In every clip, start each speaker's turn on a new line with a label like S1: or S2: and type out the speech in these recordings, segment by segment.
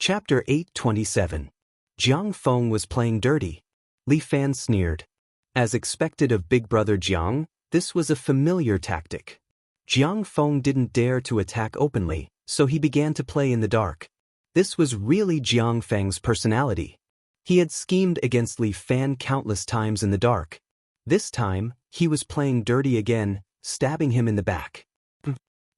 S1: Chapter 827. Jiang Feng was playing dirty. Li Fan sneered. As expected of big brother Jiang, this was a familiar tactic. Jiang Feng didn't dare to attack openly, so he began to play in the dark. This was really Jiang Feng's personality. He had schemed against Li Fan countless times in the dark. This time, he was playing dirty again, stabbing him in the back.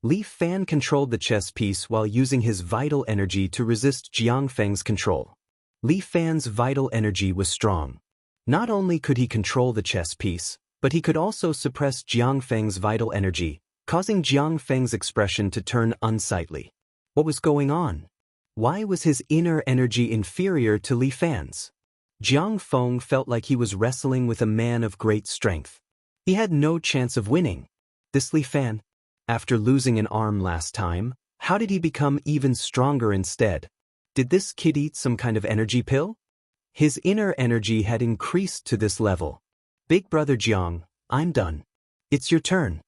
S1: Li Fan controlled the chess piece while using his vital energy to resist Jiang Feng's control. Li Fan's vital energy was strong. Not only could he control the chess piece, but he could also suppress Jiang Feng's vital energy, causing Jiang Feng's expression to turn unsightly. What was going on? Why was his inner energy inferior to Li Fan's? Jiang Feng felt like he was wrestling with a man of great strength. He had no chance of winning. This Li Fan, after losing an arm last time, how did he become even stronger instead? Did this kid eat some kind of energy pill? His inner energy had increased to this level. Big brother Jiang, I'm done. It's your turn.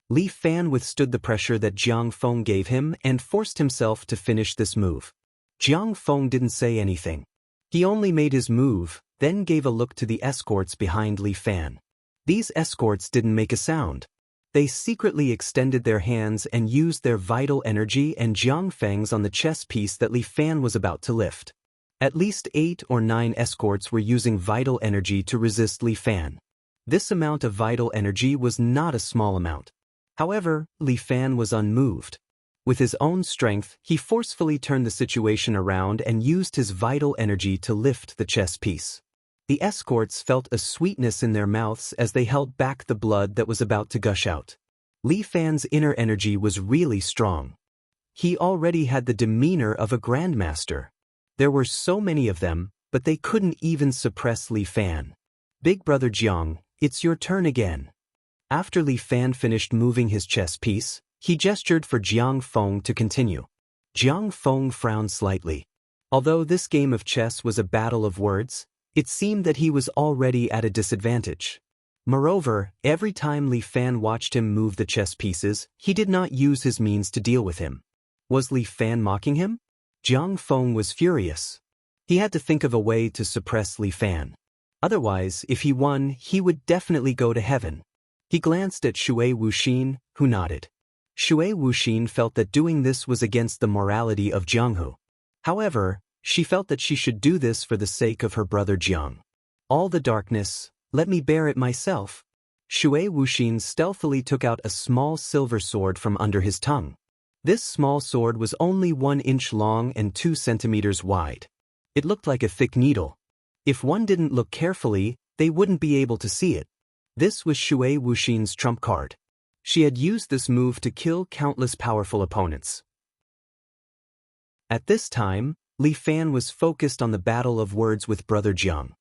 S1: Li Fan withstood the pressure that Jiang Feng gave him and forced himself to finish this move. Jiang Feng didn't say anything. He only made his move, then gave a look to the escorts behind Li Fan. These escorts didn't make a sound. They secretly extended their hands and used their vital energy and Jiang Feng's on the chess piece that Li Fan was about to lift. At least 8 or 9 escorts were using vital energy to resist Li Fan. This amount of vital energy was not a small amount. However, Li Fan was unmoved. With his own strength, he forcefully turned the situation around and used his vital energy to lift the chess piece. The escorts felt a sweetness in their mouths as they held back the blood that was about to gush out. Li Fan's inner energy was really strong. He already had the demeanor of a grandmaster. There were so many of them, but they couldn't even suppress Li Fan. Big brother Jiang, it's your turn again. After Li Fan finished moving his chess piece, he gestured for Jiang Feng to continue. Jiang Feng frowned slightly. Although this game of chess was a battle of words, it seemed that he was already at a disadvantage. Moreover, every time Li Fan watched him move the chess pieces, he did not use his means to deal with him. Was Li Fan mocking him? Jiang Feng was furious. He had to think of a way to suppress Li Fan. Otherwise, if he won, he would definitely go to heaven. He glanced at Shui Wuxin, who nodded. Shui Wuxin felt that doing this was against the morality of Jianghu. However, she felt that she should do this for the sake of her brother Jiang. All the darkness, let me bear it myself. Shui Wuxin stealthily took out a small silver sword from under his tongue. This small sword was only 1 inch long and 2 centimeters wide. It looked like a thick needle. If one didn't look carefully, they wouldn't be able to see it. This was Shui Wuxin's trump card. She had used this move to kill countless powerful opponents. At this time, Li Fan was focused on the battle of words with brother Jiang.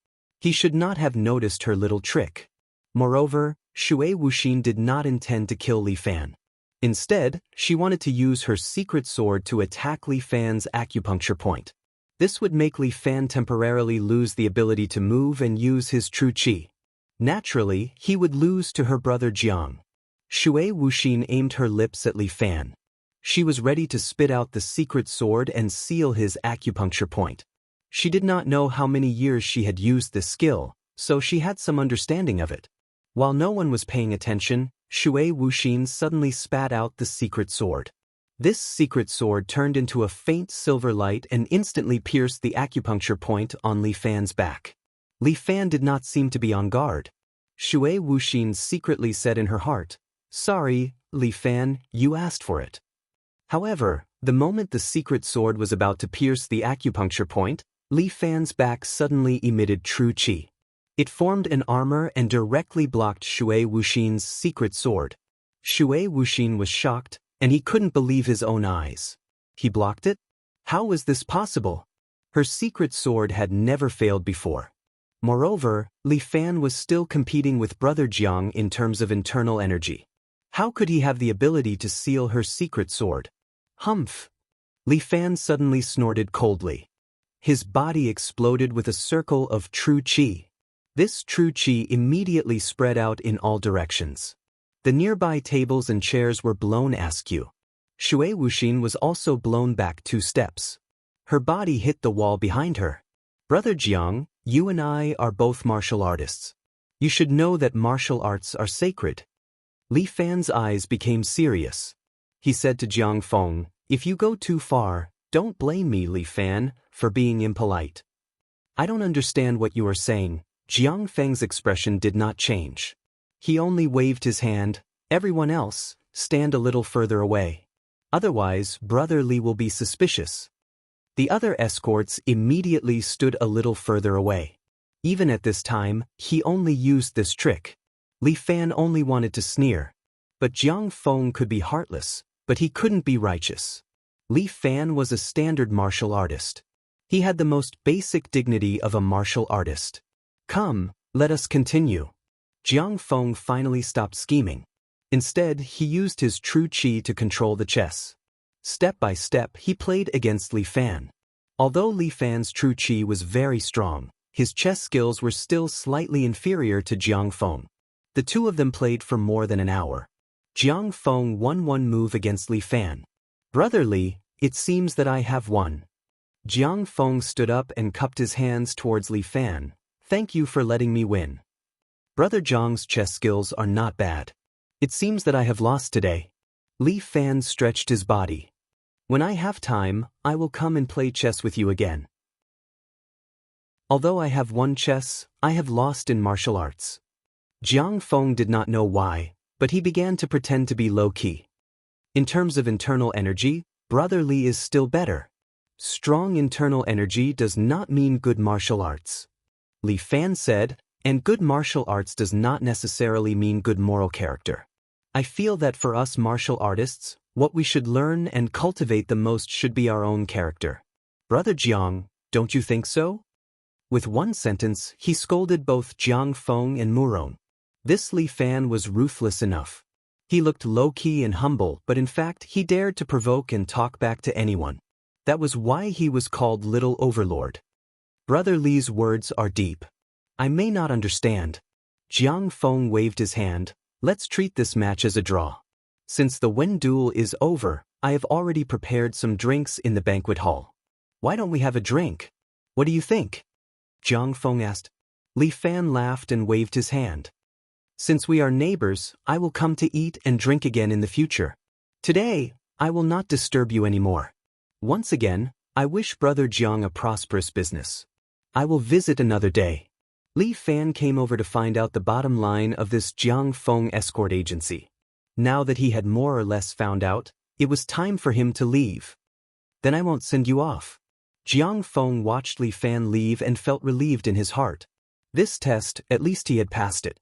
S1: He should not have noticed her little trick. Moreover, Shui Wuxin did not intend to kill Li Fan. Instead, she wanted to use her secret sword to attack Li Fan's acupuncture point. This would make Li Fan temporarily lose the ability to move and use his true qi. Naturally, he would lose to her brother Jiang. Shui Wuxin aimed her lips at Li Fan. She was ready to spit out the secret sword and seal his acupuncture point. She did not know how many years she had used this skill, so she had some understanding of it. While no one was paying attention, Shui Wuxin suddenly spat out the secret sword. This secret sword turned into a faint silver light and instantly pierced the acupuncture point on Li Fan's back. Li Fan did not seem to be on guard. Shui Wuxin secretly said in her heart, "Sorry, Li Fan, you asked for it." However, the moment the secret sword was about to pierce the acupuncture point, Li Fan's back suddenly emitted true qi. It formed an armor and directly blocked Shui Wuxin's secret sword. Shui Wuxin was shocked, and he couldn't believe his own eyes. He blocked it? How was this possible? Her secret sword had never failed before. Moreover, Li Fan was still competing with brother Jiang in terms of internal energy. How could he have the ability to seal her secret sword? Humph! Li Fan suddenly snorted coldly. His body exploded with a circle of true qi. This true qi immediately spread out in all directions. The nearby tables and chairs were blown askew. Shui Wuxin was also blown back 2 steps. Her body hit the wall behind her. Brother Jiang, you and I are both martial artists. You should know that martial arts are sacred. Li Fan's eyes became serious. He said to Jiang Feng, if you go too far, don't blame me, Li Fan, for being impolite. I don't understand what you are saying. Jiang Feng's expression did not change. He only waved his hand. Everyone else, stand a little further away. Otherwise, Brother Li will be suspicious. The other escorts immediately stood a little further away. Even at this time, he only used this trick. Li Fan only wanted to sneer. But Jiang Feng could be heartless, but he couldn't be righteous. Li Fan was a standard martial artist. He had the most basic dignity of a martial artist. Come, let us continue. Jiang Feng finally stopped scheming. Instead, he used his true qi to control the chess. Step by step, he played against Li Fan. Although Li Fan's true qi was very strong, his chess skills were still slightly inferior to Jiang Feng. The two of them played for more than an hour. Jiang Feng won one move against Li Fan. Brother Li, it seems that I have won. Jiang Feng stood up and cupped his hands towards Li Fan. Thank you for letting me win. Brother Jiang's chess skills are not bad. It seems that I have lost today. Li Fan stretched his body. When I have time, I will come and play chess with you again. Although I have won chess, I have lost in martial arts. Jiang Feng did not know why, but he began to pretend to be low-key. In terms of internal energy, Brother Li is still better. Strong internal energy does not mean good martial arts. Li Fan said, and good martial arts does not necessarily mean good moral character. I feel that for us martial artists, what we should learn and cultivate the most should be our own character. Brother Jiang, don't you think so? With one sentence, he scolded both Jiang Feng and Murong. This Li Fan was ruthless enough. He looked low-key and humble, but in fact he dared to provoke and talk back to anyone. That was why he was called Little Overlord. Brother Li's words are deep. I may not understand. Jiang Feng waved his hand. Let's treat this match as a draw. Since the Wen duel is over, I have already prepared some drinks in the banquet hall. Why don't we have a drink? What do you think? Jiang Feng asked. Li Fan laughed and waved his hand. Since we are neighbors, I will come to eat and drink again in the future. Today, I will not disturb you anymore. Once again, I wish Brother Jiang a prosperous business. I will visit another day. Li Fan came over to find out the bottom line of this Jiang Feng escort agency. Now that he had more or less found out, it was time for him to leave. Then I won't send you off. Jiang Feng watched Li Fan leave and felt relieved in his heart. This test, at least he had passed it.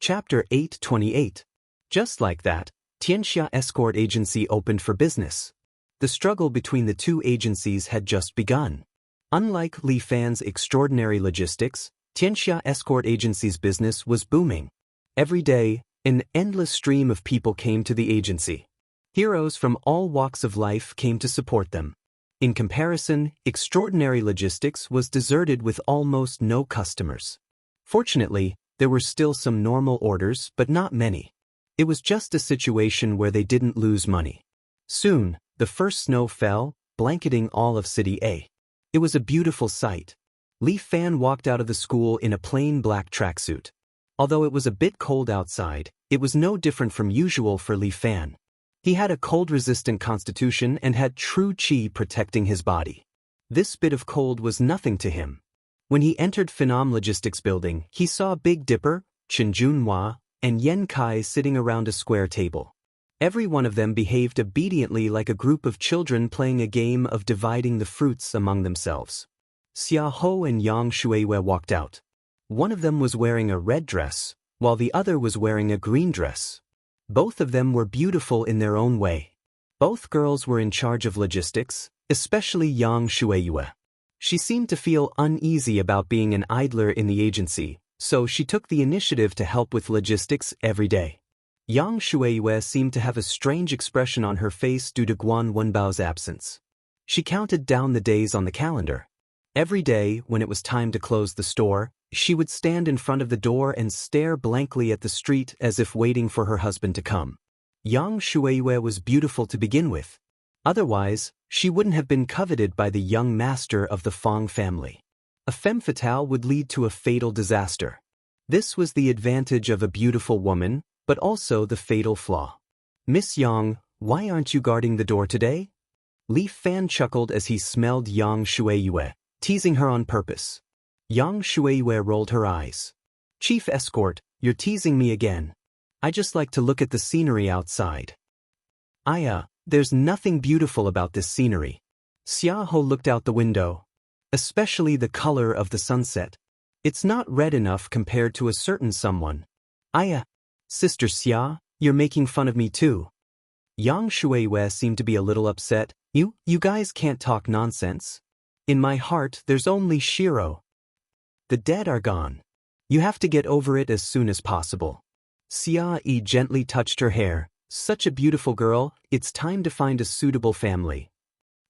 S1: Chapter 828. Just like that, Tianxia Escort Agency opened for business. The struggle between the two agencies had just begun. Unlike Li Fan's extraordinary logistics, Tianxia Escort Agency's business was booming. Every day, an endless stream of people came to the agency. Heroes from all walks of life came to support them. In comparison, extraordinary logistics was deserted with almost no customers. Fortunately, there were still some normal orders, but not many. It was just a situation where they didn't lose money. Soon, the first snow fell, blanketing all of City A. It was a beautiful sight. Li Fan walked out of the school in a plain black tracksuit. Although it was a bit cold outside, it was no different from usual for Li Fan. He had a cold-resistant constitution and had true qi protecting his body. This bit of cold was nothing to him. When he entered Phenom Logistics Building, he saw Big Dipper, Chen Junhua, and Yen Kai sitting around a square table. Every one of them behaved obediently like a group of children playing a game of dividing the fruits among themselves. Xia Ho and Yang Shuiwei walked out. One of them was wearing a red dress, while the other was wearing a green dress. Both of them were beautiful in their own way. Both girls were in charge of logistics, especially Yang Shuiwei. She seemed to feel uneasy about being an idler in the agency, so she took the initiative to help with logistics every day. Yang Shuiwei seemed to have a strange expression on her face due to Guan Wenbao's absence. She counted down the days on the calendar. Every day, when it was time to close the store, she would stand in front of the door and stare blankly at the street as if waiting for her husband to come. Yang Shueiyue was beautiful to begin with. Otherwise, she wouldn't have been coveted by the young master of the Fong family. A femme fatale would lead to a fatal disaster. This was the advantage of a beautiful woman, but also the fatal flaw. Miss Yang, why aren't you guarding the door today? Li Fan chuckled as he smelled Yang Shueiyue, teasing her on purpose. Yang Shueiyue rolled her eyes. Chief Escort, you're teasing me again. I just like to look at the scenery outside. There's nothing beautiful about this scenery. Xiaoho looked out the window. Especially the color of the sunset. It's not red enough compared to a certain someone. Sister Xia, you're making fun of me too. Yang Shueiyue seemed to be a little upset. You guys can't talk nonsense. In my heart, there's only Shiro. The dead are gone. You have to get over it as soon as possible. Xia Yi gently touched her hair. Such a beautiful girl, it's time to find a suitable family.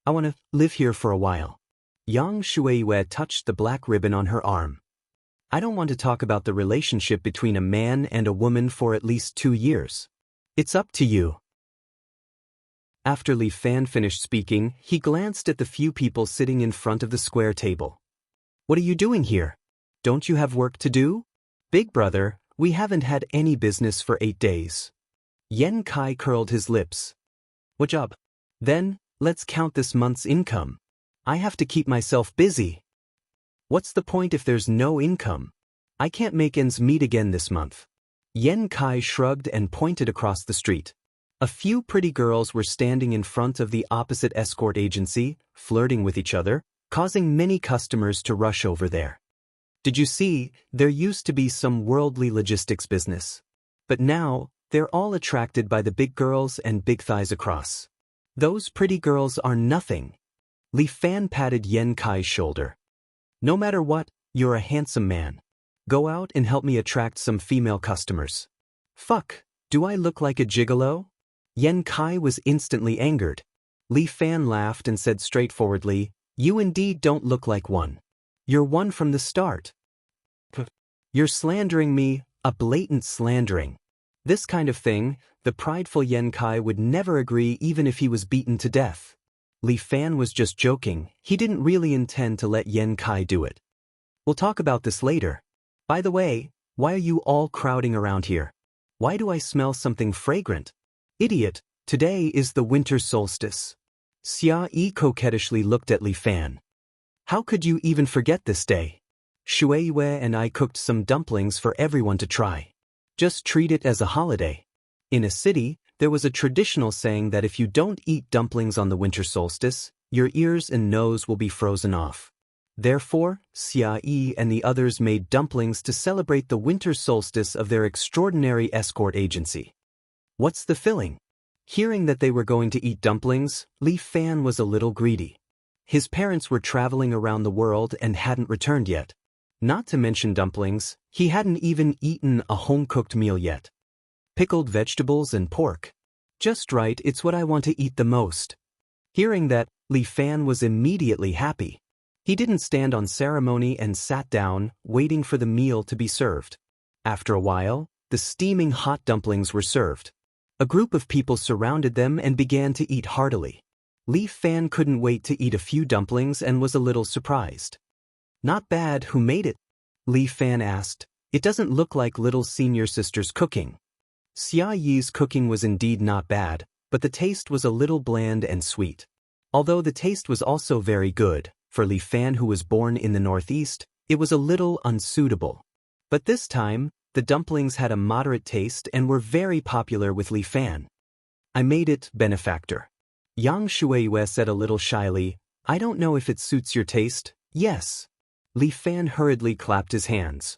S1: I want to live here for a while. Yang Shueiyue touched the black ribbon on her arm. I don't want to talk about the relationship between a man and a woman for at least 2 years. It's up to you. After Li Fan finished speaking, he glanced at the few people sitting in front of the square table. What are you doing here? Don't you have work to do? Big brother, we haven't had any business for 8 days. Yen Kai curled his lips. What job? Then, let's count this month's income. I have to keep myself busy. What's the point if there's no income? I can't make ends meet again this month. Yen Kai shrugged and pointed across the street. A few pretty girls were standing in front of the opposite escort agency, flirting with each other, causing many customers to rush over there. Did you see, there used to be some worldly logistics business. But now, they're all attracted by the big girls and big thighs across. Those pretty girls are nothing. Li Fan patted Yen Kai's shoulder. No matter what, you're a handsome man. Go out and help me attract some female customers. Fuck, do I look like a gigolo? Yen Kai was instantly angered. Li Fan laughed and said straightforwardly, you indeed don't look like one. You're one from the start. You're slandering me, a blatant slandering. This kind of thing, the prideful Yen Kai would never agree even if he was beaten to death. Li Fan was just joking, he didn't really intend to let Yen Kai do it. We'll talk about this later. By the way, why are you all crowding around here? Why do I smell something fragrant? Idiot, today is the winter solstice. Xia Yi coquettishly looked at Li Fan. How could you even forget this day? Shueiyue and I cooked some dumplings for everyone to try. Just treat it as a holiday. In a city, there was a traditional saying that if you don't eat dumplings on the winter solstice, your ears and nose will be frozen off. Therefore, Xia Yi and the others made dumplings to celebrate the winter solstice of their extraordinary escort agency. What's the filling? Hearing that they were going to eat dumplings, Li Fan was a little greedy. His parents were traveling around the world and hadn't returned yet. Not to mention dumplings, he hadn't even eaten a home-cooked meal yet. Pickled vegetables and pork. Just right, it's what I want to eat the most. Hearing that, Li Fan was immediately happy. He didn't stand on ceremony and sat down, waiting for the meal to be served. After a while, the steaming hot dumplings were served. A group of people surrounded them and began to eat heartily. Li Fan couldn't wait to eat a few dumplings and was a little surprised. Not bad, who made it? Li Fan asked. It doesn't look like little senior sister's cooking. Xia Yi's cooking was indeed not bad, but the taste was a little bland and sweet. Although the taste was also very good, for Li Fan who was born in the Northeast, it was a little unsuitable. But this time, the dumplings had a moderate taste and were very popular with Li Fan. I made it, benefactor. Yang Shueiyue said a little shyly, I don't know if it suits your taste. Yes. Li Fan hurriedly clapped his hands.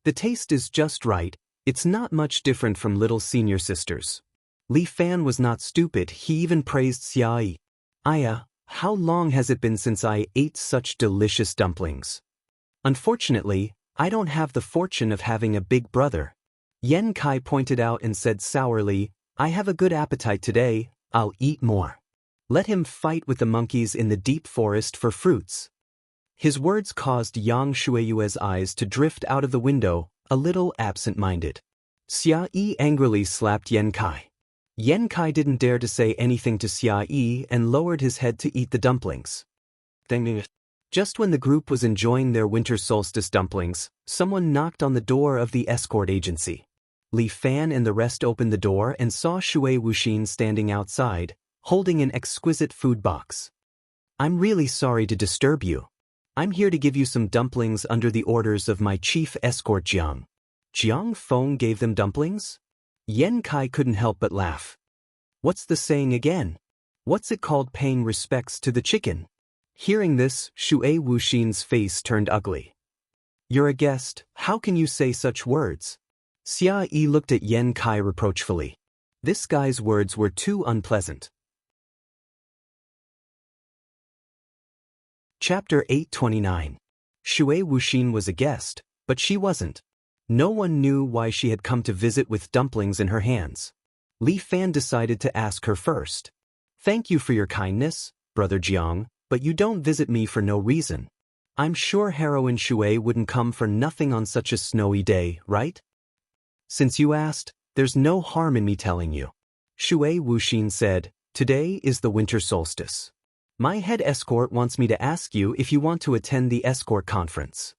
S1: The taste is just right, it's not much different from little senior sisters. Li Fan was not stupid, he even praised Xia Yi. Aya, how long has it been since I ate such delicious dumplings? Unfortunately, I don't have the fortune of having a big brother. Yen Kai pointed out and said sourly, I have a good appetite today, I'll eat more. Let him fight with the monkeys in the deep forest for fruits. His words caused Yang Shueiyue's eyes to drift out of the window, a little absent-minded. Xia Yi angrily slapped Yan Kai. Yan Kai didn't dare to say anything to Xia Yi and lowered his head to eat the dumplings. Just when the group was enjoying their winter solstice dumplings, someone knocked on the door of the escort agency. Li Fan and the rest opened the door and saw Shui Wuxin standing outside, holding an exquisite food box. "I'm really sorry to disturb you. I'm here to give you some dumplings under the orders of my chief escort Jiang." Jiang Feng gave them dumplings? Yan Kai couldn't help but laugh. What's the saying again? What's it called, paying respects to the chicken? Hearing this, Shui Wuxin's face turned ugly. "You're a guest, how can you say such words?" Xia Yi looked at Yan Kai reproachfully. This guy's words were too unpleasant. Chapter 829. Shui Wuxin was a guest, but she wasn't. No one knew why she had come to visit with dumplings in her hands. Li Fan decided to ask her first. "Thank you for your kindness, Brother Jiang, but you don't visit me for no reason. I'm sure heroine Shui wouldn't come for nothing on such a snowy day, right?" "Since you asked, there's no harm in me telling you." Shui Wuxin said, "Today is the winter solstice. My head escort wants me to ask you if you want to attend the escort conference."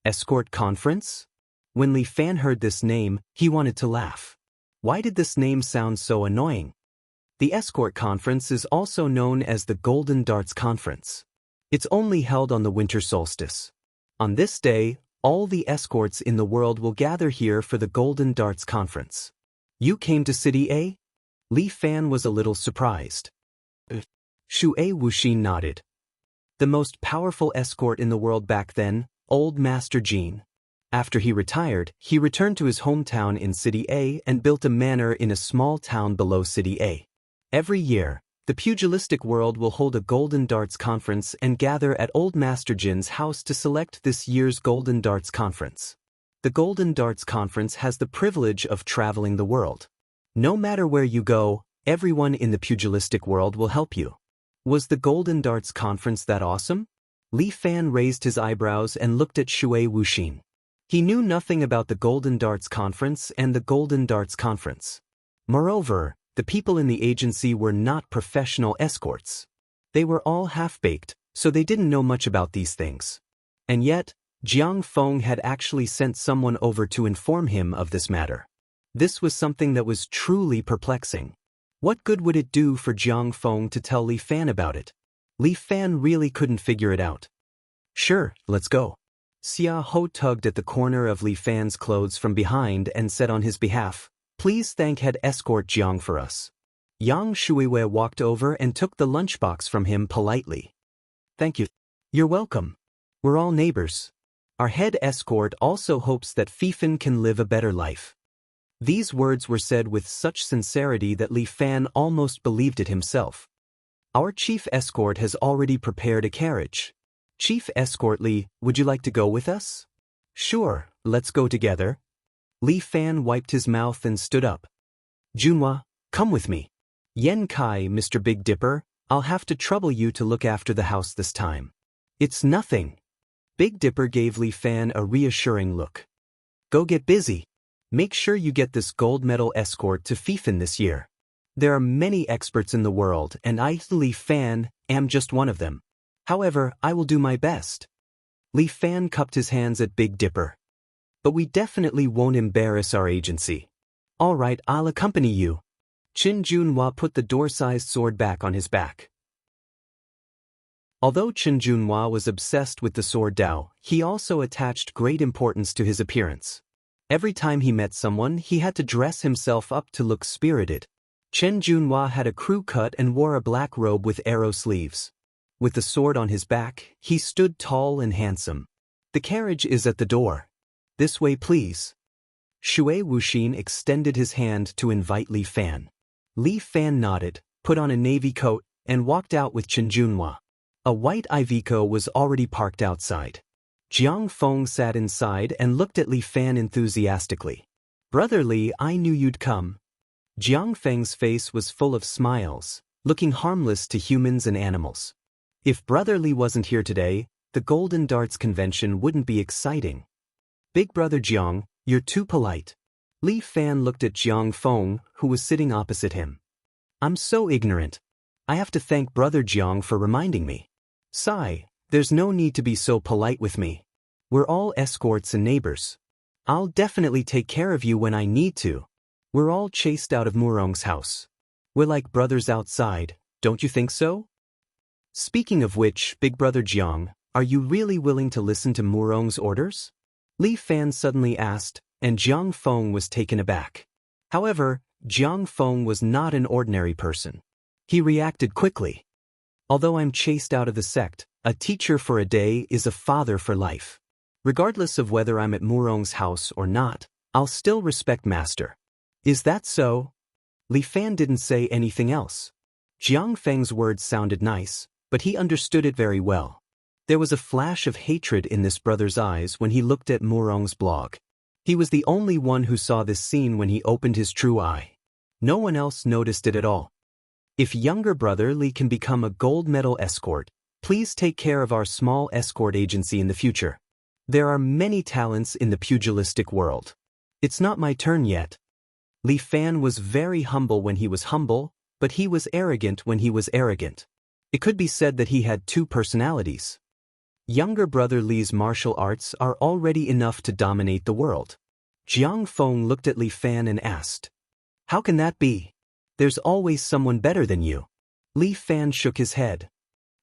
S1: Escort conference? When Li Fan heard this name, he wanted to laugh. Why did this name sound so annoying? The escort conference is also known as the Golden Darts Conference. It's only held on the winter solstice. On this day, all the escorts in the world will gather here for the Golden Darts Conference. "You came to City A?" Li Fan was a little surprised. Shui Wuxin nodded. "The most powerful escort in the world back then, Old Master Jin. After he retired, he returned to his hometown in City A and built a manor in a small town below City A. Every year, the pugilistic world will hold a Golden Darts Conference and gather at Old Master Jin's house to select this year's Golden Darts Conference. The Golden Darts Conference has the privilege of traveling the world. No matter where you go, everyone in the pugilistic world will help you." Was the Golden Darts Conference that awesome? Li Fan raised his eyebrows and looked at Shui Wuxin. He knew nothing about the Golden Darts Conference and the Golden Darts Conference. Moreover, the people in the agency were not professional escorts. They were all half-baked, so they didn't know much about these things. And yet, Jiang Feng had actually sent someone over to inform him of this matter. This was something that was truly perplexing. What good would it do for Jiang Feng to tell Li Fan about it? Li Fan really couldn't figure it out. "Sure, let's go." Xia Ho tugged at the corner of Li Fan's clothes from behind and said on his behalf, "Please thank head escort Jiang for us." Yang Shuiwei walked over and took the lunchbox from him politely. "Thank you." "You're welcome. We're all neighbors. Our head escort also hopes that Fifan can live a better life." These words were said with such sincerity that Li Fan almost believed it himself. "Our chief escort has already prepared a carriage. Chief Escort Li, would you like to go with us?" "Sure, let's go together." Li Fan wiped his mouth and stood up. "Junhua, come with me." "Yan Kai, Mr. Big Dipper, I'll have to trouble you to look after the house this time." "It's nothing." Big Dipper gave Li Fan a reassuring look. "Go get busy. Make sure you get this gold medal escort to Fifan this year. There are many experts in the world and I, Li Fan, am just one of them. However, I will do my best." Li Fan cupped his hands at Big Dipper. "But we definitely won't embarrass our agency." "All right, I'll accompany you." Qin Junhua put the door-sized sword back on his back. Although Qin Junhua was obsessed with the sword Dao, he also attached great importance to his appearance. Every time he met someone, he had to dress himself up to look spirited. Chen Junhua had a crew cut and wore a black robe with arrow sleeves. With the sword on his back, he stood tall and handsome. "The carriage is at the door. This way, please." Shui Wuxin extended his hand to invite Li Fan. Li Fan nodded, put on a navy coat, and walked out with Chen Junhua. A white Iveco was already parked outside. Jiang Feng sat inside and looked at Li Fan enthusiastically. "Brother Li, I knew you'd come." Jiang Feng's face was full of smiles, looking harmless to humans and animals. If Brother Li wasn't here today, the Golden Darts Convention wouldn't be exciting. "Big Brother Jiang, you're too polite. Li Fan looked at Jiang Feng, who was sitting opposite him. I'm so ignorant. I have to thank Brother Jiang for reminding me. Sigh, there's no need to be so polite with me. We're all escorts and neighbors. I'll definitely take care of you when I need to. We're all chased out of Murong's house. We're like brothers outside, don't you think so? Speaking of which, Big Brother Jiang, are you really willing to listen to Murong's orders? Li Fan suddenly asked, and Jiang Feng was taken aback. However, Jiang Feng was not an ordinary person. He reacted quickly. Although I'm chased out of the sect, a teacher for a day is a father for life. Regardless of whether I'm at Murong's house or not, I'll still respect Master. Is that so? Li Fan didn't say anything else. Jiang Feng's words sounded nice, but he understood it very well. There was a flash of hatred in this brother's eyes when he looked at Murong's blog. He was the only one who saw this scene when he opened his true eye. No one else noticed it at all. If younger brother Li can become a gold medal escort, please take care of our small escort agency in the future. There are many talents in the pugilistic world. It's not my turn yet. Li Fan was very humble when he was humble, but he was arrogant when he was arrogant. It could be said that he had two personalities. Younger brother Li's martial arts are already enough to dominate the world. Jiang Feng looked at Li Fan and asked, "How can that be? There's always someone better than you." Li Fan shook his head.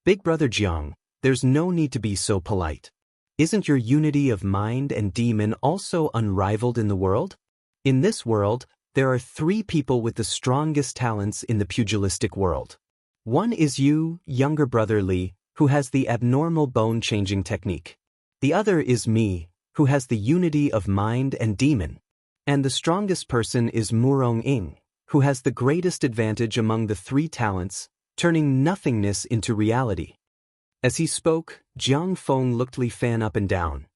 S1: Big Brother Jiang, there's no need to be so polite. Isn't your unity of mind and demon also unrivaled in the world? In this world, there are 3 people with the strongest talents in the pugilistic world. One is you, younger brother Li, who has the abnormal bone-changing technique. The other is me, who has the unity of mind and demon. And the strongest person is Murong Ying, who has the greatest advantage among the 3 talents, turning nothingness into reality. As he spoke, Jiang Feng looked Li Fan up and down.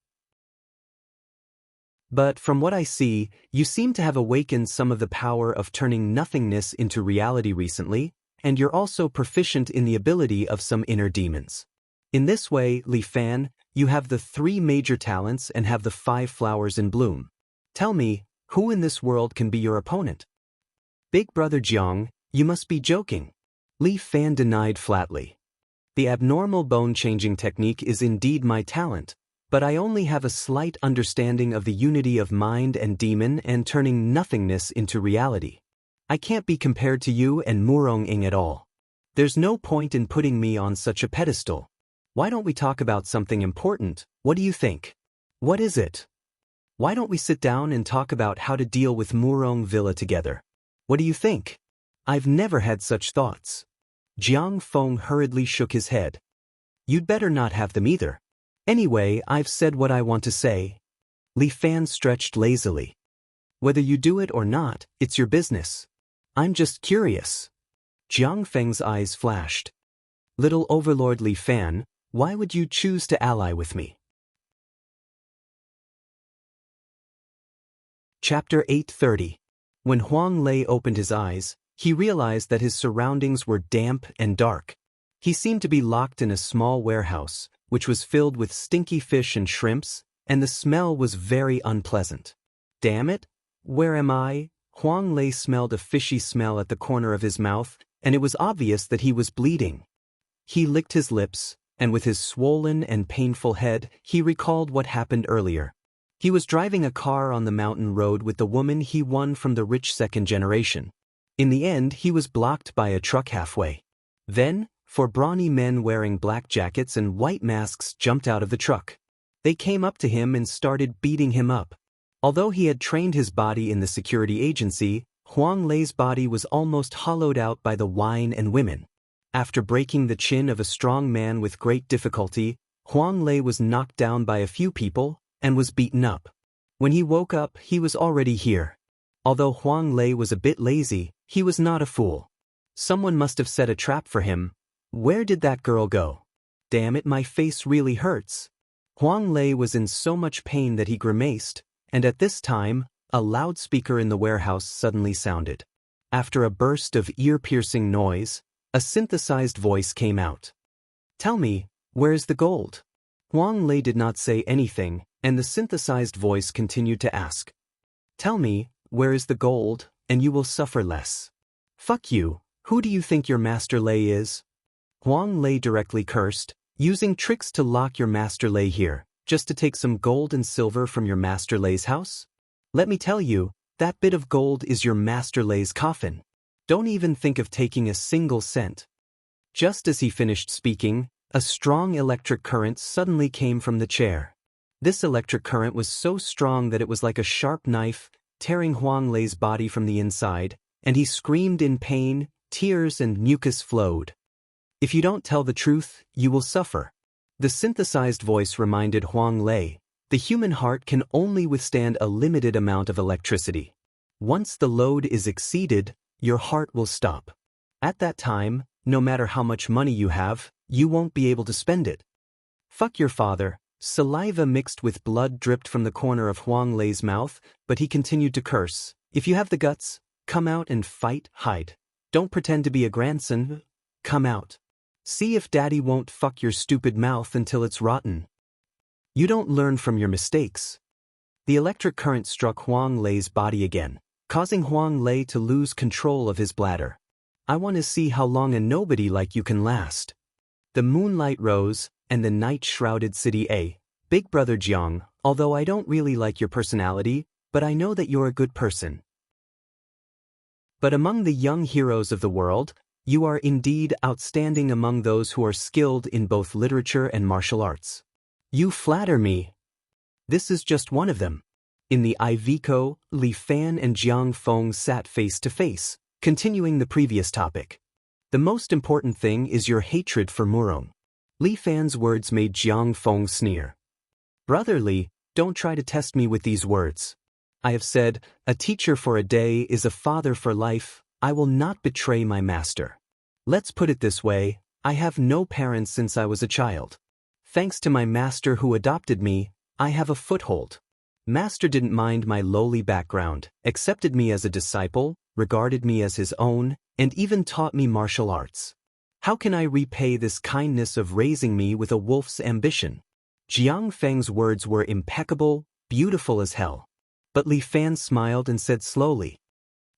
S1: But from what I see, you seem to have awakened some of the power of turning nothingness into reality recently, and you're also proficient in the ability of some inner demons. In this way, Li Fan, you have the 3 major talents and have the 5 flowers in bloom. Tell me, who in this world can be your opponent? Big Brother Jiang, you must be joking. Li Fan denied flatly. The abnormal bone-changing technique is indeed my talent, but I only have a slight understanding of the unity of mind and demon and turning nothingness into reality. I can't be compared to you and Murong Ying at all. There's no point in putting me on such a pedestal. Why don't we talk about something important? What do you think? What is it? Why don't we sit down and talk about how to deal with Murong Villa together? What do you think? I've never had such thoughts. Jiang Feng hurriedly shook his head. You'd better not have them either. Anyway, I've said what I want to say. Li Fan stretched lazily. Whether you do it or not, it's your business. I'm just curious. Jiang Feng's eyes flashed. Little Overlord Li Fan, why would you choose to ally with me? Chapter 830. When Huang Lei opened his eyes, he realized that his surroundings were damp and dark. He seemed to be locked in a small warehouse, which was filled with stinky fish and shrimps, and the smell was very unpleasant. Damn it! Where am I? Huang Lei smelled a fishy smell at the corner of his mouth, and it was obvious that he was bleeding. He licked his lips, and with his swollen and painful head, he recalled what happened earlier. He was driving a car on the mountain road with the woman he won from the rich second generation. In the end, he was blocked by a truck halfway. Then, 4 brawny men wearing black jackets and white masks jumped out of the truck. They came up to him and started beating him up. Although he had trained his body in the security agency, Huang Lei's body was almost hollowed out by the wine and women. After breaking the chin of a strong man with great difficulty, Huang Lei was knocked down by a few people and was beaten up. When he woke up, he was already here. Although Huang Lei was a bit lazy, he was not a fool. Someone must have set a trap for him. Where did that girl go? Damn it, my face really hurts. Huang Lei was in so much pain that he grimaced, and at this time, a loudspeaker in the warehouse suddenly sounded. After a burst of ear-piercing noise, a synthesized voice came out. Tell me, where's the gold? Huang Lei did not say anything, and the synthesized voice continued to ask. Tell me, where is the gold, and you will suffer less. Fuck you, who do you think your Master Lei is? Huang Lei directly cursed, using tricks to lock your Master Lei here, just to take some gold and silver from your Master Lei's house? Let me tell you, that bit of gold is your Master Lei's coffin. Don't even think of taking a single cent. Just as he finished speaking, a strong electric current suddenly came from the chair. This electric current was so strong that it was like a sharp knife, tearing Huang Lei's body from the inside, and he screamed in pain, tears and mucus flowed. If you don't tell the truth, you will suffer. The synthesized voice reminded Huang Lei, the human heart can only withstand a limited amount of electricity. Once the load is exceeded, your heart will stop. At that time, no matter how much money you have, you won't be able to spend it. Fuck your father. Saliva mixed with blood dripped from the corner of Huang Lei's mouth, but he continued to curse. If you have the guts, come out and fight, hide. Don't pretend to be a grandson. Come out. See if daddy won't fuck your stupid mouth until it's rotten. You don't learn from your mistakes. The electric current struck Huang Lei's body again, causing Huang Lei to lose control of his bladder. I want to see how long a nobody like you can last. The moonlight rose, and the night shrouded city A. Big Brother Jiang, although I don't really like your personality, but I know that you're a good person. But among the young heroes of the world, you are indeed outstanding among those who are skilled in both literature and martial arts. You flatter me. This is just one of them. In the Iveco, Li Fan and Jiang Feng sat face to face, continuing the previous topic. The most important thing is your hatred for Murong. Li Fan's words made Jiang Feng sneer. Brother Li, don't try to test me with these words. I have said, a teacher for a day is a father for life. I will not betray my master. Let's put it this way, I have no parents since I was a child. Thanks to my master who adopted me, I have a foothold. Master didn't mind my lowly background, accepted me as a disciple, regarded me as his own, and even taught me martial arts. How can I repay this kindness of raising me with a wolf's ambition? Jiang Feng's words were impeccable, beautiful as hell. But Li Fan smiled and said slowly,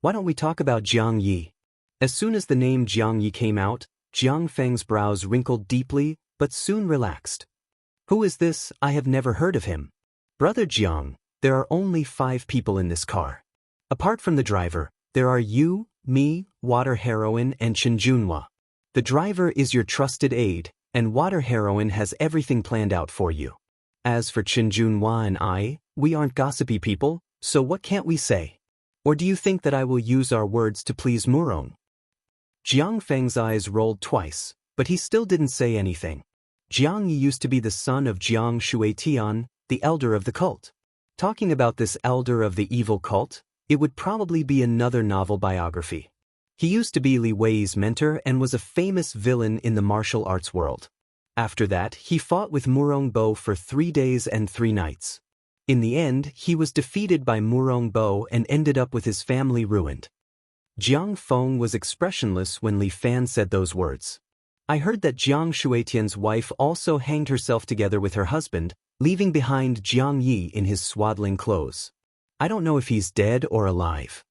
S1: why don't we talk about Jiang Yi? As soon as the name Jiang Yi came out, Jiang Feng's brows wrinkled deeply, but soon relaxed. Who is this? I have never heard of him. Brother Jiang, there are only 5 people in this car. Apart from the driver, there are you, me, Water Heroine, and Chen Junhua. The driver is your trusted aide, and Water Heroine has everything planned out for you. As for Chen Junhua and I, we aren't gossipy people, so what can't we say? Or do you think that I will use our words to please Murong? Jiang Feng's eyes rolled twice, but he still didn't say anything. Jiang Yi used to be the son of Jiang Shuetian, the elder of the cult. Talking about this elder of the evil cult, it would probably be another novel biography. He used to be Li Wei's mentor and was a famous villain in the martial arts world. After that, he fought with Murong Bo for 3 days and 3 nights. In the end, he was defeated by Murong Bo and ended up with his family ruined. Jiang Feng was expressionless when Li Fan said those words. I heard that Jiang Shuetian's wife also hanged herself together with her husband, leaving behind Jiang Yi in his swaddling clothes. I don't know if he's dead or alive.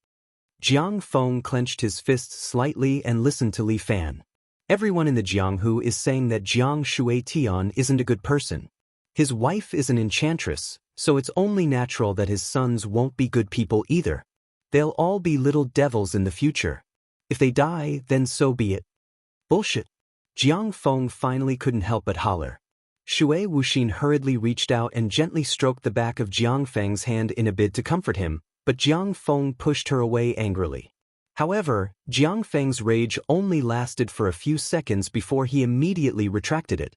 S1: Jiang Feng clenched his fists slightly and listened to Li Fan. Everyone in the Jianghu is saying that Jiang Shuetian isn't a good person. His wife is an enchantress, so it's only natural that his sons won't be good people either. They'll all be little devils in the future. If they die, then so be it. Bullshit. Jiang Feng finally couldn't help but holler. Shui Wuxin hurriedly reached out and gently stroked the back of Jiang Feng's hand in a bid to comfort him, but Jiang Feng pushed her away angrily. However, Jiang Feng's rage only lasted for a few seconds before he immediately retracted it.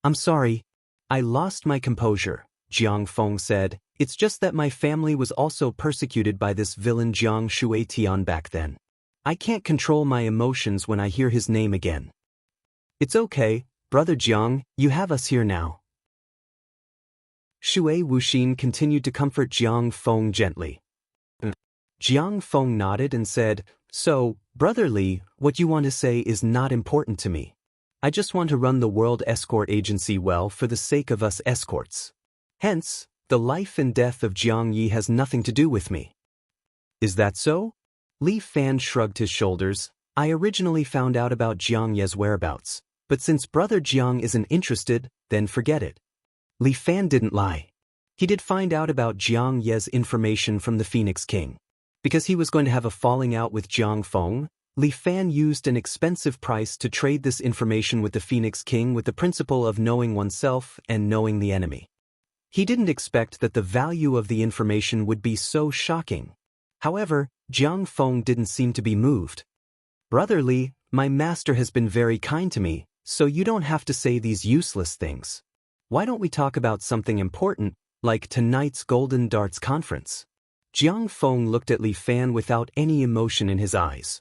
S1: I'm sorry. I lost my composure, Jiang Feng said. It's just that my family was also persecuted by this villain Jiang Shuetian back then. I can't control my emotions when I hear his name again. It's okay, Brother Jiang, you have us here now. Shui Wuxin continued to comfort Jiang Feng gently. Jiang Feng nodded and said, So, Brother Li, what you want to say is not important to me. I just want to run the World Escort Agency well for the sake of us escorts. Hence, the life and death of Jiang Yi has nothing to do with me. Is that so? Li Fan shrugged his shoulders. I originally found out about Jiang Ye's whereabouts, but since Brother Jiang isn't interested, then forget it. Li Fan didn't lie. He did find out about Jiang Ye's information from the Phoenix King. Because he was going to have a falling out with Jiang Feng, Li Fan used an expensive price to trade this information with the Phoenix King with the principle of knowing oneself and knowing the enemy. He didn't expect that the value of the information would be so shocking. However, Jiang Feng didn't seem to be moved. Brother Li, my master has been very kind to me, so you don't have to say these useless things. Why don't we talk about something important, like tonight's Golden Darts conference? Jiang Feng looked at Li Fan without any emotion in his eyes.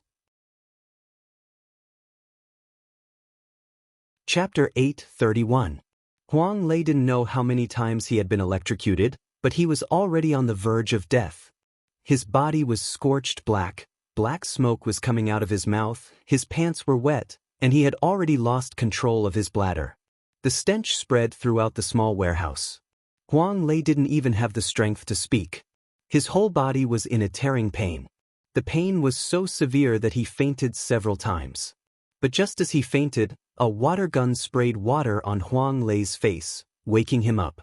S1: Chapter 8:31. Huang Lei didn't know how many times he had been electrocuted, but he was already on the verge of death. His body was scorched black, black smoke was coming out of his mouth, his pants were wet, and he had already lost control of his bladder. The stench spread throughout the small warehouse. Huang Lei didn't even have the strength to speak. His whole body was in a tearing pain. The pain was so severe that he fainted several times. But just as he fainted, a water gun sprayed water on Huang Lei's face, waking him up.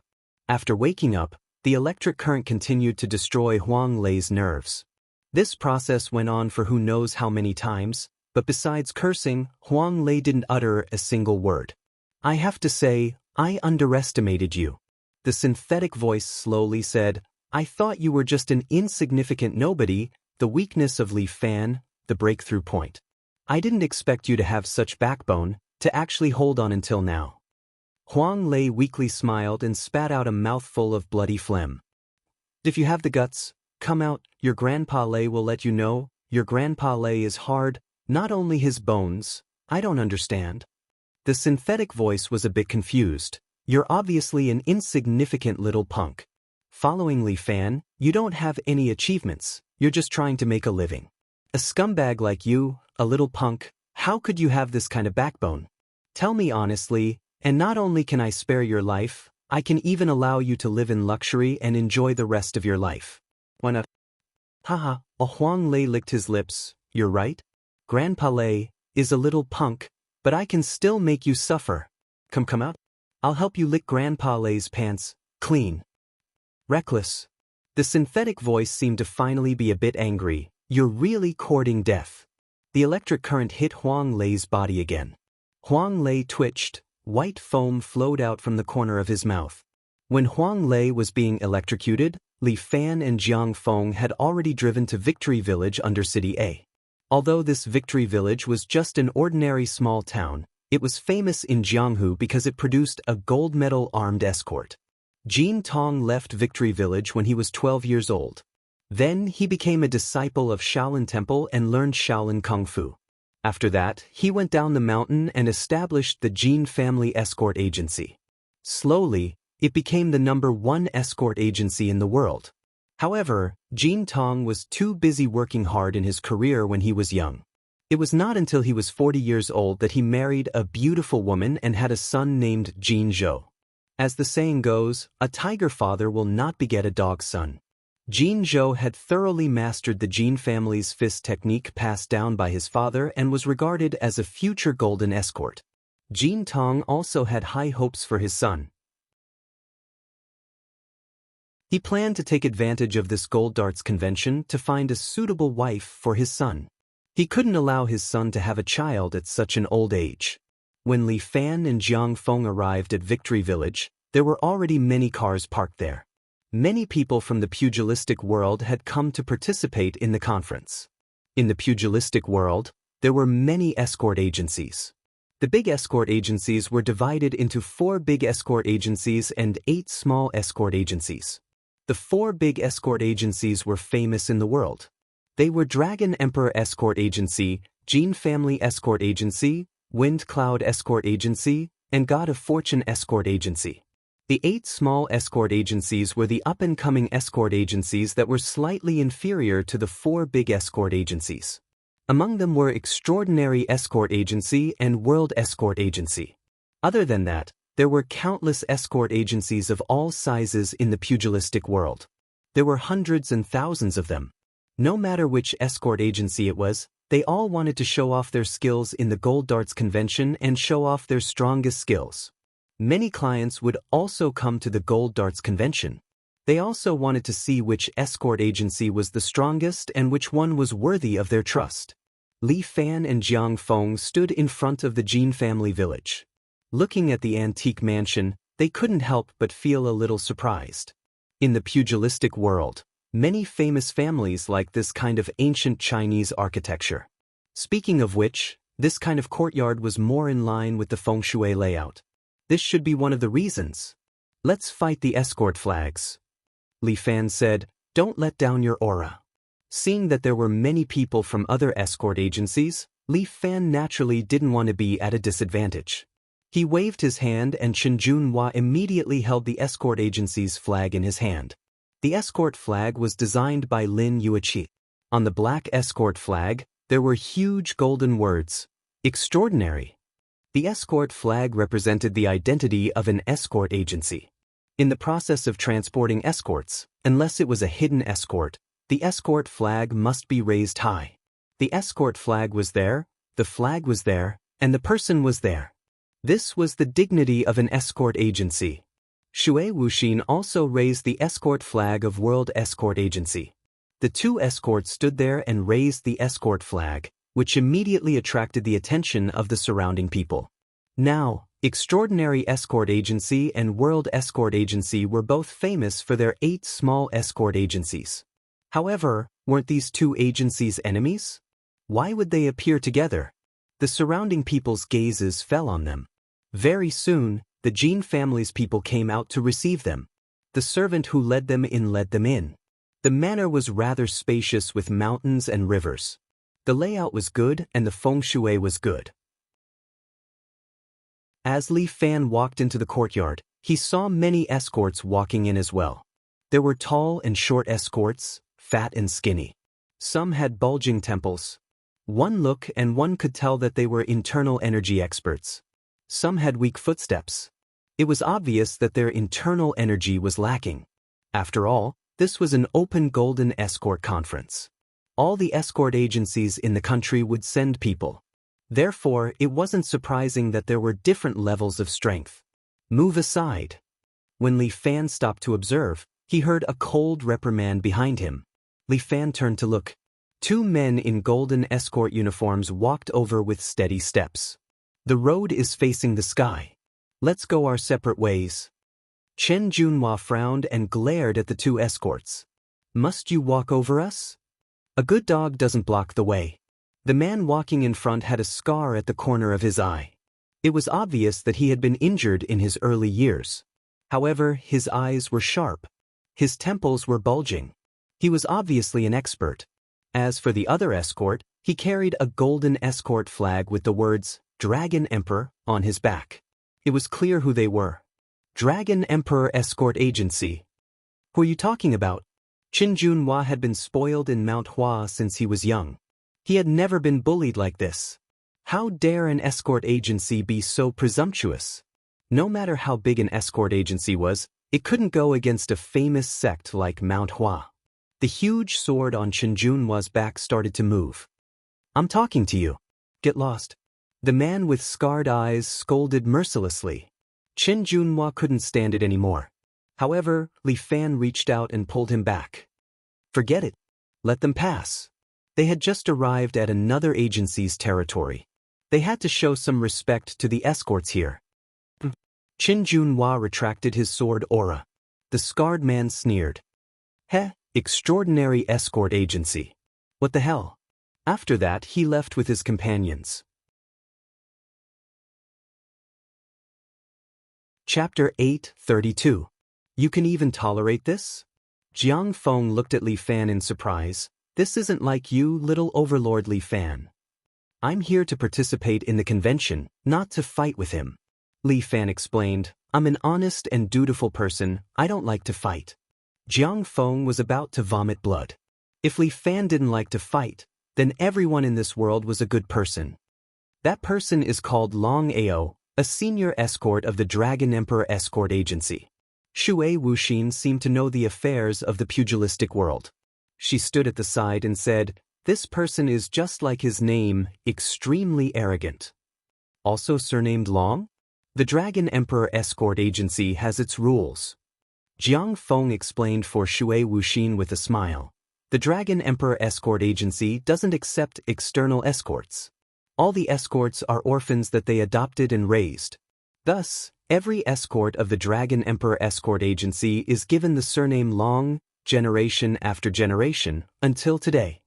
S1: After waking up, the electric current continued to destroy Huang Lei's nerves. This process went on for who knows how many times, but besides cursing, Huang Lei didn't utter a single word. I have to say, I underestimated you. The synthetic voice slowly said, I thought you were just an insignificant nobody, the weakness of Li Fan, the breakthrough point. I didn't expect you to have such backbone, to actually hold on until now. Huang Lei weakly smiled and spat out a mouthful of bloody phlegm. If you have the guts, come out, your Grandpa Lei will let you know, your Grandpa Lei is hard, not only his bones, I don't understand. The synthetic voice was a bit confused. You're obviously an insignificant little punk. Following Li Fan, you don't have any achievements, you're just trying to make a living. A scumbag like you, a little punk, how could you have this kind of backbone? Tell me honestly, and not only can I spare your life, I can even allow you to live in luxury and enjoy the rest of your life. Haha, Huang Lei licked his lips, you're right. Grandpa Lei is a little punk, but I can still make you suffer. Come out. I'll help you lick Grandpa Lei's pants, clean. Reckless. The synthetic voice seemed to finally be a bit angry. You're really courting death. The electric current hit Huang Lei's body again. Huang Lei twitched, white foam flowed out from the corner of his mouth. When Huang Lei was being electrocuted, Li Fan and Jiang Feng had already driven to Victory Village under City A. Although this Victory Village was just an ordinary small town, it was famous in Jianghu because it produced a gold medal armed escort. Jin Tong left Victory Village when he was 12 years old. Then he became a disciple of Shaolin Temple and learned Shaolin Kung Fu. After that, he went down the mountain and established the Jin Family Escort Agency. Slowly, it became the #1 escort agency in the world. However, Jin Tong was too busy working hard in his career when he was young. It was not until he was 40 years old that he married a beautiful woman and had a son named Jin Zhou. As the saying goes, a tiger father will not beget a dog son. Jin Zhou had thoroughly mastered the Jin family's fist technique passed down by his father and was regarded as a future golden escort. Jin Tong also had high hopes for his son. He planned to take advantage of this Gold Darts convention to find a suitable wife for his son. He couldn't allow his son to have a child at such an old age. When Li Fan and Jiang Feng arrived at Victory Village, there were already many cars parked there. Many people from the pugilistic world had come to participate in the conference. In the pugilistic world, there were many escort agencies. The big escort agencies were divided into 4 big escort agencies and 8 small escort agencies. The 4 big escort agencies were famous in the world. They were Dragon Emperor Escort Agency, Jin Family Escort Agency, Wind Cloud Escort Agency, and God of Fortune Escort Agency. The 8 small escort agencies were the up-and-coming escort agencies that were slightly inferior to the 4 big escort agencies. Among them were Extraordinary Escort Agency and World Escort Agency. Other than that, there were countless escort agencies of all sizes in the pugilistic world. There were hundreds and thousands of them. No matter which escort agency it was, they all wanted to show off their skills in the gold darts convention and show off their strongest skills. Many clients would also come to the gold darts convention. They also wanted to see which escort agency was the strongest and which one was worthy of their trust. Li Fan and Jiang Feng stood in front of the Jin family village. Looking at the antique mansion, they couldn't help but feel a little surprised. In the pugilistic world, many famous families like this kind of ancient Chinese architecture. Speaking of which, this kind of courtyard was more in line with the feng shui layout. This should be one of the reasons. Let's fight the escort flags. Li Fan said, don't let down your aura. Seeing that there were many people from other escort agencies, Li Fan naturally didn't want to be at a disadvantage. He waved his hand and Chen Junhua immediately held the escort agency's flag in his hand. The escort flag was designed by Lin Yueqi. On the black escort flag, there were huge golden words, extraordinary. The escort flag represented the identity of an escort agency. In the process of transporting escorts, unless it was a hidden escort, the escort flag must be raised high. The escort flag was there, the flag was there, and the person was there. This was the dignity of an escort agency. Shui Wuxin also raised the escort flag of World Escort Agency. The two escorts stood there and raised the escort flag, which immediately attracted the attention of the surrounding people. Now, Extraordinary Escort Agency and World Escort Agency were both famous for their 8 small escort agencies. However, weren't these two agencies enemies? Why would they appear together? The surrounding people's gazes fell on them. Very soon, the Jin family's people came out to receive them. The servant who led them in led them in. The manor was rather spacious with mountains and rivers. The layout was good and the feng shui was good. As Li Fan walked into the courtyard, he saw many escorts walking in as well. There were tall and short escorts, fat and skinny. Some had bulging temples. One look and one could tell that they were internal energy experts. Some had weak footsteps. It was obvious that their internal energy was lacking. After all, this was an open golden escort conference. All the escort agencies in the country would send people. Therefore, it wasn't surprising that there were different levels of strength. Move aside. When Li Fan stopped to observe, he heard a cold reprimand behind him. Li Fan turned to look. 2 men in golden escort uniforms walked over with steady steps. The road is facing the sky. Let's go our separate ways. Chen Junhua frowned and glared at the 2 escorts. Must you walk over us? A good dog doesn't block the way. The man walking in front had a scar at the corner of his eye. It was obvious that he had been injured in his early years. However, his eyes were sharp. His temples were bulging. He was obviously an expert. As for the other escort, he carried a golden escort flag with the words, Dragon Emperor, on his back. It was clear who they were. Dragon Emperor Escort Agency. Who are you talking about? Chen Junhua had been spoiled in Mount Hua since he was young. He had never been bullied like this. How dare an escort agency be so presumptuous? No matter how big an escort agency was, it couldn't go against a famous sect like Mount Hua. The huge sword on Chen Junhua's back started to move. I'm talking to you. Get lost. The man with scarred eyes scolded mercilessly. Chen Junhua couldn't stand it anymore. However, Li Fan reached out and pulled him back. Forget it. Let them pass. They had just arrived at another agency's territory. They had to show some respect to the escorts here. Chen Junhua retracted his sword aura. The scarred man sneered. Heh, Extraordinary Escort Agency. What the hell? After that, he left with his companions. Chapter 8:32. You can even tolerate this? Jiang Feng looked at Li Fan in surprise. This isn't like you, little overlord Li Fan. I'm here to participate in the convention, not to fight with him. Li Fan explained, I'm an honest and dutiful person, I don't like to fight. Jiang Feng was about to vomit blood. If Li Fan didn't like to fight, then everyone in this world was a good person. That person is called Long Ao, a senior escort of the Dragon Emperor Escort Agency. Shui Wuxin seemed to know the affairs of the pugilistic world. She stood at the side and said, "This person is just like his name, extremely arrogant." Also surnamed Long? The Dragon Emperor Escort Agency has its rules. Jiang Feng explained for Shui Wuxin with a smile. The Dragon Emperor Escort Agency doesn't accept external escorts. All the escorts are orphans that they adopted and raised. Thus, every escort of the Dragon Emperor Escort Agency is given the surname Long, generation after generation, until today.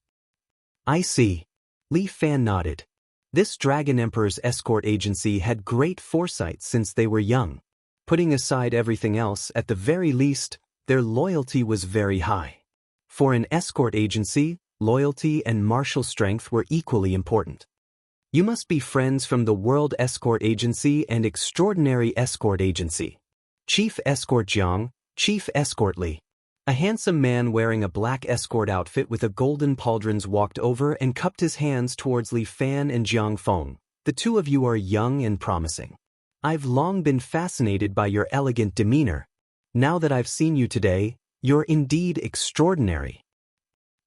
S1: I see. Li Fan nodded. This Dragon Emperor's escort agency had great foresight since they were young. Putting aside everything else, at the very least, their loyalty was very high. For an escort agency, loyalty and martial strength were equally important. You must be friends from the World Escort Agency and Extraordinary Escort Agency. Chief Escort Jiang, Chief Escort Li. A handsome man wearing a black escort outfit with a golden pauldrons walked over and cupped his hands towards Li Fan and Jiang Feng. The two of you are young and promising. I've long been fascinated by your elegant demeanor. Now that I've seen you today, you're indeed extraordinary.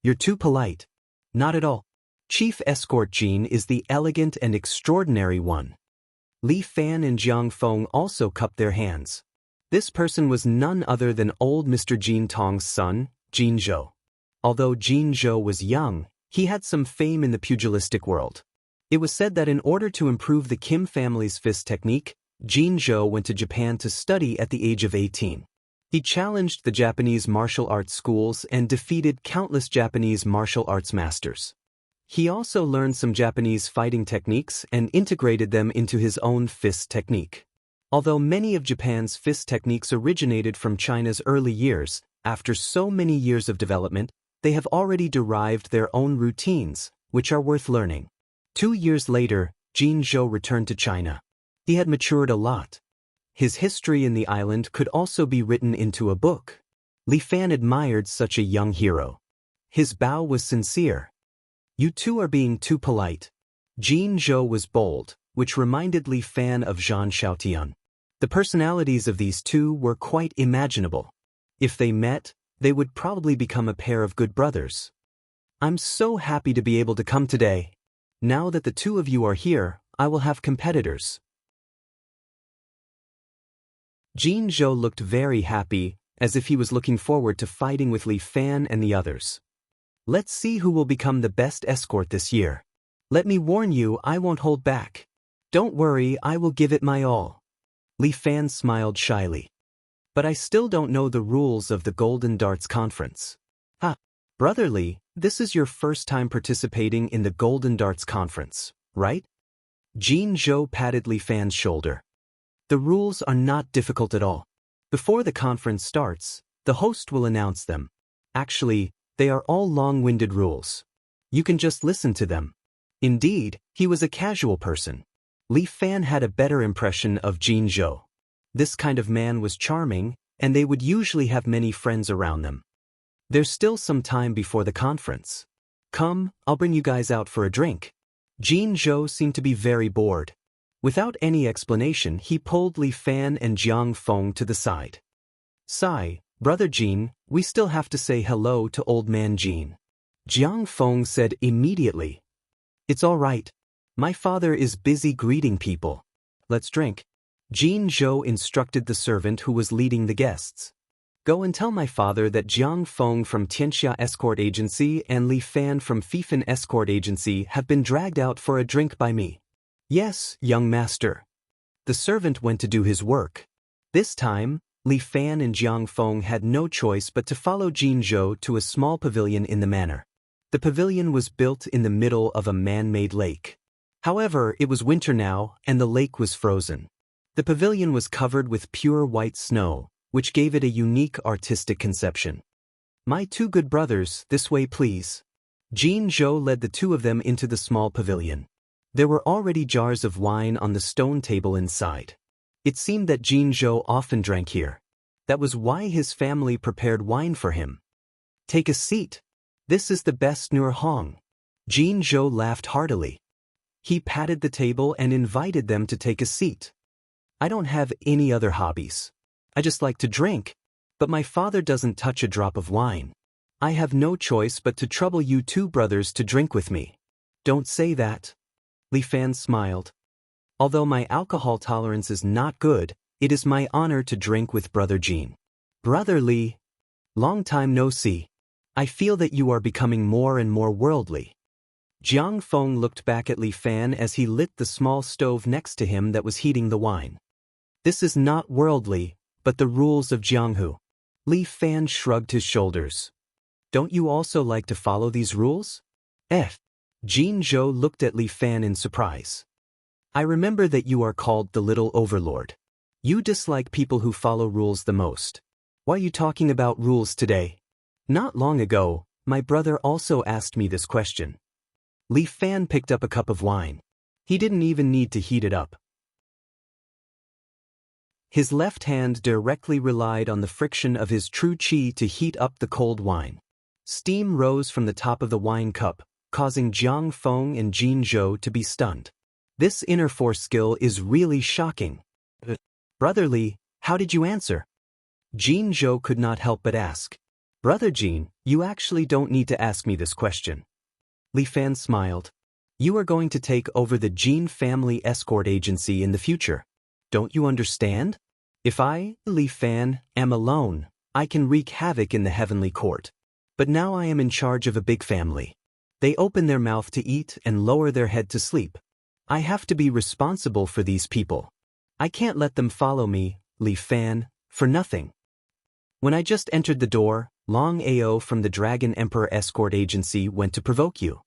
S1: You're too polite. Not at all. Chief Escort Jin is the elegant and extraordinary one. Li Fan and Jiang Feng also cupped their hands. This person was none other than old Mr. Jin Tong's son, Jin Zhou. Although Jin Zhou was young, he had some fame in the pugilistic world. It was said that in order to improve the Kim family's fist technique, Jin Zhou went to Japan to study at the age of 18. He challenged the Japanese martial arts schools and defeated countless Japanese martial arts masters. He also learned some Japanese fighting techniques and integrated them into his own fist technique. Although many of Japan's fist techniques originated from China's early years, after so many years of development, they have already derived their own routines, which are worth learning. 2 years later, Jin Zhou returned to China. He had matured a lot. His history in the island could also be written into a book. Li Fan admired such a young hero. His bow was sincere. You two are being too polite. Jin Zhou was bold, which reminded Li Fan of Zhang Xiaotian. The personalities of these two were quite imaginable. If they met, they would probably become a pair of good brothers. I'm so happy to be able to come today. Now that the two of you are here, I will have competitors. Jin Zhou looked very happy, as if he was looking forward to fighting with Li Fan and the others. Let's see who will become the best escort this year. Let me warn you, I won't hold back. Don't worry, I will give it my all. Li Fan smiled shyly. But I still don't know the rules of the Golden Darts Conference. Brother Li, this is your first time participating in the Golden Darts Conference, right? Jin Zhou patted Li Fan's shoulder. The rules are not difficult at all. Before the conference starts, the host will announce them. Actually, they are all long-winded rules. You can just listen to them. Indeed, he was a casual person. Li Fan had a better impression of Jin Zhou. This kind of man was charming, and they would usually have many friends around them. There's still some time before the conference. Come, I'll bring you guys out for a drink. Jin Zhou seemed to be very bored. Without any explanation, he pulled Li Fan and Jiang Feng to the side. Sigh, Brother Jin, we still have to say hello to Old Man Jin. Jiang Feng said immediately. It's all right. My father is busy greeting people. Let's drink. Jin Zhou instructed the servant who was leading the guests. Go and tell my father that Jiang Feng from Tianxia Escort Agency and Li Fan from Fifan Escort Agency have been dragged out for a drink by me. Yes, young master. The servant went to do his work. This time, Li Fan and Jiang Feng had no choice but to follow Jin Zhou to a small pavilion in the manor. The pavilion was built in the middle of a man-made lake. However, it was winter now, and the lake was frozen. The pavilion was covered with pure white snow, which gave it a unique artistic conception. My two good brothers, this way please. Jin Zhou led the two of them into the small pavilion. There were already jars of wine on the stone table inside. It seemed that Jin Zhou often drank here. That was why his family prepared wine for him. Take a seat. This is the best Nur Hong. Jin Zhou laughed heartily. He patted the table and invited them to take a seat. I don't have any other hobbies. I just like to drink, but my father doesn't touch a drop of wine. I have no choice but to trouble you two brothers to drink with me. Don't say that. Li Fan smiled. Although my alcohol tolerance is not good, it is my honor to drink with Brother Jean. Brother Li, long time no see. I feel that you are becoming more and more worldly. Jiang Feng looked back at Li Fan as he lit the small stove next to him that was heating the wine. This is not worldly, but the rules of Jianghu. Li Fan shrugged his shoulders. Don't you also like to follow these rules? Jin Zhou looked at Li Fan in surprise. I remember that you are called the Little Overlord. You dislike people who follow rules the most. Why are you talking about rules today? Not long ago, my brother also asked me this question. Li Fan picked up a cup of wine. He didn't even need to heat it up. His left hand directly relied on the friction of his true qi to heat up the cold wine. Steam rose from the top of the wine cup, causing Jiang Feng and Jin Zhou to be stunned. This inner force skill is really shocking. Brother Li, how did you answer? Jin Zhou could not help but ask. Brother Jin, you actually don't need to ask me this question. Li Fan smiled. You are going to take over the Jin family escort agency in the future. Don't you understand? If I, Li Fan, am alone, I can wreak havoc in the heavenly court. But now I am in charge of a big family. They open their mouth to eat and lower their head to sleep. I have to be responsible for these people. I can't let them follow me, Li Fan, for nothing. When I just entered the door, Long Ao from the Dragon Emperor Escort Agency went to provoke you.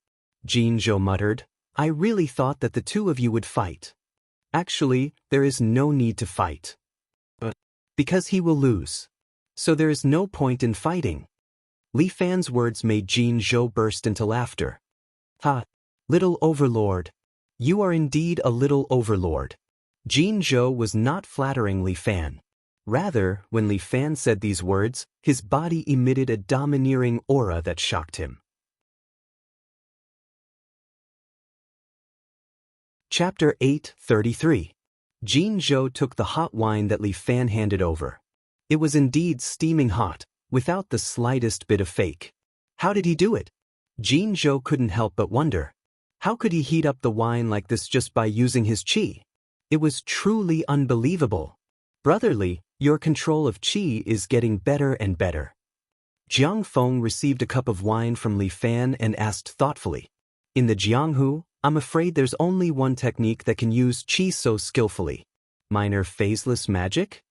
S1: Jin Zhou muttered, I really thought that the two of you would fight. Actually, there is no need to fight. Because he will lose. So there is no point in fighting. Li Fan's words made Jin Zhou burst into laughter. Ha! Little Overlord. You are indeed a little overlord. Jin Zhou was not flattering Li Fan. Rather, when Li Fan said these words, his body emitted a domineering aura that shocked him. Chapter 8:33. Jin Zhou took the hot wine that Li Fan handed over. It was indeed steaming hot, without the slightest bit of fake. How did he do it? Jin Zhou couldn't help but wonder. How could he heat up the wine like this just by using his qi? It was truly unbelievable. Brother Li, your control of qi is getting better and better. Jiang Feng received a cup of wine from Li Fan and asked thoughtfully. In the Jianghu, I'm afraid there's only one technique that can use qi so skillfully. Minor phaseless magic?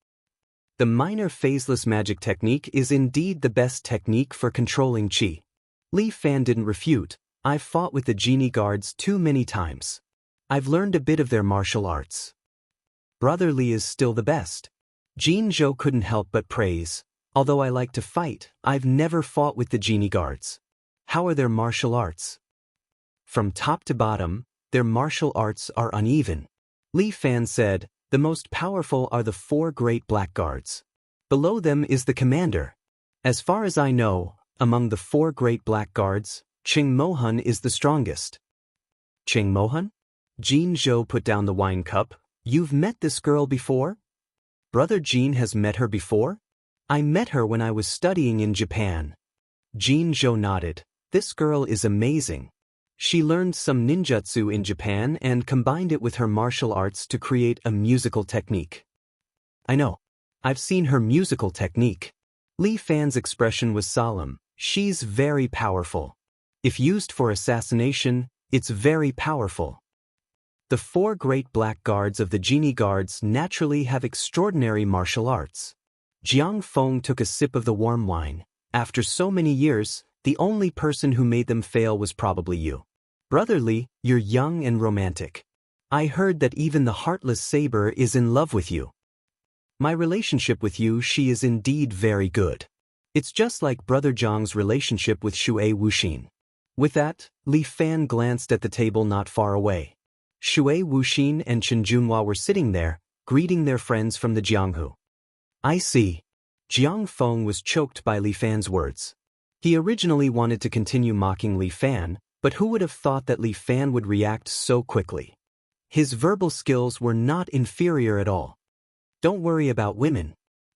S1: The minor phaseless magic technique is indeed the best technique for controlling qi. Li Fan didn't refute. I've fought with the genie guards too many times. I've learned a bit of their martial arts. Brother Li is still the best. Jin Zhou couldn't help but praise. Although I like to fight, I've never fought with the genie guards. How are their martial arts? From top to bottom, their martial arts are uneven. Li Fan said, the most powerful are the 4 great blackguards. Below them is the commander. As far as I know, among the 4 great blackguards, Qing Mohan is the strongest. Qing Mohan? Jin Zhou put down the wine cup. You've met this girl before? Brother Jin has met her before? I met her when I was studying in Japan. Jin Zhou nodded. This girl is amazing. She learned some ninjutsu in Japan and combined it with her martial arts to create a musical technique. I know. I've seen her musical technique. Li Fan's expression was solemn. She's very powerful. If used for assassination, it's very powerful. The 4 great black guards of the genie guards naturally have extraordinary martial arts. Jiang Feng took a sip of the warm wine. After so many years, the only person who made them fail was probably you. Brother Li, you're young and romantic. I heard that even the heartless saber is in love with you. My relationship with you, she is indeed very good. It's just like Brother Zhang's relationship with Shui Wuxin. With that, Li Fan glanced at the table not far away. Shui Wuxin and Chen Junhua were sitting there, greeting their friends from the Jianghu. I see. Jiang Feng was choked by Li Fan's words. He originally wanted to continue mocking Li Fan, but who would have thought that Li Fan would react so quickly? His verbal skills were not inferior at all. Don't worry about women.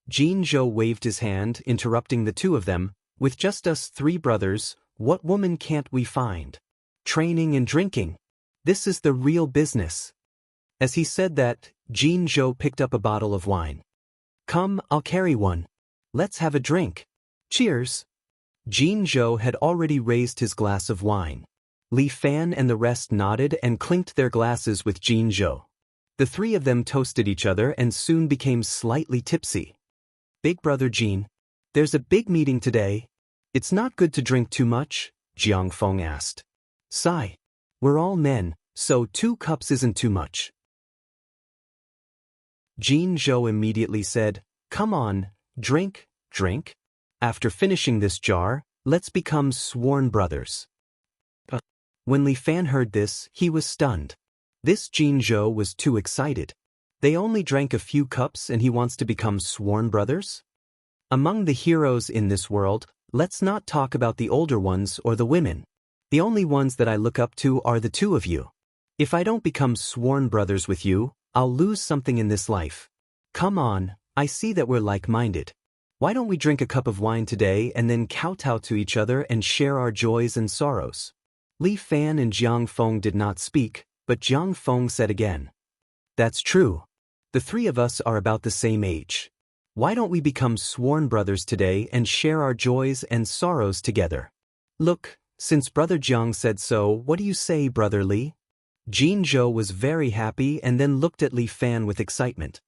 S1: Jin Zhou waved his hand, interrupting the two of them. With just us three brothers, what woman can't we find? Training and drinking. This is the real business. As he said that, Jin-jo picked up a bottle of wine. Come, I'll carry one. Let's have a drink. Cheers. Jin-jo had already raised his glass of wine. Li Fan and the rest nodded and clinked their glasses with Jin-jo. The three of them toasted each other and soon became slightly tipsy. Big brother Jin, there's a big meeting today. It's not good to drink too much, Jiang Feng asked. Sigh. We're all men, so 2 cups isn't too much. Jin-jo immediately said, Come on, drink, drink. After finishing this jar, let's become sworn brothers. When Li Fan heard this, he was stunned. This Jin-jo was too excited. They only drank a few cups and he wants to become sworn brothers? Among the heroes in this world, let's not talk about the older ones or the women. The only ones that I look up to are the 2 of you. If I don't become sworn brothers with you, I'll lose something in this life. Come on, I see that we're like-minded. Why don't we drink a cup of wine today and then kowtow to each other and share our joys and sorrows? Li Fan and Jiang Feng did not speak, but Jiang Feng said again. That's true. The 3 of us are about the same age. Why don't we become sworn brothers today and share our joys and sorrows together? Look, since Brother Jiang said so, what do you say, Brother Li? Jin-jo was very happy and then looked at Li Fan with excitement.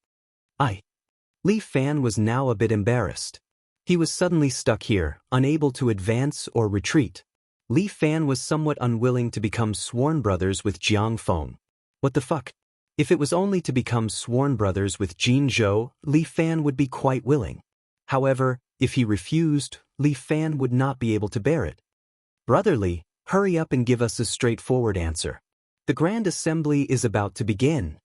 S1: Li Fan was now a bit embarrassed. He was suddenly stuck here, unable to advance or retreat. Li Fan was somewhat unwilling to become sworn brothers with Jiang Feng. What the fuck? If it was only to become sworn brothers with Jin-jo, Li Fan would be quite willing. However, if he refused, Li Fan would not be able to bear it. Brother Li, hurry up and give us a straightforward answer. The Grand Assembly is about to begin.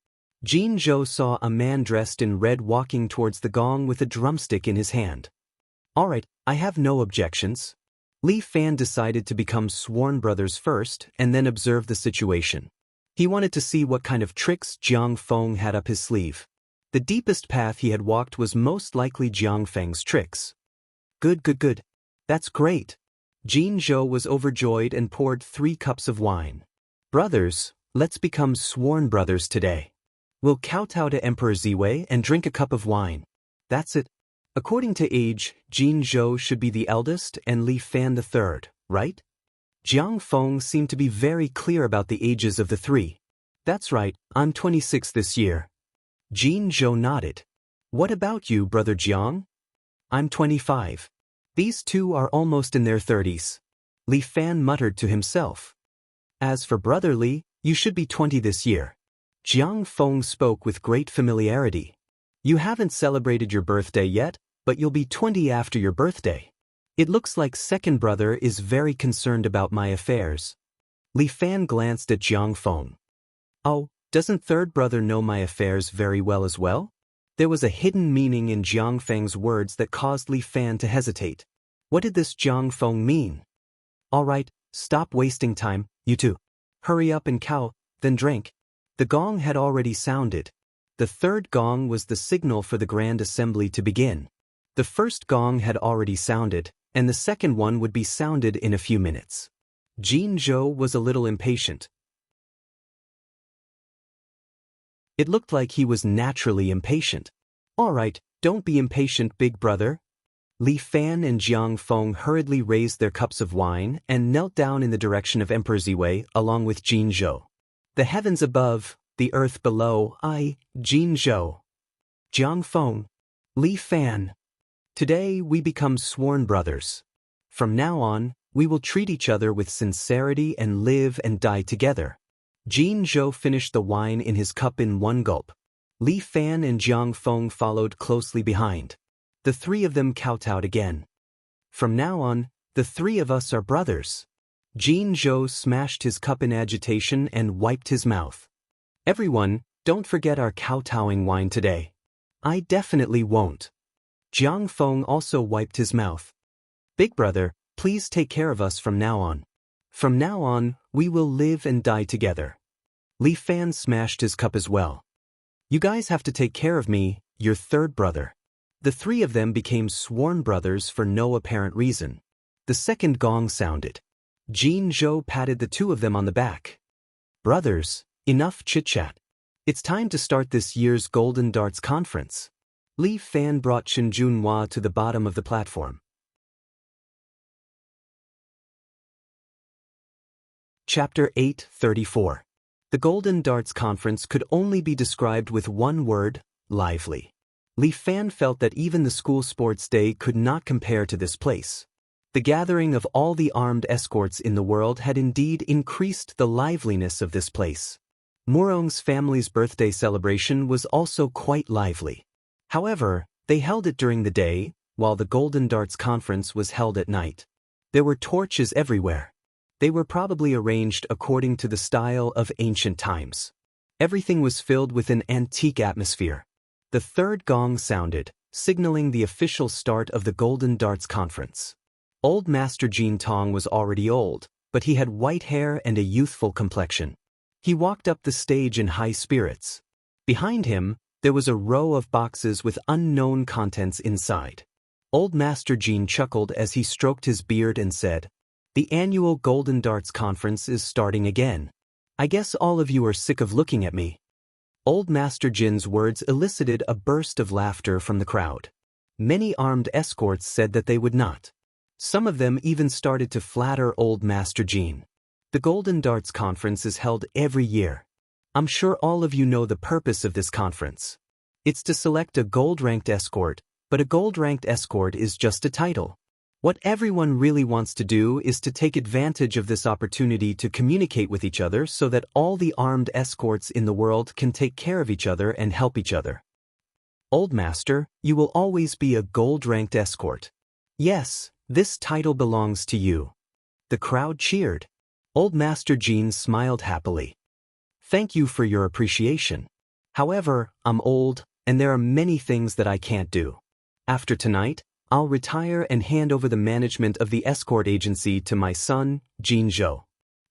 S1: Jin-jo saw a man dressed in red walking towards the gong with a drumstick in his hand. Alright, I have no objections. Li Fan decided to become sworn brothers first and then observe the situation. He wanted to see what kind of tricks Jiang Feng had up his sleeve. The deepest path he had walked was most likely Jiang Feng's tricks. Good. That's great. Jin-jo was overjoyed and poured 3 cups of wine. Brothers, let's become sworn brothers today. We'll kowtow to Emperor Ziwei and drink a cup of wine. That's it. According to age, Jin-jo should be the eldest and Li Fan the third, right? Jiang Feng seemed to be very clear about the ages of the 3. That's right, I'm 26 this year. Jin-jo nodded. What about you, Brother Jiang? I'm 25. These 2 are almost in their 30s. Li Fan muttered to himself. As for Brother Li, you should be 20 this year. Jiang Feng spoke with great familiarity. You haven't celebrated your birthday yet, but you'll be 20 after your birthday. It looks like second brother is very concerned about my affairs. Li Fan glanced at Jiang Feng. Oh, doesn't third brother know my affairs very well as well? There was a hidden meaning in Jiang Feng's words that caused Li Fan to hesitate. What did this Jiang Feng mean? Alright, stop wasting time, you 2. Hurry up and cow, then drink. The gong had already sounded. The 3rd gong was the signal for the Grand Assembly to begin. The 1st gong had already sounded, and the 2nd one would be sounded in a few minutes. Jin-jo was a little impatient. It looked like he was naturally impatient. Alright, don't be impatient, big brother. Li Fan and Jiang Feng hurriedly raised their cups of wine and knelt down in the direction of Emperor Ziwei along with Jin-jo. The heavens above, the earth below, Jin-jo. Jiang Feng. Li Fan. Today we become sworn brothers. From now on, we will treat each other with sincerity and live and die together. Jin-jo finished the wine in his cup in one gulp. Li Fan and Jiang Feng followed closely behind. The 3 of them kowtowed again. From now on, the 3 of us are brothers. Jin-jo smashed his cup in agitation and wiped his mouth. Everyone, don't forget our kowtowing wine today. I definitely won't. Jiang Feng also wiped his mouth. Big brother, please take care of us from now on. From now on, we will live and die together. Li Fan smashed his cup as well. You guys have to take care of me, your 3rd brother. The 3 of them became sworn brothers for no apparent reason. The second gong sounded. Jin Zhou patted the two of them on the back. "Brothers, enough chit-chat. It's time to start this year's Golden Darts Conference." Li Fan brought Chen Junhua to the bottom of the platform. Chapter 8:34. The Golden Darts Conference could only be described with one word: lively. Li Fan felt that even the school sports day could not compare to this place. The gathering of all the armed escorts in the world had indeed increased the liveliness of this place. Murong's family's birthday celebration was also quite lively. However, they held it during the day, while the Golden Darts Conference was held at night. There were torches everywhere. They were probably arranged according to the style of ancient times. Everything was filled with an antique atmosphere. The third gong sounded, signaling the official start of the Golden Darts Conference. Old Master Jin Tong was already old, but he had white hair and a youthful complexion. He walked up the stage in high spirits. Behind him, there was a row of boxes with unknown contents inside. Old Master Jin chuckled as he stroked his beard and said, "The annual Golden Darts Conference is starting again. I guess all of you are sick of looking at me." Old Master Jin's words elicited a burst of laughter from the crowd. Many armed escorts said that they would not. Some of them even started to flatter Old Master Jin. The Golden Darts Conference is held every year. I'm sure all of you know the purpose of this conference. It's to select a gold-ranked escort, but a gold-ranked escort is just a title. What everyone really wants to do is to take advantage of this opportunity to communicate with each other so that all the armed escorts in the world can take care of each other and help each other. Old Master, you will always be a gold-ranked escort. Yes, this title belongs to you. The crowd cheered. Old Master Jin smiled happily. Thank you for your appreciation. However, I'm old, and there are many things that I can't do. After tonight, I'll retire and hand over the management of the escort agency to my son, Jin Zhou.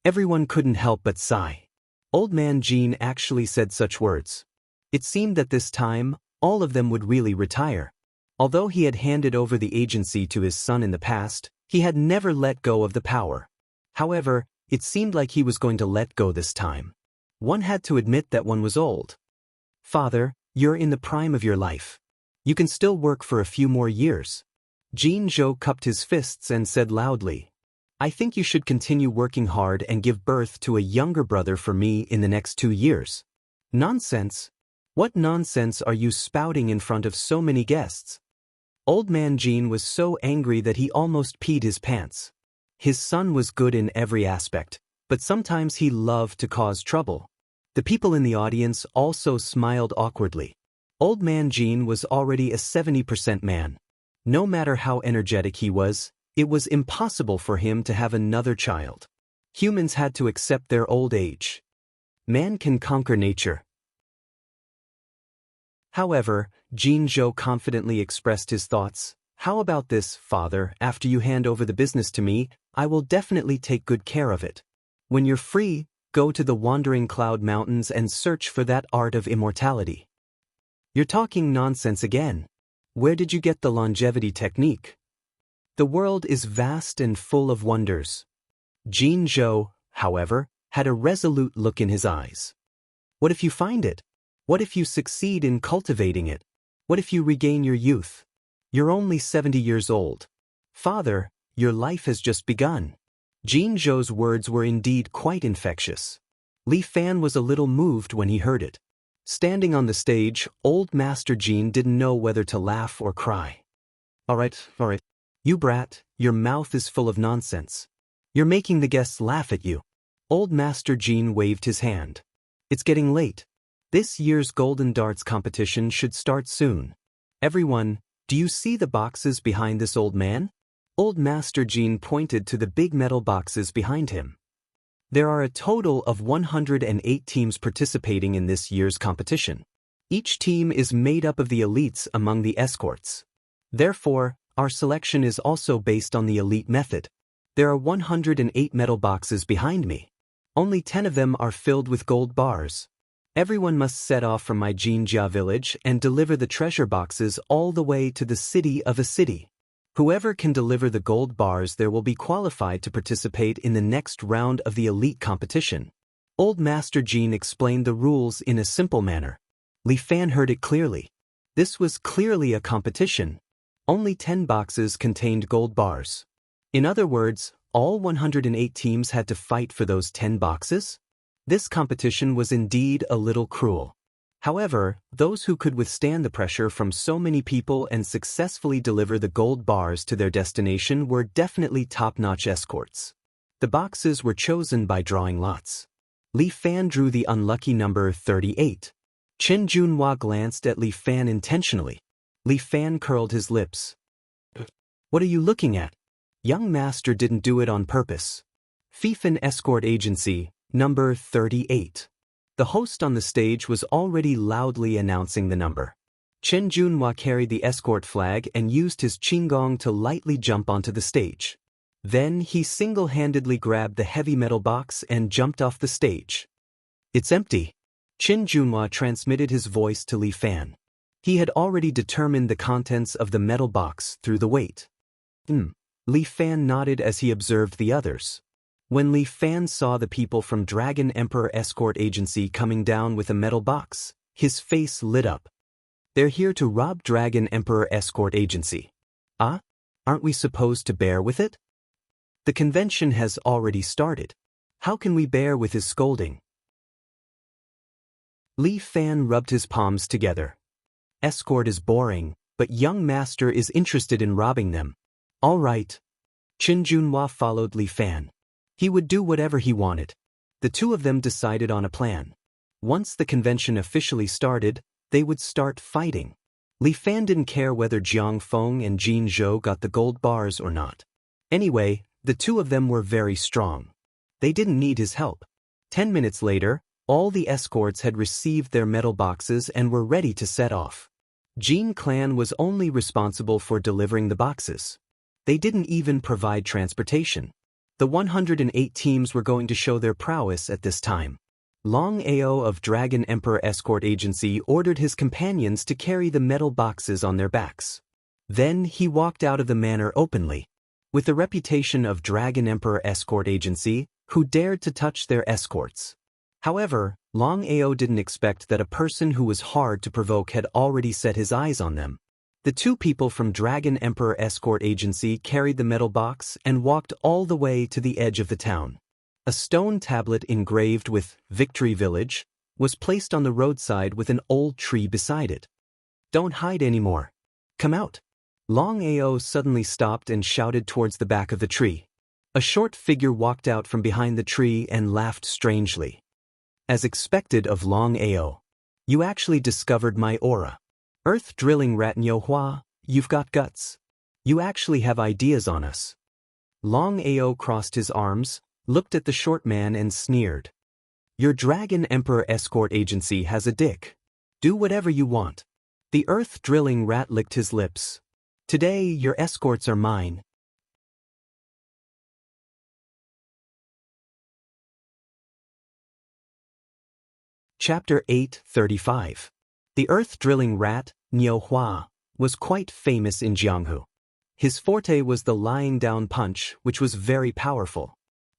S1: Everyone couldn't help but sigh. Old Man Jin actually said such words. It seemed that this time, all of them would really retire. Although he had handed over the agency to his son in the past, he had never let go of the power. However, it seemed like he was going to let go this time. One had to admit that one was old. Father, you're in the prime of your life. You can still work for a few more years. Jin Zhou cupped his fists and said loudly, I think you should continue working hard and give birth to a younger brother for me in the next 2 years. Nonsense. What nonsense are you spouting in front of so many guests? Old Man Jin was so angry that he almost peed his pants. His son was good in every aspect, but sometimes he loved to cause trouble. The people in the audience also smiled awkwardly. Old Man Jin was already a 70% man. No matter how energetic he was, it was impossible for him to have another child. Humans had to accept their old age. Man can conquer nature. However, Jin Zhou confidently expressed his thoughts. How about this, father? After you hand over the business to me, I will definitely take good care of it. When you're free, go to the Wandering Cloud Mountains and search for that art of immortality. You're talking nonsense again. Where did you get the longevity technique? The world is vast and full of wonders. Jin Zhou, however, had a resolute look in his eyes. What if you find it? What if you succeed in cultivating it? What if you regain your youth? You're only 70 years old. Father, your life has just begun. Jin Zhou's words were indeed quite infectious. Li Fan was a little moved when he heard it. Standing on the stage, Old Master Jin didn't know whether to laugh or cry. All right. You brat, your mouth is full of nonsense. You're making the guests laugh at you. Old Master Jin waved his hand. It's getting late. This year's Golden Darts competition should start soon. Everyone, do you see the boxes behind this old man? Old Master Jin pointed to the big metal boxes behind him. There are a total of 108 teams participating in this year's competition. Each team is made up of the elites among the escorts. Therefore, our selection is also based on the elite method. There are 108 metal boxes behind me. Only 10 of them are filled with gold bars. Everyone must set off from my Jinjia village and deliver the treasure boxes all the way to the city of a city. Whoever can deliver the gold bars there will be qualified to participate in the next round of the elite competition. Old Master Jean explained the rules in a simple manner. Li Fan heard it clearly. This was clearly a competition. Only 10 boxes contained gold bars. In other words, all 108 teams had to fight for those 10 boxes? This competition was indeed a little cruel. However, those who could withstand the pressure from so many people and successfully deliver the gold bars to their destination were definitely top-notch escorts. The boxes were chosen by drawing lots. Li Fan drew the unlucky number 38. Chen Junhua glanced at Li Fan intentionally. Li Fan curled his lips. What are you looking at? Young master didn't do it on purpose. Fifan Escort Agency, number 38. The host on the stage was already loudly announcing the number. Chen Junhua carried the escort flag and used his qinggong to lightly jump onto the stage. Then he single-handedly grabbed the heavy metal box and jumped off the stage. It's empty. Chen Junhua transmitted his voice to Li Fan. He had already determined the contents of the metal box through the weight. Li Fan nodded as he observed the others. When Li Fan saw the people from Dragon Emperor Escort Agency coming down with a metal box, his face lit up. They're here to rob Dragon Emperor Escort Agency. Ah? Aren't we supposed to bear with it? The convention has already started. How can we bear with his scolding? Li Fan rubbed his palms together. Escort is boring, but young master is interested in robbing them. All right. Chen Junhua followed Li Fan. He would do whatever he wanted. The two of them decided on a plan. Once the convention officially started, they would start fighting. Li Fan didn't care whether Jiang Feng and Jin Zhou got the gold bars or not. Anyway, the two of them were very strong. They didn't need his help. 10 minutes later, all the escorts had received their metal boxes and were ready to set off. Jin Clan was only responsible for delivering the boxes. They didn't even provide transportation. The 108 teams were going to show their prowess at this time. Long Ao of Dragon Emperor Escort Agency ordered his companions to carry the metal boxes on their backs. Then he walked out of the manor openly. With the reputation of Dragon Emperor Escort Agency, who dared to touch their escorts. However, Long Ao didn't expect that a person who was hard to provoke had already set his eyes on them. The two people from Dragon Emperor Escort Agency carried the metal box and walked all the way to the edge of the town. A stone tablet engraved with Victory Village was placed on the roadside with an old tree beside it. Don't hide anymore. Come out. Long Ao suddenly stopped and shouted towards the back of the tree. A short figure walked out from behind the tree and laughed strangely. As expected of Long Ao, you actually discovered my aura. Earth drilling rat Nyohua, you've got guts. You actually have ideas on us. Long Ao crossed his arms, looked at the short man and sneered. Your Dragon Emperor Escort Agency has a dick. Do whatever you want. The earth drilling rat licked his lips. Today your escorts are mine. Chapter 8:35. The earth-drilling rat, Nyohua, was quite famous in Jianghu. His forte was the lying-down punch, which was very powerful.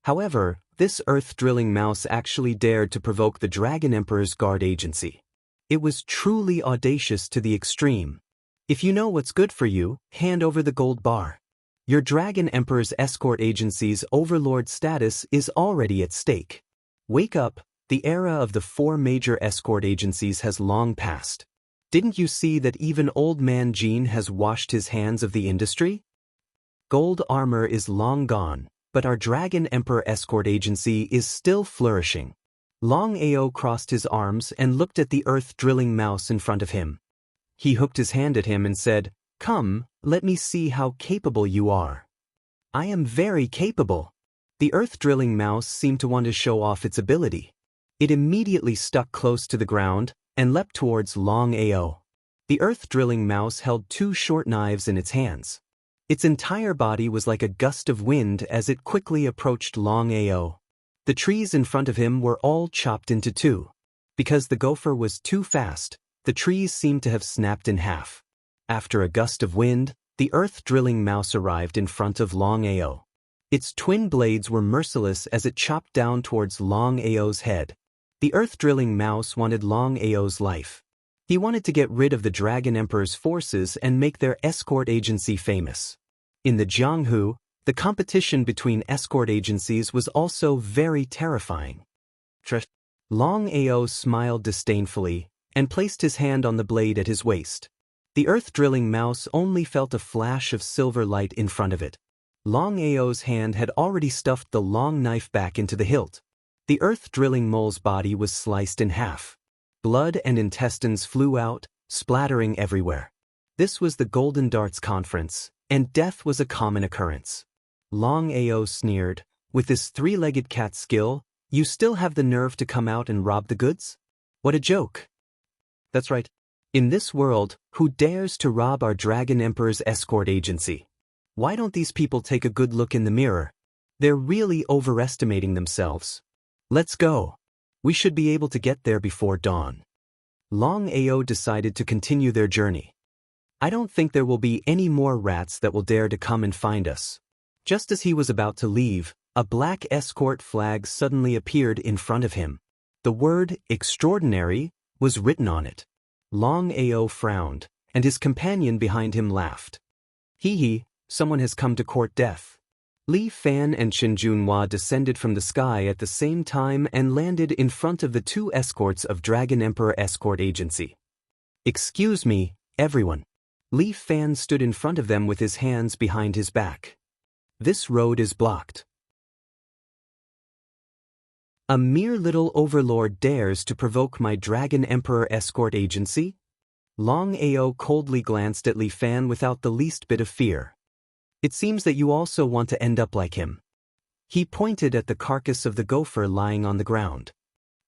S1: However, this earth-drilling mouse actually dared to provoke the Dragon Emperor's guard agency. It was truly audacious to the extreme. If you know what's good for you, hand over the gold bar. Your Dragon Emperor's escort agency's overlord status is already at stake. Wake up. The era of the 4 major escort agencies has long passed. Didn't you see that even old man Jean has washed his hands of the industry? Gold armor is long gone, but our Dragon Emperor Escort Agency is still flourishing. Long Ao crossed his arms and looked at the earth-drilling mouse in front of him. He hooked his hand at him and said, "Come, let me see how capable you are." "I am very capable." The earth-drilling mouse seemed to want to show off its ability. It immediately stuck close to the ground and leapt towards Long Ao. The earth-drilling mouse held 2 short knives in its hands. Its entire body was like a gust of wind as it quickly approached Long Ao. The trees in front of him were all chopped into 2. Because the gopher was too fast, the trees seemed to have snapped in half. After a gust of wind, The earth-drilling mouse arrived in front of Long Ao. Its twin blades were merciless as it chopped down towards Long Ao's head. The earth-drilling mouse wanted Long Ao's life. He wanted to get rid of the Dragon Emperor's forces and make their escort agency famous. In the Jianghu, the competition between escort agencies was also very terrifying. Long Ao smiled disdainfully and placed his hand on the blade at his waist. The earth-drilling mouse only felt a flash of silver light in front of it. Long Ao's hand had already stuffed the long knife back into the hilt. The earth-drilling mole's body was sliced in half. Blood and intestines flew out, splattering everywhere. This was the Golden Darts Conference, and death was a common occurrence. Long Ao sneered, "With this three-legged cat skill, you still have the nerve to come out and rob the goods? What a joke." That's right. In this world, who dares to rob our Dragon Emperor's escort agency? Why don't these people take a good look in the mirror? They're really overestimating themselves. Let's go. We should be able to get there before dawn. Long Ao decided to continue their journey. I don't think there will be any more rats that will dare to come and find us. Just as he was about to leave, a black escort flag suddenly appeared in front of him. The word "extraordinary" was written on it. Long Ao frowned, and his companion behind him laughed. Hee, someone has come to court death. Li Fan and Chen Junhua descended from the sky at the same time and landed in front of the two escorts of Dragon Emperor Escort Agency. "Excuse me, everyone." Li Fan stood in front of them with his hands behind his back. "This road is blocked. A mere little overlord dares to provoke my Dragon Emperor Escort Agency?" Long Ao coldly glanced at Li Fan without the least bit of fear. "It seems that you also want to end up like him." He pointed at the carcass of the gopher lying on the ground.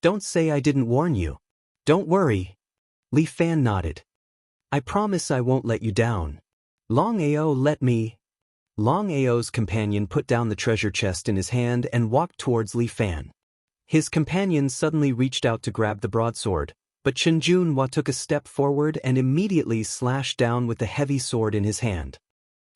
S1: "Don't say I didn't warn you." "Don't worry." Li Fan nodded. "I promise I won't let you down." "Long Ao, let me." Long Ao's companion put down the treasure chest in his hand and walked towards Li Fan. His companion suddenly reached out to grab the broadsword, but Chen Junhua took a step forward and immediately slashed down with the heavy sword in his hand.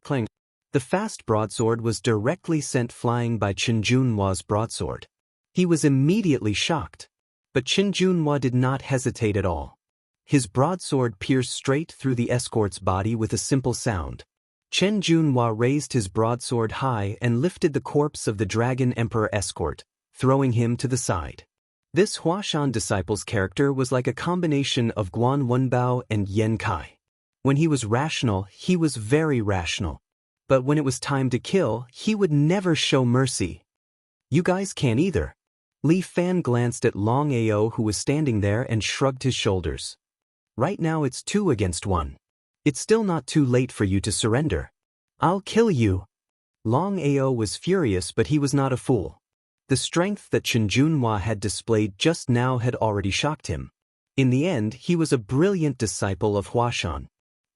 S1: Clang! The fast broadsword was directly sent flying by Chen Junhua's broadsword. He was immediately shocked, but Chen Junhua did not hesitate at all. His broadsword pierced straight through the escort's body with a simple sound. Chen Junhua raised his broadsword high and lifted the corpse of the Dragon Emperor escort, throwing him to the side. This Huashan disciple's character was like a combination of Guan Wenbao and Yan Kai. When he was rational, he was very rational. But when it was time to kill, he would never show mercy. "You guys can't either." Li Fan glanced at Long Ao, who was standing there, and shrugged his shoulders. "Right now it's 2 against 1. It's still not too late for you to surrender. I'll kill you." Long Ao was furious, but he was not a fool. The strength that Chen Junhua had displayed just now had already shocked him. In the end, he was a brilliant disciple of Huashan.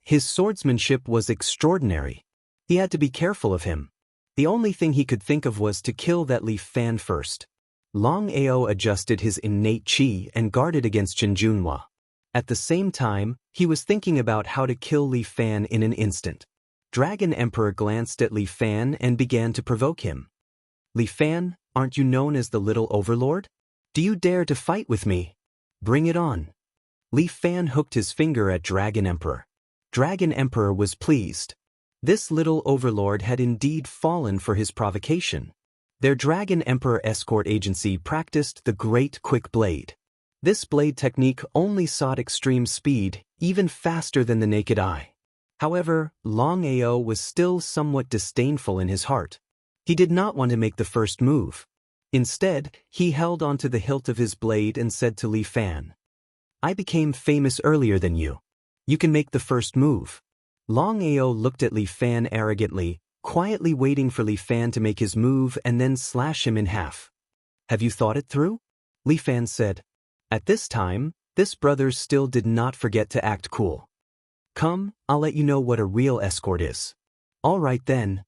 S1: His swordsmanship was extraordinary. He had to be careful of him. The only thing he could think of was to kill that Li Fan first. Long Ao adjusted his innate qi and guarded against Chen Junhua. At the same time, he was thinking about how to kill Li Fan in an instant. Dragon Emperor glanced at Li Fan and began to provoke him. "Li Fan, aren't you known as the Little Overlord? Do you dare to fight with me? Bring it on." Li Fan hooked his finger at Dragon Emperor. Dragon Emperor was pleased. This little overlord had indeed fallen for his provocation. Their Dragon Emperor escort agency practiced the Great Quick Blade. This blade technique only sought extreme speed, even faster than the naked eye. However, Long Ao was still somewhat disdainful in his heart. He did not want to make the first move. Instead, he held onto the hilt of his blade and said to Li Fan, "I became famous earlier than you. You can make the first move." Long Ao looked at Li Fan arrogantly, quietly waiting for Li Fan to make his move and then slash him in half. "Have you thought it through?" Li Fan said. At this time, this brother still did not forget to act cool. "Come, I'll let you know what a real escort is." "All right then."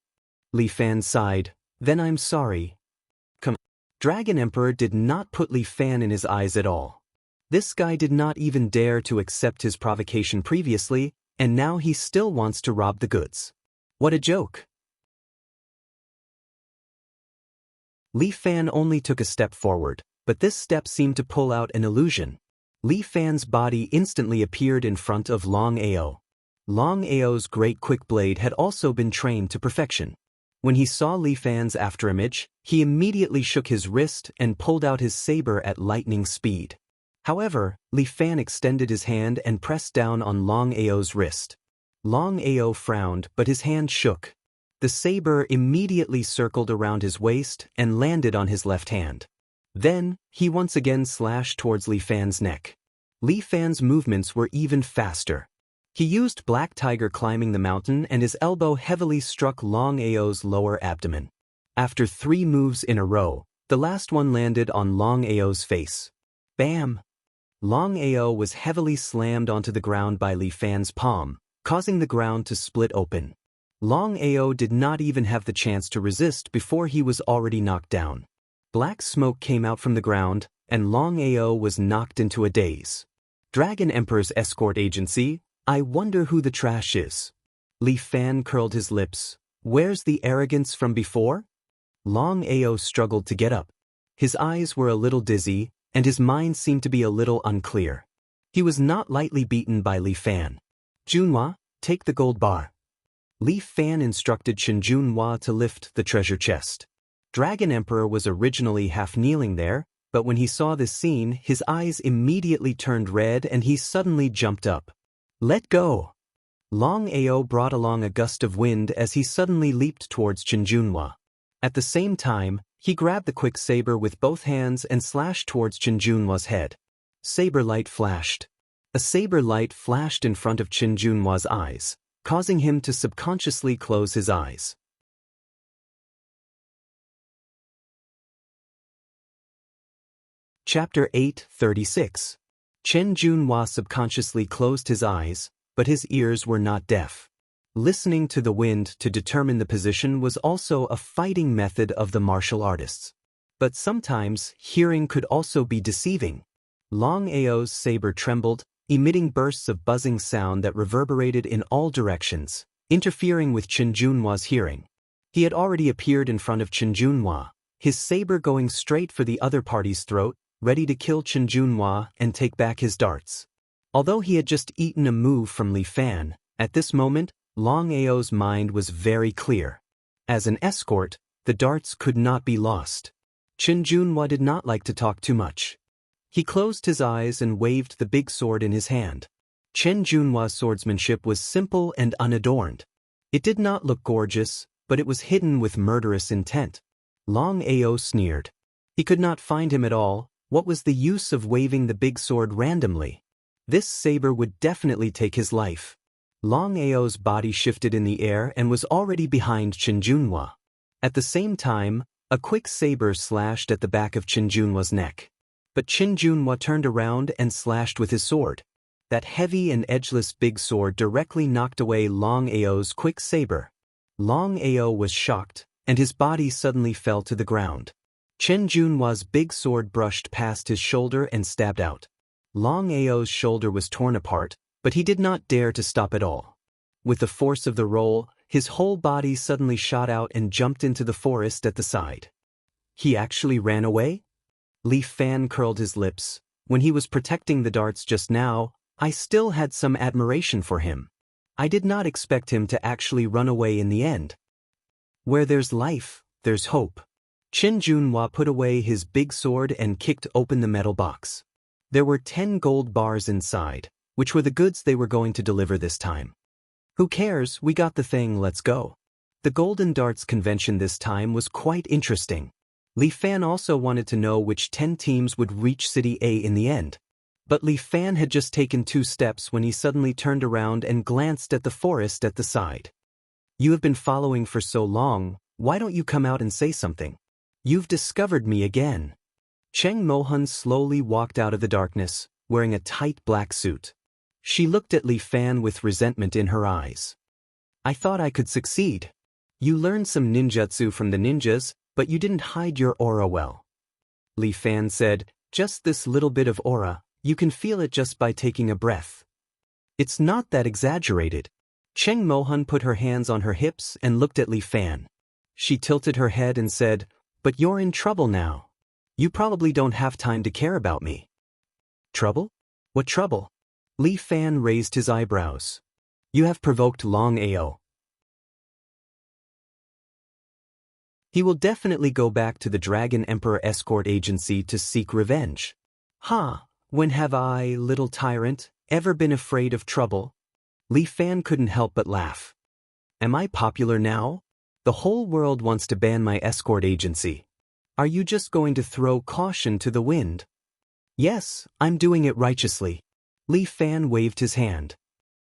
S1: Li Fan sighed. "Then I'm sorry." "Come." Dragon Emperor did not put Li Fan in his eyes at all. This guy did not even dare to accept his provocation previously, and now he still wants to rob the goods. What a joke. Li Fan only took a step forward, but this step seemed to pull out an illusion. Li Fan's body instantly appeared in front of Long Ao. Long Ao's great quick blade had also been trained to perfection. When he saw Li Fan's afterimage, he immediately shook his wrist and pulled out his saber at lightning speed. However, Li Fan extended his hand and pressed down on Long Ao's wrist. Long Ao frowned, but his hand shook. The saber immediately circled around his waist and landed on his left hand. Then, he once again slashed towards Li Fan's neck. Li Fan's movements were even faster. He used Black Tiger climbing the mountain and his elbow heavily struck Long Ao's lower abdomen. After 3 moves in a row, the last one landed on Long Ao's face. Bam! Long Ao was heavily slammed onto the ground by Li Fan's palm, causing the ground to split open. Long Ao did not even have the chance to resist before he was already knocked down. Black smoke came out from the ground, and Long Ao was knocked into a daze. Dragon Emperor's escort agency, I wonder who the trash is. Li Fan curled his lips. Where's the arrogance from before? Long Ao struggled to get up. His eyes were a little dizzy, and his mind seemed to be a little unclear. He was not lightly beaten by Li Fan. Junhua, take the gold bar. Li Fan instructed Chen Junhua to lift the treasure chest. Dragon Emperor was originally half kneeling there, but when he saw this scene, his eyes immediately turned red and he suddenly jumped up. Let go! Long Ao brought along a gust of wind as he suddenly leaped towards Chen Junhua. At the same time, he grabbed the quick saber with both hands and slashed towards Chen Junhua's head. Saber light flashed. A saber light flashed in front of Chen Junhua's eyes, causing him to subconsciously close his eyes. Chapter 8:36. Chen Junhua subconsciously closed his eyes, but his ears were not deaf. Listening to the wind to determine the position was also a fighting method of the martial artists. But sometimes, hearing could also be deceiving. Long Ao's saber trembled, emitting bursts of buzzing sound that reverberated in all directions, interfering with Chen Junhua's hearing. He had already appeared in front of Chen Junhua, his saber going straight for the other party's throat, ready to kill Chen Junhua and take back his darts. Although he had just eaten a move from Li Fan, at this moment, Long Ao's mind was very clear. As an escort, the darts could not be lost. Chen Junhua did not like to talk too much. He closed his eyes and waved the big sword in his hand. Chen Junhua's swordsmanship was simple and unadorned. It did not look gorgeous, but it was hidden with murderous intent. Long Ao sneered. He could not find him at all. What was the use of waving the big sword randomly? This saber would definitely take his life. Long Ao's body shifted in the air and was already behind Chen Junhua. At the same time, a quick saber slashed at the back of Chen Junhua's neck. But Chen Junhua turned around and slashed with his sword. That heavy and edgeless big sword directly knocked away Long Ao's quick saber. Long Ao was shocked, and his body suddenly fell to the ground. Chen Junhua's big sword brushed past his shoulder and stabbed out. Long Ao's shoulder was torn apart, but he did not dare to stop at all. With the force of the roll, his whole body suddenly shot out and jumped into the forest at the side. He actually ran away? Li Fan curled his lips. When he was protecting the darts just now, I still had some admiration for him. I did not expect him to actually run away in the end. Where there's life, there's hope. Chen Junhua put away his big sword and kicked open the metal box. There were 10 gold bars inside, which were the goods they were going to deliver this time. Who cares, we got the thing, let's go. The Golden Darts convention this time was quite interesting. Li Fan also wanted to know which 10 teams would reach City A in the end. But Li Fan had just taken 2 steps when he suddenly turned around and glanced at the forest at the side. You have been following for so long, why don't you come out and say something? You've discovered me again. Cheng Mohan slowly walked out of the darkness, wearing a tight black suit. She looked at Li Fan with resentment in her eyes. I thought I could succeed. You learned some ninjutsu from the ninjas, but you didn't hide your aura well. Li Fan said, just this little bit of aura, you can feel it just by taking a breath. It's not that exaggerated. Cheng Mohan put her hands on her hips and looked at Li Fan. She tilted her head and said, "But you're in trouble now. You probably don't have time to care about me." "Trouble? What trouble?" Li Fan raised his eyebrows. "You have provoked Long Ao. He will definitely go back to the Dragon Emperor Escort Agency to seek revenge." "Ha, when have I, little tyrant, ever been afraid of trouble?" Li Fan couldn't help but laugh. "Am I popular now? The whole world wants to ban my escort agency. Are you just going to throw caution to the wind?" "Yes, I'm doing it righteously." Li Fan waved his hand.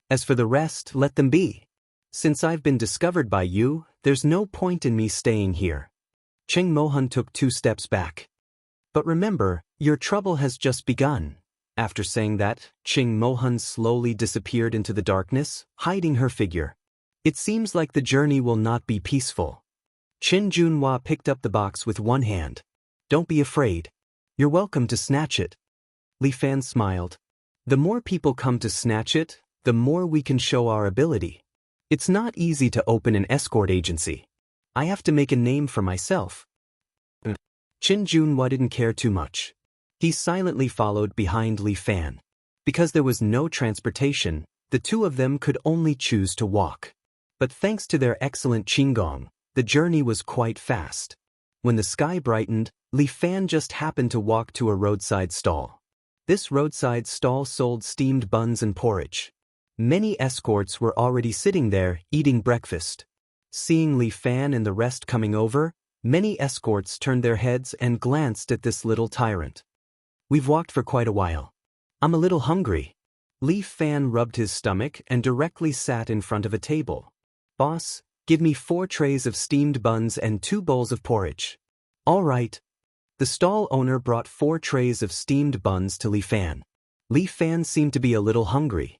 S1: "As for the rest, let them be. Since I've been discovered by you, there's no point in me staying here." Cheng Mohan took 2 steps back. "But remember, your trouble has just begun." After saying that, Cheng Mohan slowly disappeared into the darkness, hiding her figure. "It seems like the journey will not be peaceful." Chen Junhua picked up the box with one hand. "Don't be afraid. You're welcome to snatch it." Li Fan smiled. "The more people come to snatch it, the more we can show our ability. It's not easy to open an escort agency. I have to make a name for myself." Chen Junhua didn't care too much. He silently followed behind Li Fan. Because there was no transportation, the two of them could only choose to walk. But thanks to their excellent qigong, the journey was quite fast. When the sky brightened, Li Fan just happened to walk to a roadside stall. This roadside stall sold steamed buns and porridge. Many escorts were already sitting there, eating breakfast. Seeing Li Fan and the rest coming over, many escorts turned their heads and glanced at this little tyrant. "We've walked for quite a while. I'm a little hungry." Li Fan rubbed his stomach and directly sat in front of a table. "Boss, give me 4 trays of steamed buns and 2 bowls of porridge." "All right." The stall owner brought 4 trays of steamed buns to Li Fan. Li Fan seemed to be a little hungry.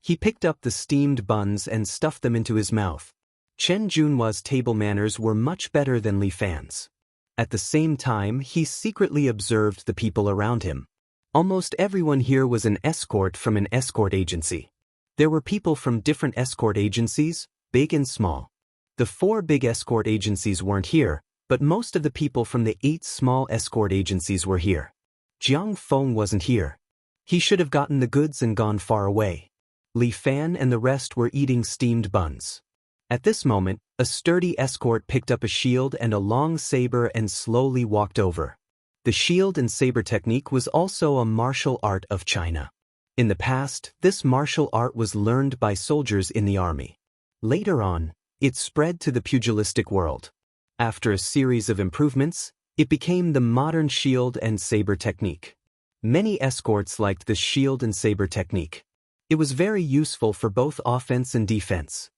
S1: He picked up the steamed buns and stuffed them into his mouth. Chen Junhua's table manners were much better than Li Fan's. At the same time, he secretly observed the people around him. Almost everyone here was an escort from an escort agency. There were people from different escort agencies, big and small. The 4 big escort agencies weren't here, but most of the people from the 8 small escort agencies were here. Jiang Feng wasn't here. He should have gotten the goods and gone far away. Li Fan and the rest were eating steamed buns. At this moment, a sturdy escort picked up a shield and a long saber and slowly walked over. The shield and saber technique was also a martial art of China. In the past, this martial art was learned by soldiers in the army. Later on, it spread to the pugilistic world. After a series of improvements, it became the modern shield and saber technique. Many escorts liked the shield and saber technique. It was very useful for both offense and defense.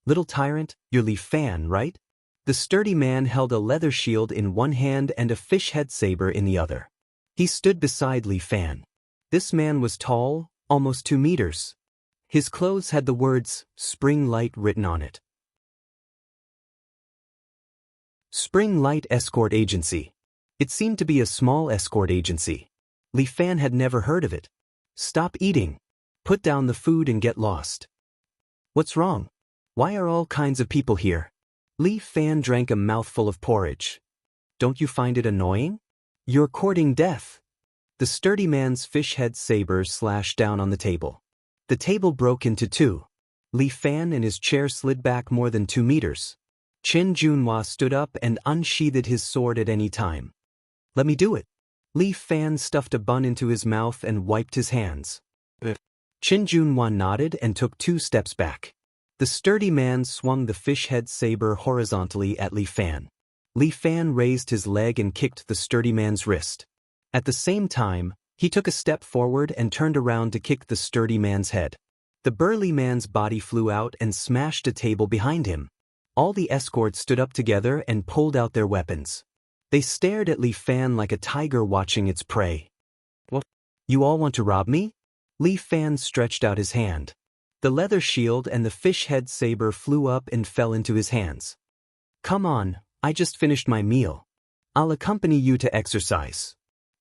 S1: "Little tyrant, you're Li Fan, right?" The sturdy man held a leather shield in one hand and a fish head saber in the other. He stood beside Li Fan. This man was tall, almost 2 meters. His clothes had the words, "Spring Light" written on it. Spring Light Escort Agency. It seemed to be a small escort agency. Li Fan had never heard of it. "Stop eating. Put down the food and get lost." "What's wrong? Why are all kinds of people here?" Li Fan drank a mouthful of porridge. "Don't you find it annoying? You're courting death." The sturdy man's fish head saber slashed down on the table. The table broke into 2. Li Fan and his chair slid back more than 2 meters. Chen Junhua stood up and unsheathed his sword at any time. "Let me do it." Li Fan stuffed a bun into his mouth and wiped his hands. Chen Junhua nodded and took 2 steps back. The sturdy man swung the fish head saber horizontally at Li Fan. Li Fan raised his leg and kicked the sturdy man's wrist. At the same time, he took a step forward and turned around to kick the sturdy man's head. The burly man's body flew out and smashed a table behind him. All the escorts stood up together and pulled out their weapons. They stared at Li Fan like a tiger watching its prey. "What? You all want to rob me?" Li Fan stretched out his hand. The leather shield and the fish head saber flew up and fell into his hands. "Come on, I just finished my meal. I'll accompany you to exercise."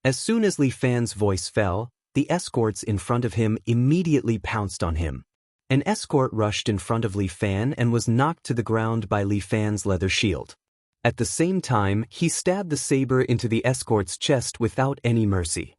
S1: As soon as Li Fan's voice fell, the escorts in front of him immediately pounced on him. An escort rushed in front of Li Fan and was knocked to the ground by Li Fan's leather shield. At the same time, he stabbed the saber into the escort's chest without any mercy.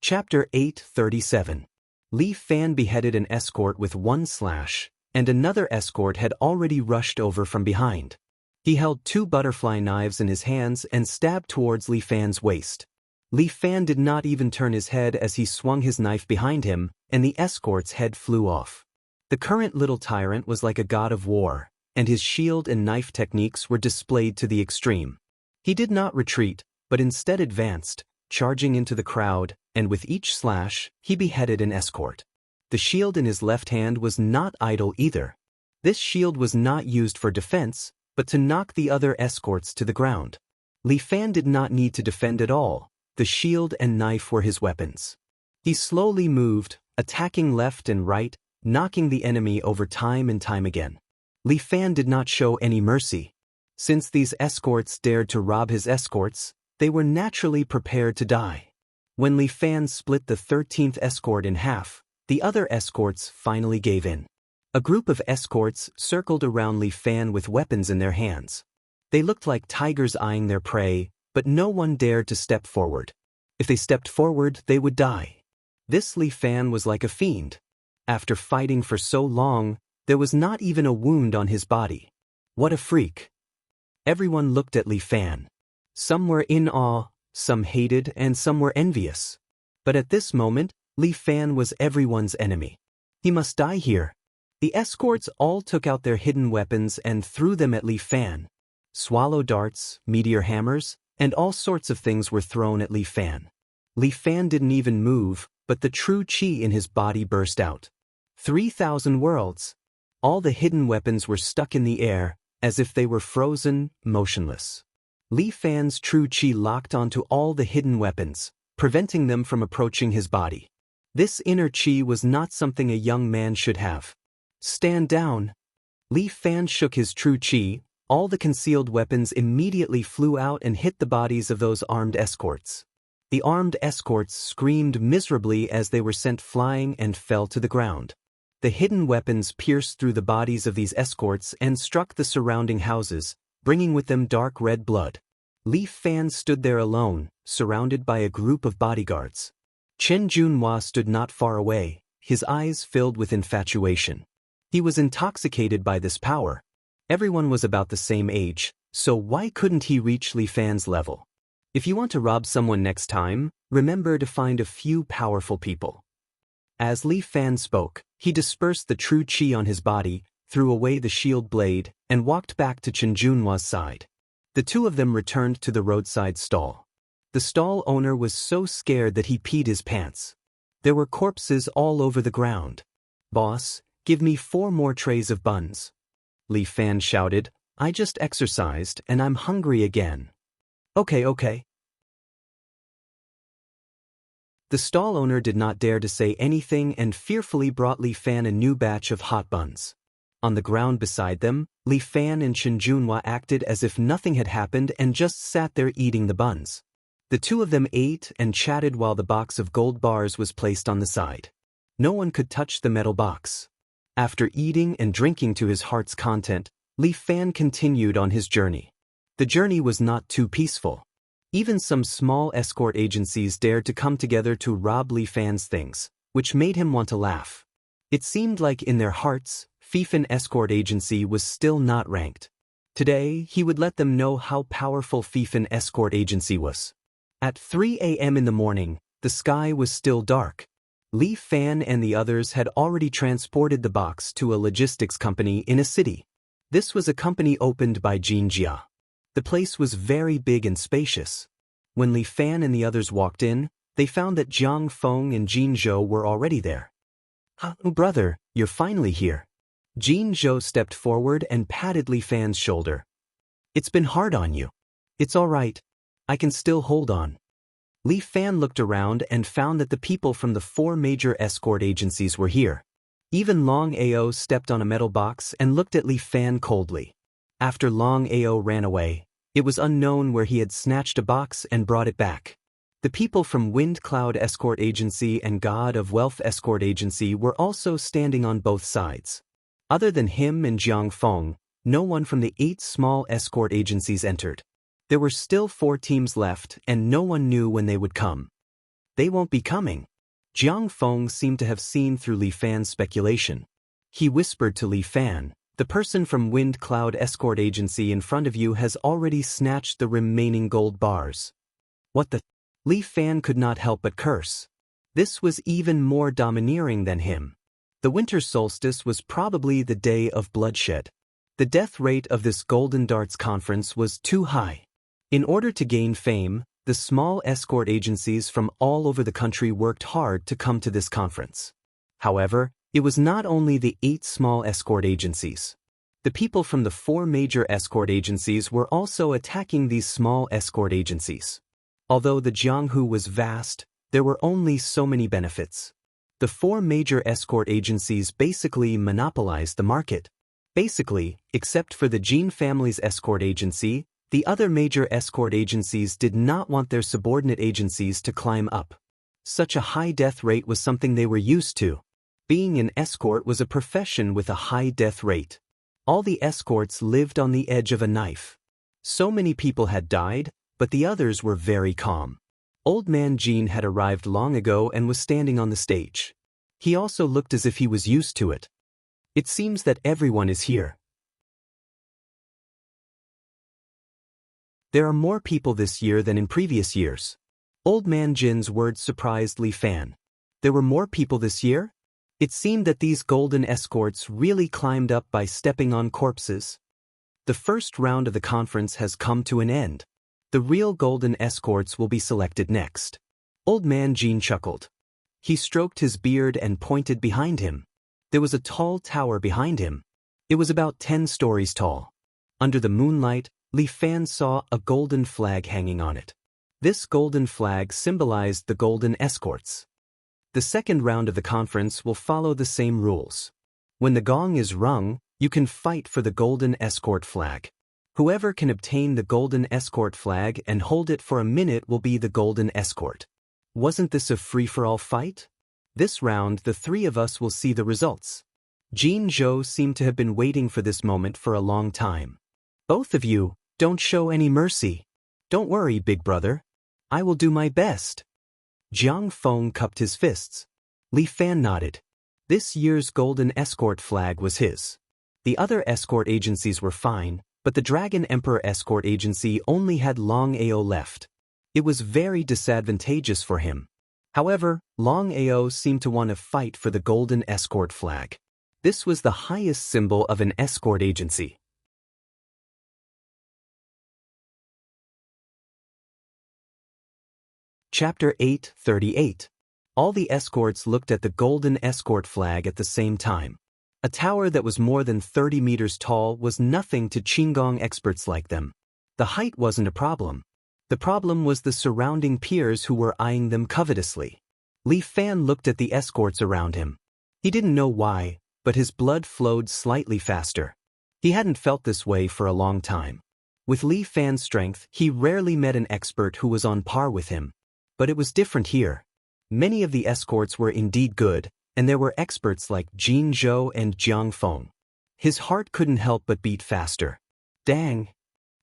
S1: Chapter 837. Li Fan beheaded an escort with one slash, and another escort had already rushed over from behind. He held 2 butterfly knives in his hands and stabbed towards Li Fan's waist. Li Fan did not even turn his head as he swung his knife behind him, and the escort's head flew off. The current little tyrant was like a god of war, and his shield and knife techniques were displayed to the extreme. He did not retreat, but instead advanced, charging into the crowd, and with each slash, he beheaded an escort. The shield in his left hand was not idle either. This shield was not used for defense, but to knock the other escorts to the ground. Li Fan did not need to defend at all. The shield and knife were his weapons. He slowly moved, attacking left and right, knocking the enemy over time and time again. Li Fan did not show any mercy. Since these escorts dared to rob his escorts, they were naturally prepared to die. When Li Fan split the 13th escort in half, the other escorts finally gave in. A group of escorts circled around Li Fan with weapons in their hands. They looked like tigers eyeing their prey, but no one dared to step forward. If they stepped forward, they would die. This Li Fan was like a fiend. After fighting for so long, there was not even a wound on his body. What a freak! Everyone looked at Li Fan. Some were in awe, some hated, and some were envious. But at this moment, Li Fan was everyone's enemy. He must die here. The escorts all took out their hidden weapons and threw them at Li Fan. Swallow darts, meteor hammers, and all sorts of things were thrown at Li Fan. Li Fan didn't even move, but the true qi in his body burst out. 3,000 worlds. All the hidden weapons were stuck in the air, as if they were frozen, motionless. Li Fan's true qi locked onto all the hidden weapons, preventing them from approaching his body. This inner qi was not something a young man should have. Stand down. Li Fan shook his true qi. All the concealed weapons immediately flew out and hit the bodies of those armed escorts. The armed escorts screamed miserably as they were sent flying and fell to the ground. The hidden weapons pierced through the bodies of these escorts and struck the surrounding houses, bringing with them dark red blood. Li Fan stood there alone, surrounded by a group of bodyguards. Chen Junhua stood not far away, his eyes filled with infatuation. He was intoxicated by this power. Everyone was about the same age, so why couldn't he reach Li Fan's level? If you want to rob someone next time, remember to find a few powerful people. As Li Fan spoke, he dispersed the true qi on his body, threw away the shield blade, and walked back to Chen Junhua's side. The two of them returned to the roadside stall. The stall owner was so scared that he peed his pants. There were corpses all over the ground. "Boss, give me 4 more trays of buns." Li Fan shouted, "I just exercised and I'm hungry again." Okay. The stall owner did not dare to say anything and fearfully brought Li Fan a new batch of hot buns. On the ground beside them, Li Fan and Chen Junhua acted as if nothing had happened and just sat there eating the buns. The two of them ate and chatted while the box of gold bars was placed on the side. No one could touch the metal box. After eating and drinking to his heart's content, Li Fan continued on his journey. The journey was not too peaceful. Even some small escort agencies dared to come together to rob Li Fan's things, which made him want to laugh. It seemed like in their hearts, Fifan Escort Agency was still not ranked. Today, he would let them know how powerful Fifan Escort Agency was. At 3 a.m. in the morning, the sky was still dark. Li Fan and the others had already transported the box to a logistics company in a city. This was a company opened by Jin Jia. The place was very big and spacious. When Li Fan and the others walked in, they found that Jiang Feng and Jin Zhou were already there. Brother, you're finally here." Jin Zhou stepped forward and patted Li Fan's shoulder. "It's been hard on you. It's all right. I can still hold on." Li Fan looked around and found that the people from the 4 major escort agencies were here. Even Long Ao stepped on a metal box and looked at Li Fan coldly. After Long Ao ran away, it was unknown where he had snatched a box and brought it back. The people from Wind Cloud Escort Agency and God of Wealth Escort Agency were also standing on both sides. Other than him and Jiang Feng, no one from the 8 small escort agencies entered. There were still 4 teams left, and no one knew when they would come. They won't be coming. Jiang Feng seemed to have seen through Li Fan's speculation. He whispered to Li Fan, "The person from Wind Cloud Escort Agency in front of you has already snatched the remaining gold bars." What the? Li Fan could not help but curse. This was even more domineering than him. The winter solstice was probably the day of bloodshed. The death rate of this Golden Darts conference was too high. In order to gain fame, the small escort agencies from all over the country worked hard to come to this conference. However, it was not only the 8 small escort agencies. The people from the 4 major escort agencies were also attacking these small escort agencies. Although the Jianghu was vast, there were only so many benefits. The 4 major escort agencies basically monopolized the market. Basically, except for the Jin family's escort agency, the other major escort agencies did not want their subordinate agencies to climb up. Such a high death rate was something they were used to. Being an escort was a profession with a high death rate. All the escorts lived on the edge of a knife. So many people had died, but the others were very calm. Old Man Jean had arrived long ago and was standing on the stage. He also looked as if he was used to it. It seems that everyone is here. There are more people this year than in previous years. Old Man Jin's words surprised Li Fan. There were more people this year? It seemed that these golden escorts really climbed up by stepping on corpses. The first round of the conference has come to an end. The real golden escorts will be selected next. Old Man Jean chuckled. He stroked his beard and pointed behind him. There was a tall tower behind him. It was about 10 stories tall. Under the moonlight, Li Fan saw a golden flag hanging on it. This golden flag symbolized the golden escorts. The second round of the conference will follow the same rules. When the gong is rung, you can fight for the golden escort flag. Whoever can obtain the golden escort flag and hold it for a minute will be the golden escort. Wasn't this a free-for-all fight? This round, the 3 of us will see the results. Jean Zhou seemed to have been waiting for this moment for a long time. Both of you, don't show any mercy. Don't worry, big brother. I will do my best. Jiang Feng cupped his fists. Li Fan nodded. This year's golden escort flag was his. The other escort agencies were fine, but the Dragon Emperor Escort Agency only had Long Ao left. It was very disadvantageous for him. However, Long Ao seemed to want to fight for the golden escort flag. This was the highest symbol of an escort agency. Chapter 8:38. All the escorts looked at the golden escort flag at the same time. A tower that was more than 30 meters tall was nothing to Qinggong experts like them. The height wasn't a problem. The problem was the surrounding peers who were eyeing them covetously. Li Fan looked at the escorts around him. He didn't know why, but his blood flowed slightly faster. He hadn't felt this way for a long time. With Li Fan's strength, he rarely met an expert who was on par with him. But it was different here. Many of the escorts were indeed good, and there were experts like Jin Zhou and Jiang Feng. His heart couldn't help but beat faster. Dang!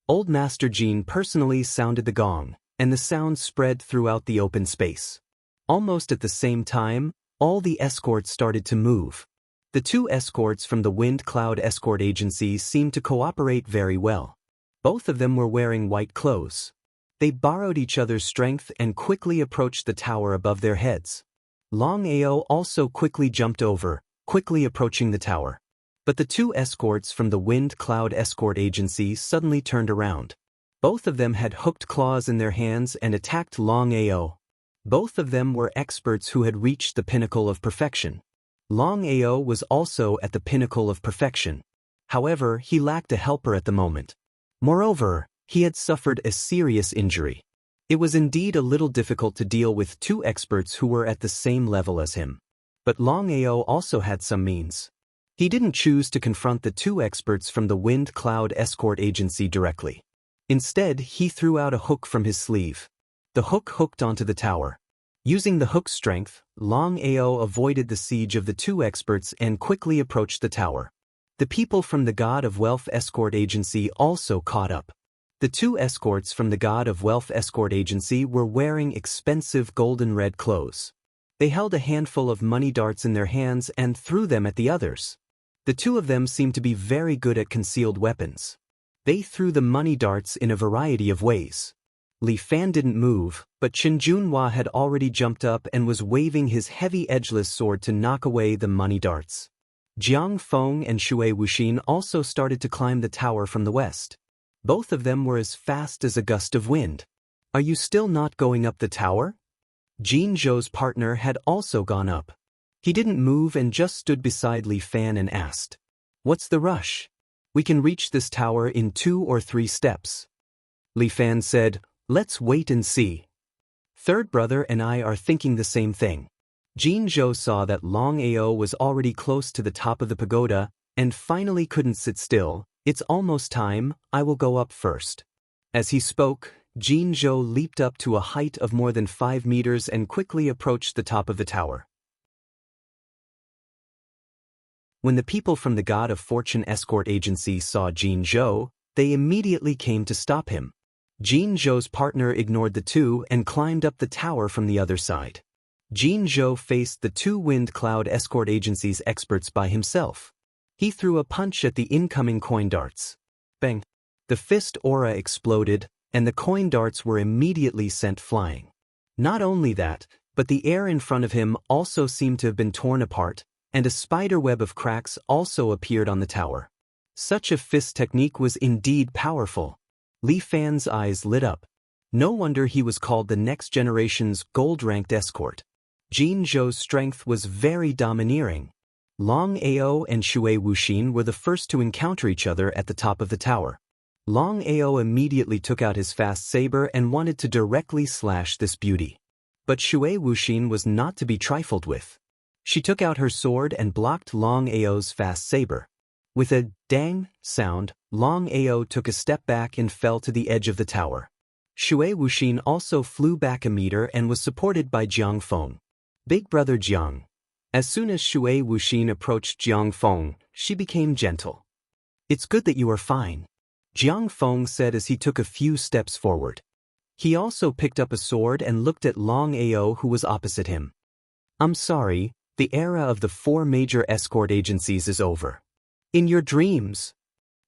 S1: Old Master Jin personally sounded the gong, and the sound spread throughout the open space. Almost at the same time, all the escorts started to move. The 2 escorts from the Wind Cloud Escort Agency seemed to cooperate very well. Both of them were wearing white clothes. They borrowed each other's strength and quickly approached the tower above their heads. Long Ao also quickly jumped over, quickly approaching the tower. But the 2 escorts from the Wind Cloud Escort Agency suddenly turned around. Both of them had hooked claws in their hands and attacked Long Ao. Both of them were experts who had reached the pinnacle of perfection. Long Ao was also at the pinnacle of perfection. However, he lacked a helper at the moment. Moreover, he had suffered a serious injury. It was indeed a little difficult to deal with 2 experts who were at the same level as him. But Long Ao also had some means. He didn't choose to confront the 2 experts from the Wind Cloud Escort Agency directly. Instead, he threw out a hook from his sleeve. The hook hooked onto the tower. Using the hook's strength, Long Ao avoided the siege of the two experts and quickly approached the tower. The people from the God of Wealth Escort Agency also caught up. The two escorts from the God of Wealth Escort Agency were wearing expensive golden red clothes. They held a handful of money darts in their hands and threw them at the others. The two of them seemed to be very good at concealed weapons. They threw the money darts in a variety of ways. Li Fan didn't move, but Chen Junhua had already jumped up and was waving his heavy edgeless sword to knock away the money darts. Jiang Feng and Shui Wuxin also started to climb the tower from the west. Both of them were as fast as a gust of wind. "Are you still not going up the tower?" Jin Zhou's partner had also gone up. He didn't move and just stood beside Li Fan and asked, "What's the rush? We can reach this tower in 2 or 3 steps." Li Fan said, "Let's wait and see. Third brother and I are thinking the same thing." Jin Zhou saw that Long Ao was already close to the top of the pagoda and finally couldn't sit still. "It's almost time, I will go up first." As he spoke, Jin Zhou leaped up to a height of more than 5 meters and quickly approached the top of the tower. When the people from the God of Fortune Escort Agency saw Jin Zhou, they immediately came to stop him. Jin Zhou's partner ignored the two and climbed up the tower from the other side. Jin Zhou faced the two Wind Cloud Escort Agency's experts by himself. He threw a punch at the incoming coin darts. Bang! The fist aura exploded, and the coin darts were immediately sent flying. Not only that, but the air in front of him also seemed to have been torn apart, and a spider web of cracks also appeared on the tower. Such a fist technique was indeed powerful. Li Fan's eyes lit up. No wonder he was called the next generation's gold-ranked escort. Jin Zhou's strength was very domineering. Long Ao and Shui Wuxin were the first to encounter each other at the top of the tower. Long Ao immediately took out his fast saber and wanted to directly slash this beauty. But Shui Wuxin was not to be trifled with. She took out her sword and blocked Long Ao's fast saber. With a dang sound, Long Ao took a step back and fell to the edge of the tower. Shui Wuxin also flew back a meter and was supported by Jiang Feng. Big brother Jiang. As soon as Shui Wuxin approached Jiang Feng, she became gentle. "It's good that you are fine," Jiang Feng said as he took a few steps forward. He also picked up a sword and looked at Long Ao, who was opposite him. "I'm sorry, the era of the 4 major escort agencies is over. In your dreams."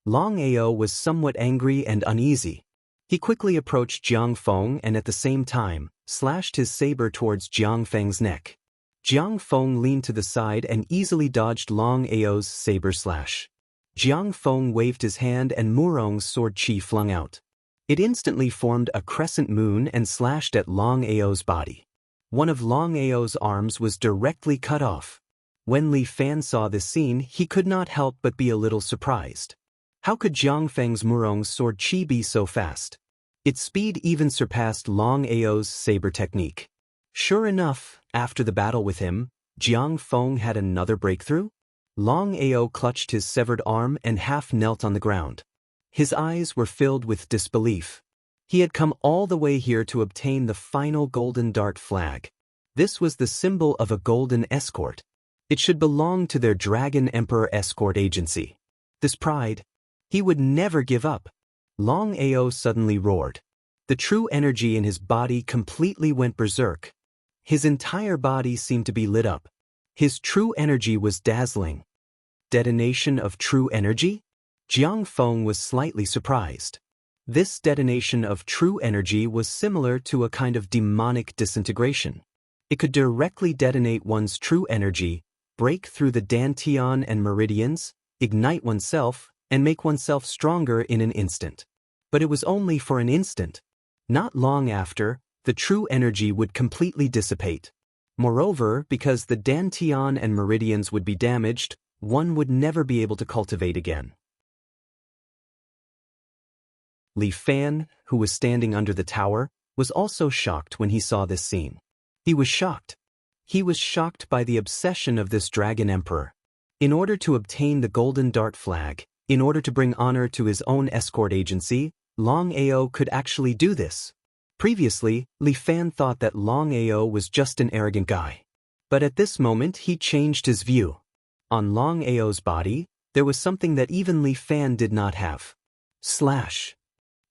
S1: Long Ao was somewhat angry and uneasy. He quickly approached Jiang Feng and at the same time, slashed his saber towards Jiang Feng's neck. Jiang Feng leaned to the side and easily dodged Long Ao's saber slash. Jiang Feng waved his hand and Murong's sword chi flung out. It instantly formed a crescent moon and slashed at Long Ao's body. One of Long Ao's arms was directly cut off. When Li Fan saw this scene, he could not help but be a little surprised. How could Jiang Feng's Murong's sword chi be so fast? Its speed even surpassed Long Ao's saber technique. Sure enough, after the battle with him, Jiang Feng had another breakthrough. Long Ao clutched his severed arm and half knelt on the ground. His eyes were filled with disbelief. He had come all the way here to obtain the final golden dart flag. This was the symbol of a golden escort. It should belong to their Dragon Emperor Escort Agency. This pride, he would never give up. Long Ao suddenly roared. The true energy in his body completely went berserk. His entire body seemed to be lit up. His true energy was dazzling. Detonation of true energy? Jiang Feng was slightly surprised. This detonation of true energy was similar to a kind of demonic disintegration. It could directly detonate one's true energy, break through the dantian and meridians, ignite oneself, and make oneself stronger in an instant. But it was only for an instant. Not long after, the true energy would completely dissipate. Moreover, because the dantian and meridians would be damaged, one would never be able to cultivate again. Li Fan, who was standing under the tower, was also shocked when he saw this scene. He was shocked. He was shocked by the obsession of this Dragon Emperor. In order to obtain the Golden Dart flag, in order to bring honor to his own escort agency, Long Ao could actually do this. Previously, Li Fan thought that Long Ao was just an arrogant guy. But at this moment he changed his view. On Long Ao's body, there was something that even Li Fan did not have. Slash.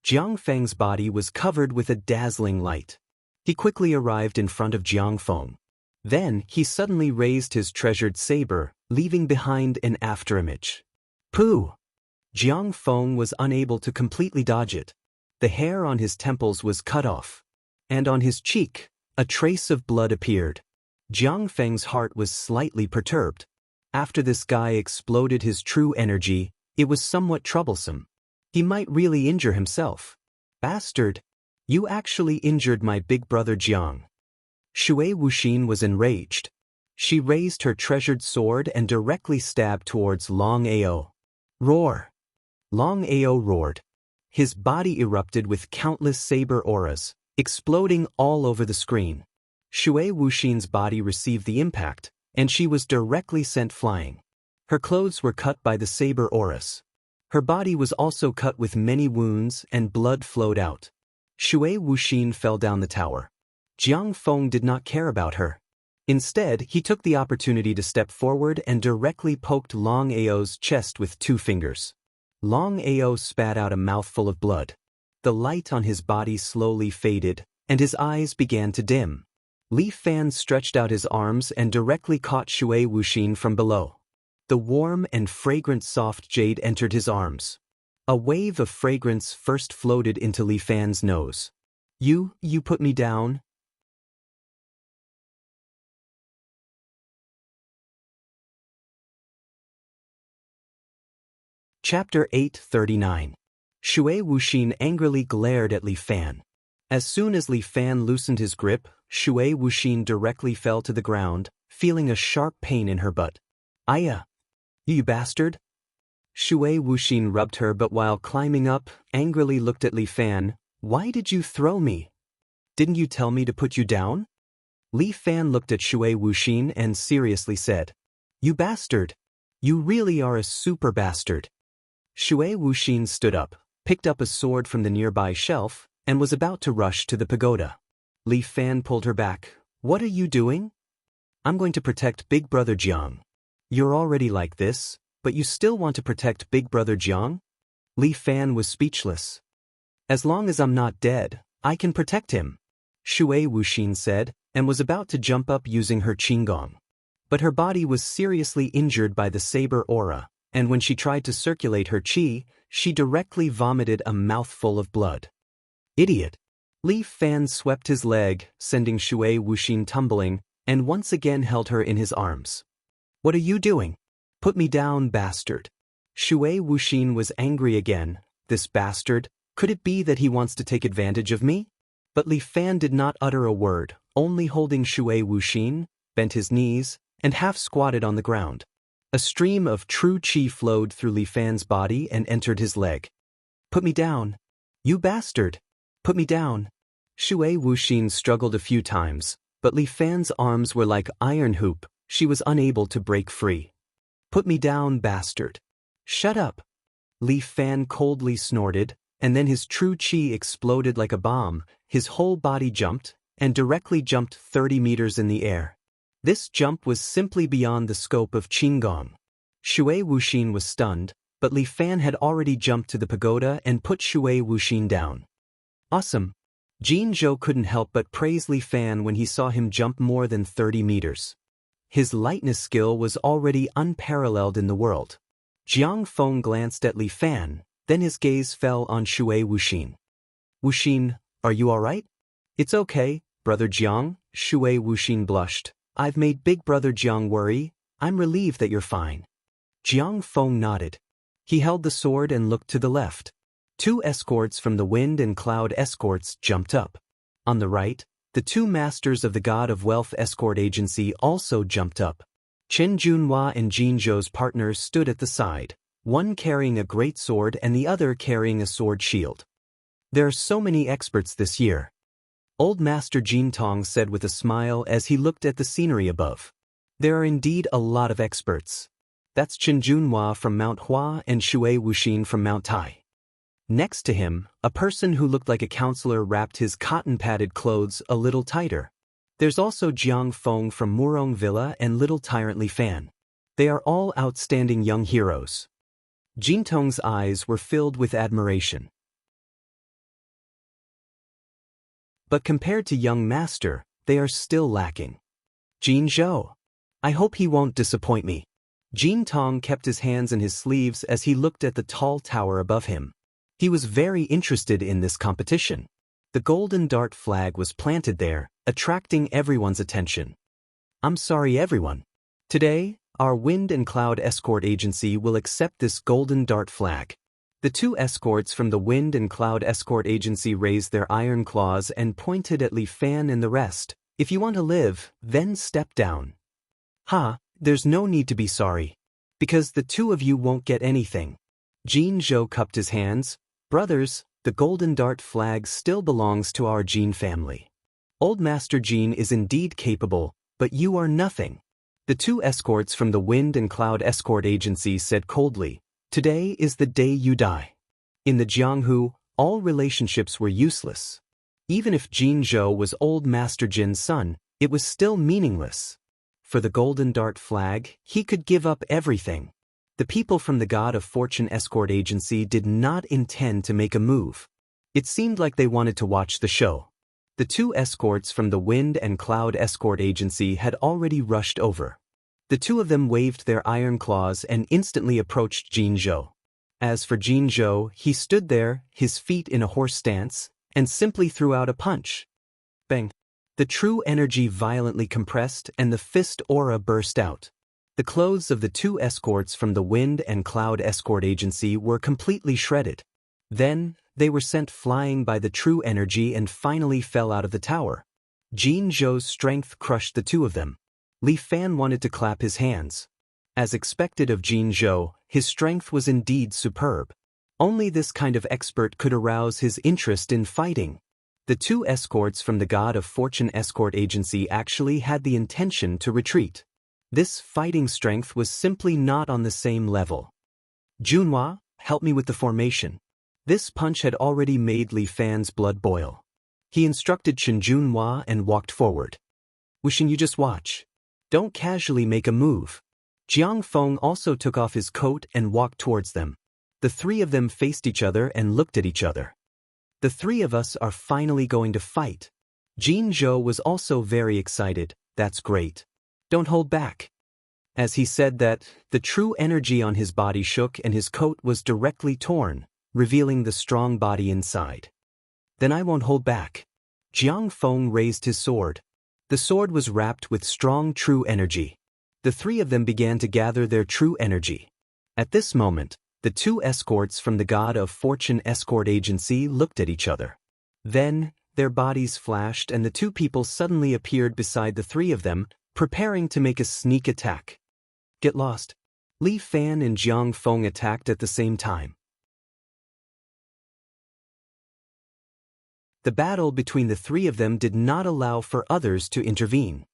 S1: Jiang Feng's body was covered with a dazzling light. He quickly arrived in front of Jiang Feng. Then he suddenly raised his treasured saber, leaving behind an afterimage. Pooh! Jiang Feng was unable to completely dodge it. The hair on his temples was cut off. And on his cheek, a trace of blood appeared. Jiang Feng's heart was slightly perturbed. After this guy exploded his true energy, it was somewhat troublesome. He might really injure himself. Bastard! You actually injured my big brother Jiang. Shui Wuxin was enraged. She raised her treasured sword and directly stabbed towards Long Ao. Roar! Long Ao roared. His body erupted with countless saber auras, exploding all over the screen. Shui Wuxin's body received the impact, and she was directly sent flying. Her clothes were cut by the saber auras. Her body was also cut with many wounds and blood flowed out. Shui Wuxin fell down the tower. Jiang Feng did not care about her. Instead, he took the opportunity to step forward and directly poked Long Ao's chest with 2 fingers. Long Ao spat out a mouthful of blood. The light on his body slowly faded, and his eyes began to dim. Li Fan stretched out his arms and directly caught Shui Wuxin from below. The warm and fragrant soft jade entered his arms. A wave of fragrance first floated into Li Fan's nose. You put me down? Chapter 839. Shui Wuxin angrily glared at Li Fan. As soon as Li Fan loosened his grip, Shui Wuxin directly fell to the ground, feeling a sharp pain in her butt. Aya! You bastard! Shui Wuxin rubbed her but while climbing up, angrily looked at Li Fan. Why did you throw me? Didn't you tell me to put you down? Li Fan looked at Shui Wuxin and seriously said, You bastard! You really are a super bastard. Shui Wuxin stood up, picked up a sword from the nearby shelf, and was about to rush to the pagoda. Li Fan pulled her back. What are you doing? I'm going to protect Big Brother Jiang. You're already like this, but you still want to protect Big Brother Jiang? Li Fan was speechless. As long as I'm not dead, I can protect him, Shui Wuxin said, and was about to jump up using her qinggong. But her body was seriously injured by the saber aura, and when she tried to circulate her qi, she directly vomited a mouthful of blood. Idiot! Li Fan swept his leg, sending Shui Wuxin tumbling, and once again held her in his arms. What are you doing? Put me down, bastard. Shui Wuxin was angry again. This bastard, could it be that he wants to take advantage of me? But Li Fan did not utter a word, only holding Shui Wuxin, bent his knees, and half squatted on the ground. A stream of true qi flowed through Li Fan's body and entered his leg. Put me down. You bastard. Put me down. Shui Wuxin struggled a few times, but Li Fan's arms were like iron hoop. She was unable to break free. Put me down, bastard. Shut up. Li Fan coldly snorted, and then his true qi exploded like a bomb. His whole body jumped, and directly jumped 30 meters in the air. This jump was simply beyond the scope of qinggong. Shui Wuxin was stunned, but Li Fan had already jumped to the pagoda and put Shui Wuxin down. Awesome. Jin Zhou couldn't help but praise Li Fan when he saw him jump more than 30 meters. His lightness skill was already unparalleled in the world. Jiang Feng glanced at Li Fan, then his gaze fell on Shui Wuxin. Wuxin, are you alright? It's okay, Brother Jiang, Shui Wuxin blushed. I've made Big Brother Jiang worry. I'm relieved that you're fine. Jiang Feng nodded. He held the sword and looked to the left. 2 escorts from the Wind and Cloud escorts jumped up. On the right, the 2 masters of the God of Wealth escort agency also jumped up. Chen Junhua and Jin Zhou's partners stood at the side, one carrying a great sword and the other carrying a sword shield. There are so many experts this year. Old Master Jin Tong said with a smile as he looked at the scenery above. There are indeed a lot of experts. That's Chen Junhua from Mount Hua and Shui Wuxin from Mount Tai. Next to him, a person who looked like a counselor wrapped his cotton-padded clothes a little tighter. There's also Jiang Feng from Murong Villa and little tyrant Li Fan. They are all outstanding young heroes. Jin Tong's eyes were filled with admiration. But compared to young master, they are still lacking. Jin Zhou. I hope he won't disappoint me. Jin Tong kept his hands in his sleeves as he looked at the tall tower above him. He was very interested in this competition. The golden dart flag was planted there, attracting everyone's attention. I'm sorry everyone. Today, our Wind and Cloud Escort Agency will accept this golden dart flag. The two escorts from the Wind and Cloud Escort Agency raised their iron claws and pointed at Li Fan and the rest. If you want to live, then step down. There's no need to be sorry. Because the two of you won't get anything. Jin Zhou cupped his hands. Brothers, the golden dart flag still belongs to our Jin family. Old Master Jin is indeed capable, but you are nothing. The two escorts from the Wind and Cloud Escort Agency said coldly, today is the day you die. In the Jianghu, all relationships were useless. Even if Jin Zhou was Old Master Jin's son, it was still meaningless. For the golden dart flag, he could give up everything. The people from the God of Fortune Escort Agency did not intend to make a move. It seemed like they wanted to watch the show. The two escorts from the Wind and Cloud Escort Agency had already rushed over. The two of them waved their iron claws and instantly approached Jin Zhou. As for Jin Zhou, he stood there, his feet in a horse stance, and simply threw out a punch. Bang! The true energy violently compressed and the fist aura burst out. The clothes of the two escorts from the Wind and Cloud Escort Agency were completely shredded. Then, they were sent flying by the true energy and finally fell out of the tower. Jin Zhou's strength crushed the two of them. Li Fan wanted to clap his hands. As expected of Jin Zhou, his strength was indeed superb. Only this kind of expert could arouse his interest in fighting. The two escorts from the God of Fortune Escort Agency actually had the intention to retreat. This fighting strength was simply not on the same level. Junhua, help me with the formation. This punch had already made Li Fan's blood boil. He instructed Chen Junhua and walked forward. Wishing you just watch. Don't casually make a move. Jiang Feng also took off his coat and walked towards them. The three of them faced each other and looked at each other. The three of us are finally going to fight. Jin Zhou was also very excited. That's great. Don't hold back. As he said that, the true energy on his body shook and his coat was directly torn, revealing the strong body inside. Then I won't hold back. Jiang Feng raised his sword. The sword was wrapped with strong true energy. The three of them began to gather their true energy. At this moment, the two escorts from the God of Fortune Escort Agency looked at each other. Then, their bodies flashed and the two people suddenly appeared beside the three of them, preparing to make a sneak attack. Get lost. Li Fan and Jiang Feng attacked at the same time. The battle between the three of them did not allow for others to intervene.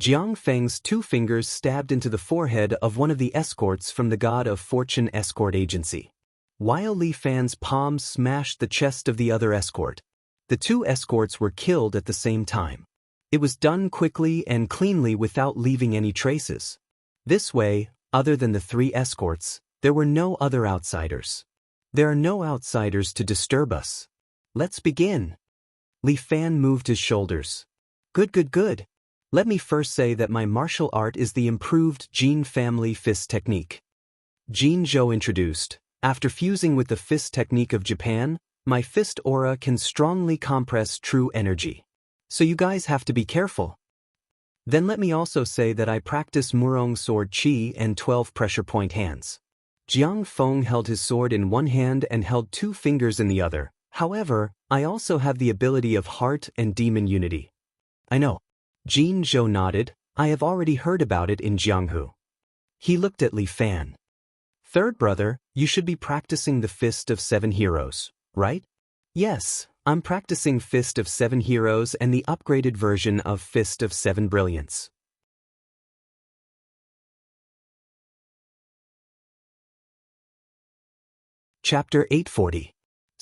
S1: Jiang Feng's two fingers stabbed into the forehead of one of the escorts from the God of Fortune Escort Agency, while Li Fan's palm smashed the chest of the other escort. The two escorts were killed at the same time. It was done quickly and cleanly without leaving any traces. This way, other than the three escorts, there were no other outsiders. There are no outsiders to disturb us. Let's begin. Li Fan moved his shoulders. Good. Let me first say that my martial art is the improved Jin family fist technique. Jin Zhou introduced. After fusing with the fist technique of Japan, my fist aura can strongly compress true energy. So you guys have to be careful. Then let me also say that I practice Murong sword chi and 12 pressure point hands. Jiang Feng held his sword in one hand and held two fingers in the other. However, I also have the ability of heart and demon unity. I know. Jin Zhou nodded. I have already heard about it in Jianghu. He looked at Li Fan. Third brother, you should be practicing the Fist of Seven Heroes, right? Yes, I'm practicing Fist of Seven Heroes and the upgraded version of Fist of Seven Brilliance. Chapter 840.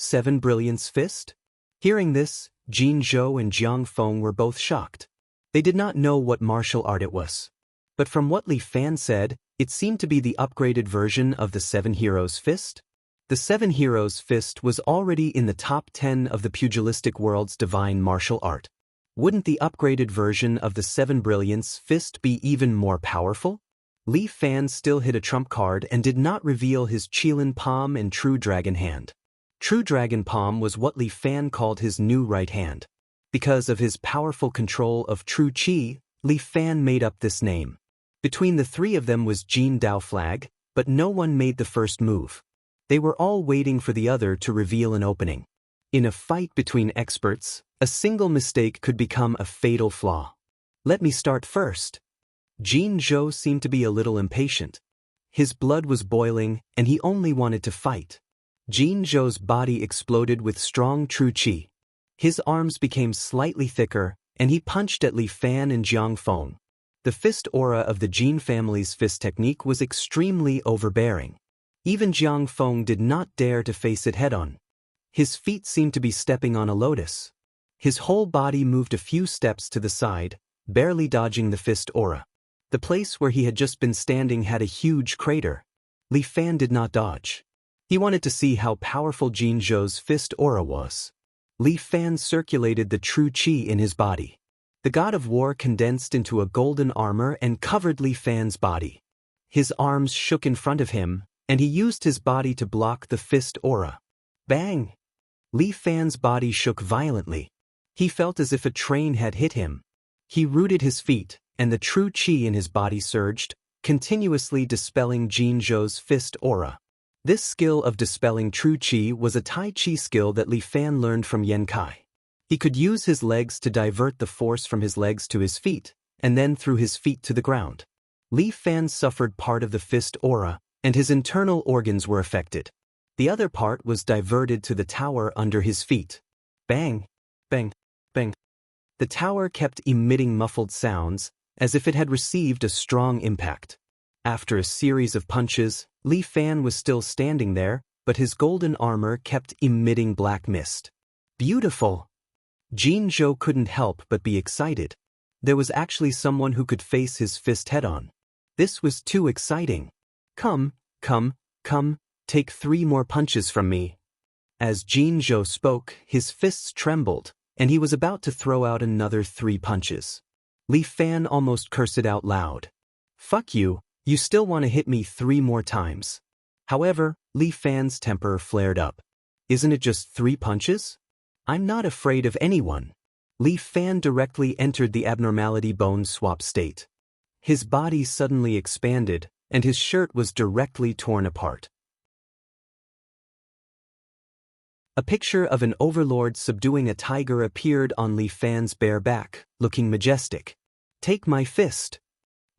S1: Seven Brilliance Fist? Hearing this, Jin Zhou and Jiang Feng were both shocked. They did not know what martial art it was. But from what Li Fan said, it seemed to be the upgraded version of the Seven Heroes Fist. The Seven Heroes Fist was already in the top 10 of the pugilistic world's divine martial art. Wouldn't the upgraded version of the Seven Brilliance Fist be even more powerful? Li Fan still hid a trump card and did not reveal his Qilin Palm and True Dragon Hand. True Dragon Palm was what Li Fan called his new right hand. Because of his powerful control of True Qi, Li Fan made up this name. Between the three of them was Jin Dao Flag, but no one made the first move. They were all waiting for the other to reveal an opening. In a fight between experts, a single mistake could become a fatal flaw. Let me start first. Jin Zhou seemed to be a little impatient. His blood was boiling, and he only wanted to fight. Jin Zhou's body exploded with strong True Qi. His arms became slightly thicker, and he punched at Li Fan and Jiang Feng. The fist aura of the Jin family's fist technique was extremely overbearing. Even Jiang Feng did not dare to face it head-on. His feet seemed to be stepping on a lotus. His whole body moved a few steps to the side, barely dodging the fist aura. The place where he had just been standing had a huge crater. Li Fan did not dodge. He wanted to see how powerful Jin Zhou's fist aura was. Li Fan circulated the True Qi in his body. The god of war condensed into a golden armor and covered Li Fan's body. His arms shook in front of him, and he used his body to block the fist aura. Bang! Li Fan's body shook violently. He felt as if a train had hit him. He rooted his feet, and the True Qi in his body surged, continuously dispelling Jin Zhou's fist aura. This skill of dispelling True Qi was a Tai Chi skill that Li Fan learned from Yan Kai. He could use his legs to divert the force from his legs to his feet, and then through his feet to the ground. Li Fan suffered part of the fist aura, and his internal organs were affected. The other part was diverted to the tower under his feet. Bang! Bang! Bang! The tower kept emitting muffled sounds, as if it had received a strong impact. After a series of punches, Li Fan was still standing there, but his golden armor kept emitting black mist. Beautiful! Jin Zhou couldn't help but be excited. There was actually someone who could face his fist head-on. This was too exciting. Come, take 3 more punches from me. As Jin Zhou spoke, his fists trembled, and he was about to throw out another 3 punches. Li Fan almost cursed it out loud. Fuck you, you still want to hit me 3 more times. However, Li Fan's temper flared up. Isn't it just 3 punches? I'm not afraid of anyone. Li Fan directly entered the abnormality bone swap state. His body suddenly expanded, and his shirt was directly torn apart. A picture of an overlord subduing a tiger appeared on Li Fan's bare back, looking majestic. Take my fist.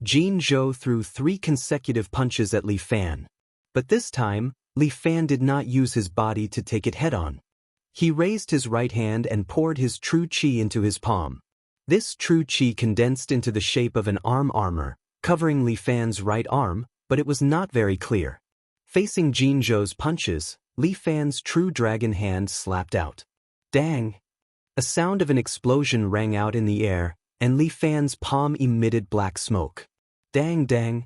S1: Jin Zhou threw 3 consecutive punches at Li Fan. But this time, Li Fan did not use his body to take it head-on. He raised his right hand and poured his True Qi into his palm. This True Qi condensed into the shape of an arm armor, covering Li Fan's right arm, but it was not very clear. Facing Jin Zhou's punches, Li Fan's True Dragon Hand slapped out. Dang! A sound of an explosion rang out in the air, and Li Fan's palm emitted black smoke. Dang dang!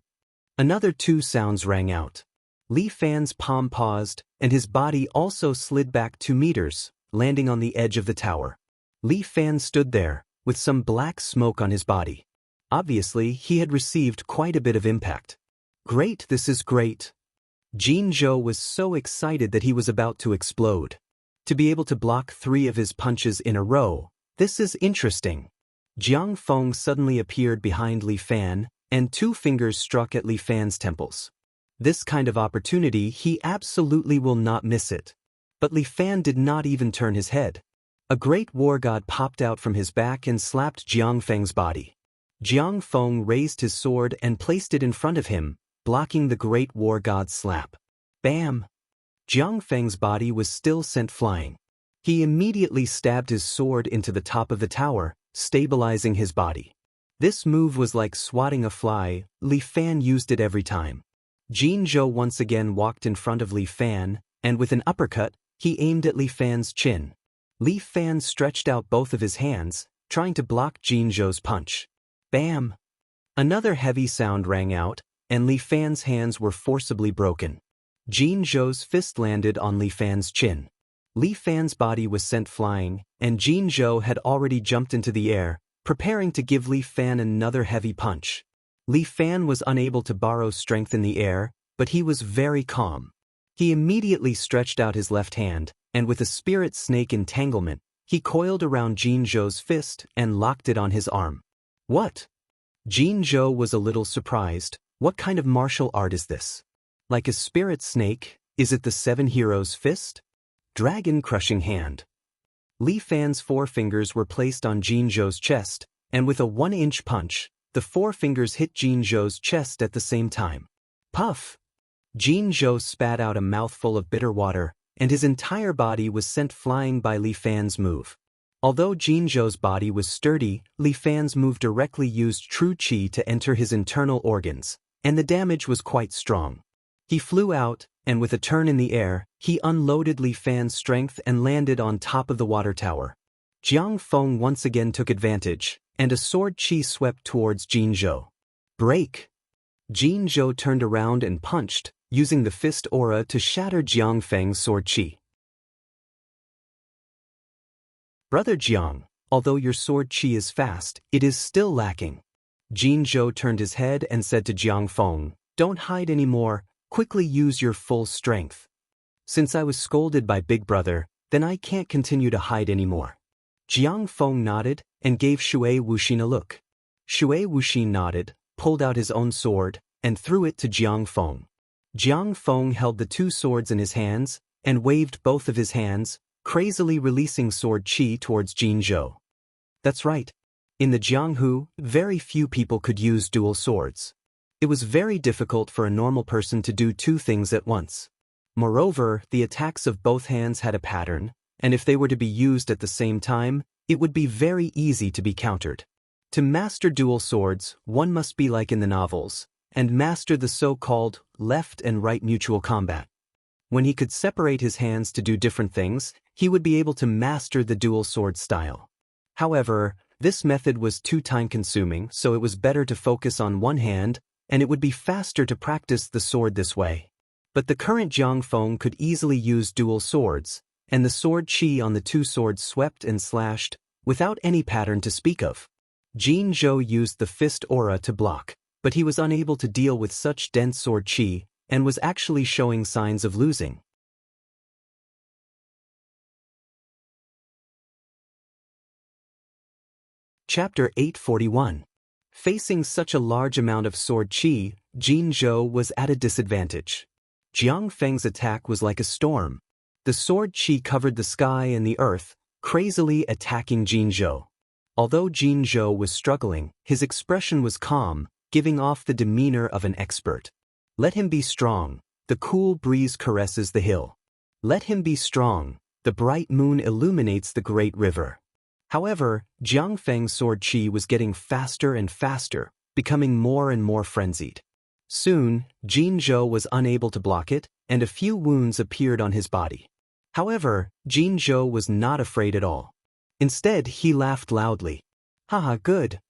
S1: Another 2 sounds rang out. Li Fan's palm paused, and his body also slid back 2 meters, landing on the edge of the tower. Li Fan stood there, with some black smoke on his body. Obviously, he had received quite a bit of impact. Great, this is great. Jin Zhou was so excited that he was about to explode. To be able to block 3 of his punches in a row, this is interesting. Jiang Feng suddenly appeared behind Li Fan, and 2 fingers struck at Li Fan's temples. This kind of opportunity, he absolutely will not miss it. But Li Fan did not even turn his head. A great war god popped out from his back and slapped Jiang Feng's body. Jiang Feng raised his sword and placed it in front of him, blocking the great war god's slap. Bam! Jiang Feng's body was still sent flying. He immediately stabbed his sword into the top of the tower, stabilizing his body. This move was like swatting a fly. Li Fan used it every time. Jin Zhou once again walked in front of Li Fan, and with an uppercut, He aimed at Li Fan's chin. Li Fan stretched out both of his hands, trying to block Jin Zhou's punch. Bam! Another heavy sound rang out, and Li Fan's hands were forcibly broken. Jin Zhou's fist landed on Li Fan's chin. Li Fan's body was sent flying, and Jin Zhou had already jumped into the air, preparing to give Li Fan another heavy punch. Li Fan was unable to borrow strength in the air, but he was very calm. He immediately stretched out his left hand, and with a spirit snake entanglement, he coiled around Jin Zhou's fist and locked it on his arm. What? Jin Zhou was a little surprised. What kind of martial art is this? Like a spirit snake, is it the Seven Heroes' fist? Dragon crushing hand. Li Fan's forefingers were placed on Jin Zhou's chest, and with a 1-inch punch, the forefingers hit Jin Zhou's chest at the same time. Puff! Jin Zhou spat out a mouthful of bitter water, and his entire body was sent flying by Li Fan's move. Although Jin Zhou's body was sturdy, Li Fan's move directly used true qi to enter his internal organs, and the damage was quite strong. He flew out, and with a turn in the air, he unloaded Li Fan's strength and landed on top of the water tower. Jiang Feng once again took advantage, and a sword qi swept towards Jin Zhou. Break! Jin Zhou turned around and punched, using the fist aura to shatter Jiang Feng's sword qi. Brother Jiang, although your sword qi is fast, it is still lacking. Jin Zhou turned his head and said to Jiang Feng, don't hide anymore, quickly use your full strength. Since I was scolded by Big Brother, then I can't continue to hide anymore. Jiang Feng nodded and gave Shui Wuxin a look. Shui Wuxin nodded, pulled out his own sword, and threw it to Jiang Feng. Jiang Feng held the two swords in his hands and waved both of his hands, crazily releasing sword qi towards Jin Zhou. That's right. In the Jianghu, very few people could use dual swords. It was very difficult for a normal person to do two things at once. Moreover, the attacks of both hands had a pattern, and if they were to be used at the same time, it would be very easy to be countered. To master dual swords, one must be like in the novels, and master the so-called left and right mutual combat. When he could separate his hands to do different things, he would be able to master the dual sword style. However, this method was too time-consuming, so it was better to focus on one hand, and it would be faster to practice the sword this way. But the current Jiang Feng could easily use dual swords, and the sword qi on the two swords swept and slashed, without any pattern to speak of. Jin Zhou used the fist aura to block, but he was unable to deal with such dense sword qi, and was actually showing signs of losing. Chapter 841. Facing such a large amount of sword qi, Jin Zhou was at a disadvantage. Jiang Feng's attack was like a storm. The sword qi covered the sky and the earth, crazily attacking Jin Zhou. Although Jin Zhou was struggling, his expression was calm, giving off the demeanor of an expert. Let him be strong, the cool breeze caresses the hill. Let him be strong, the bright moon illuminates the great river. However, Jiang Feng's sword qi was getting faster and faster, becoming more and more frenzied. Soon, Jin Zhou was unable to block it, and a few wounds appeared on his body. However, Jin Zhou was not afraid at all. Instead, he laughed loudly. Haha, good.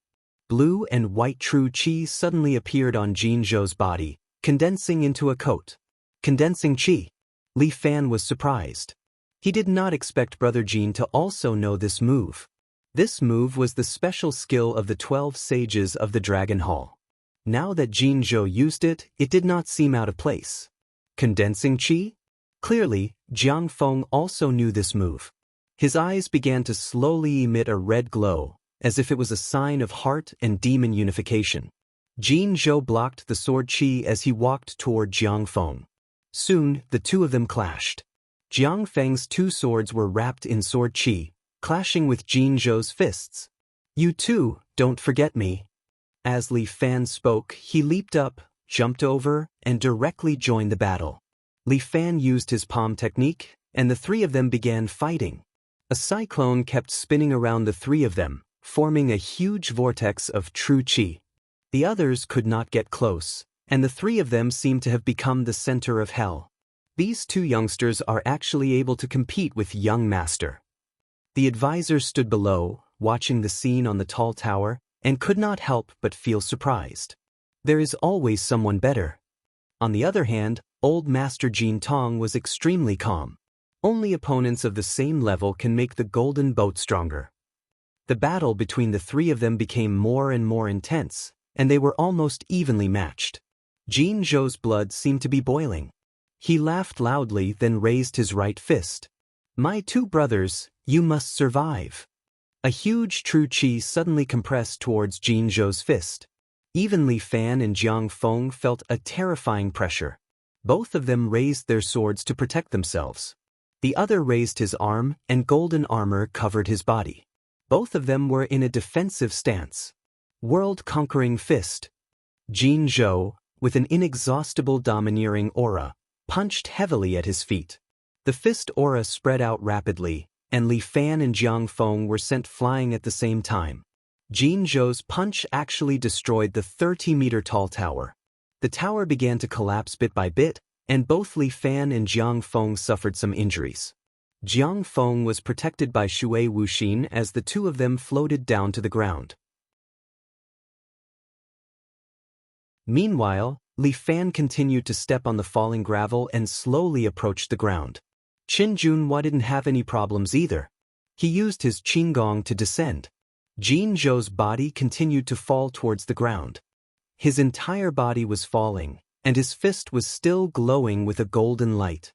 S1: Blue and white true qi suddenly appeared on Jin Zhou's body, condensing into a coat. Condensing qi. Li Fan was surprised. He did not expect Brother Jin to also know this move. This move was the special skill of the 12 sages of the Dragon Hall. Now that Jin Zhou used it, it did not seem out of place. Condensing qi? Clearly, Jiang Feng also knew this move. His eyes began to slowly emit a red glow, as if it was a sign of heart and demon unification. Jin Zhou blocked the sword qi as he walked toward Jiang Feng. Soon, the two of them clashed. Jiang Feng's two swords were wrapped in sword qi, clashing with Jin Zhou's fists. You too, don't forget me. As Li Fan spoke, he leaped up, jumped over, and directly joined the battle. Li Fan used his palm technique, and the three of them began fighting. A cyclone kept spinning around the three of them, forming a huge vortex of true qi. The others could not get close, and the three of them seemed to have become the center of hell. These two youngsters are actually able to compete with young master. The advisor stood below, watching the scene on the tall tower, and could not help but feel surprised. There is always someone better. On the other hand, old Master Jin Tong was extremely calm. Only opponents of the same level can make the golden boat stronger. The battle between the three of them became more and more intense, and they were almost evenly matched. Jin Zhou's blood seemed to be boiling. He laughed loudly, then raised his right fist. "My two brothers, you must survive." A huge true qi suddenly compressed towards Jin Zhou's fist. Even Li Fan and Jiang Feng felt a terrifying pressure. Both of them raised their swords to protect themselves. The other raised his arm, and golden armor covered his body. Both of them were in a defensive stance. World-conquering fist. Jin Zhou, with an inexhaustible domineering aura, punched heavily at his feet. The fist aura spread out rapidly, and Li Fan and Jiang Feng were sent flying at the same time. Jin Zhou's punch actually destroyed the 30-meter-tall tower. The tower began to collapse bit by bit, and both Li Fan and Jiang Feng suffered some injuries. Jiang Feng was protected by Shui Wuxin as the two of them floated down to the ground. Meanwhile, Li Fan continued to step on the falling gravel and slowly approached the ground. Qin Junhua didn't have any problems either. He used his qinggong to descend. Jin Zhou's body continued to fall towards the ground. His entire body was falling, and his fist was still glowing with a golden light.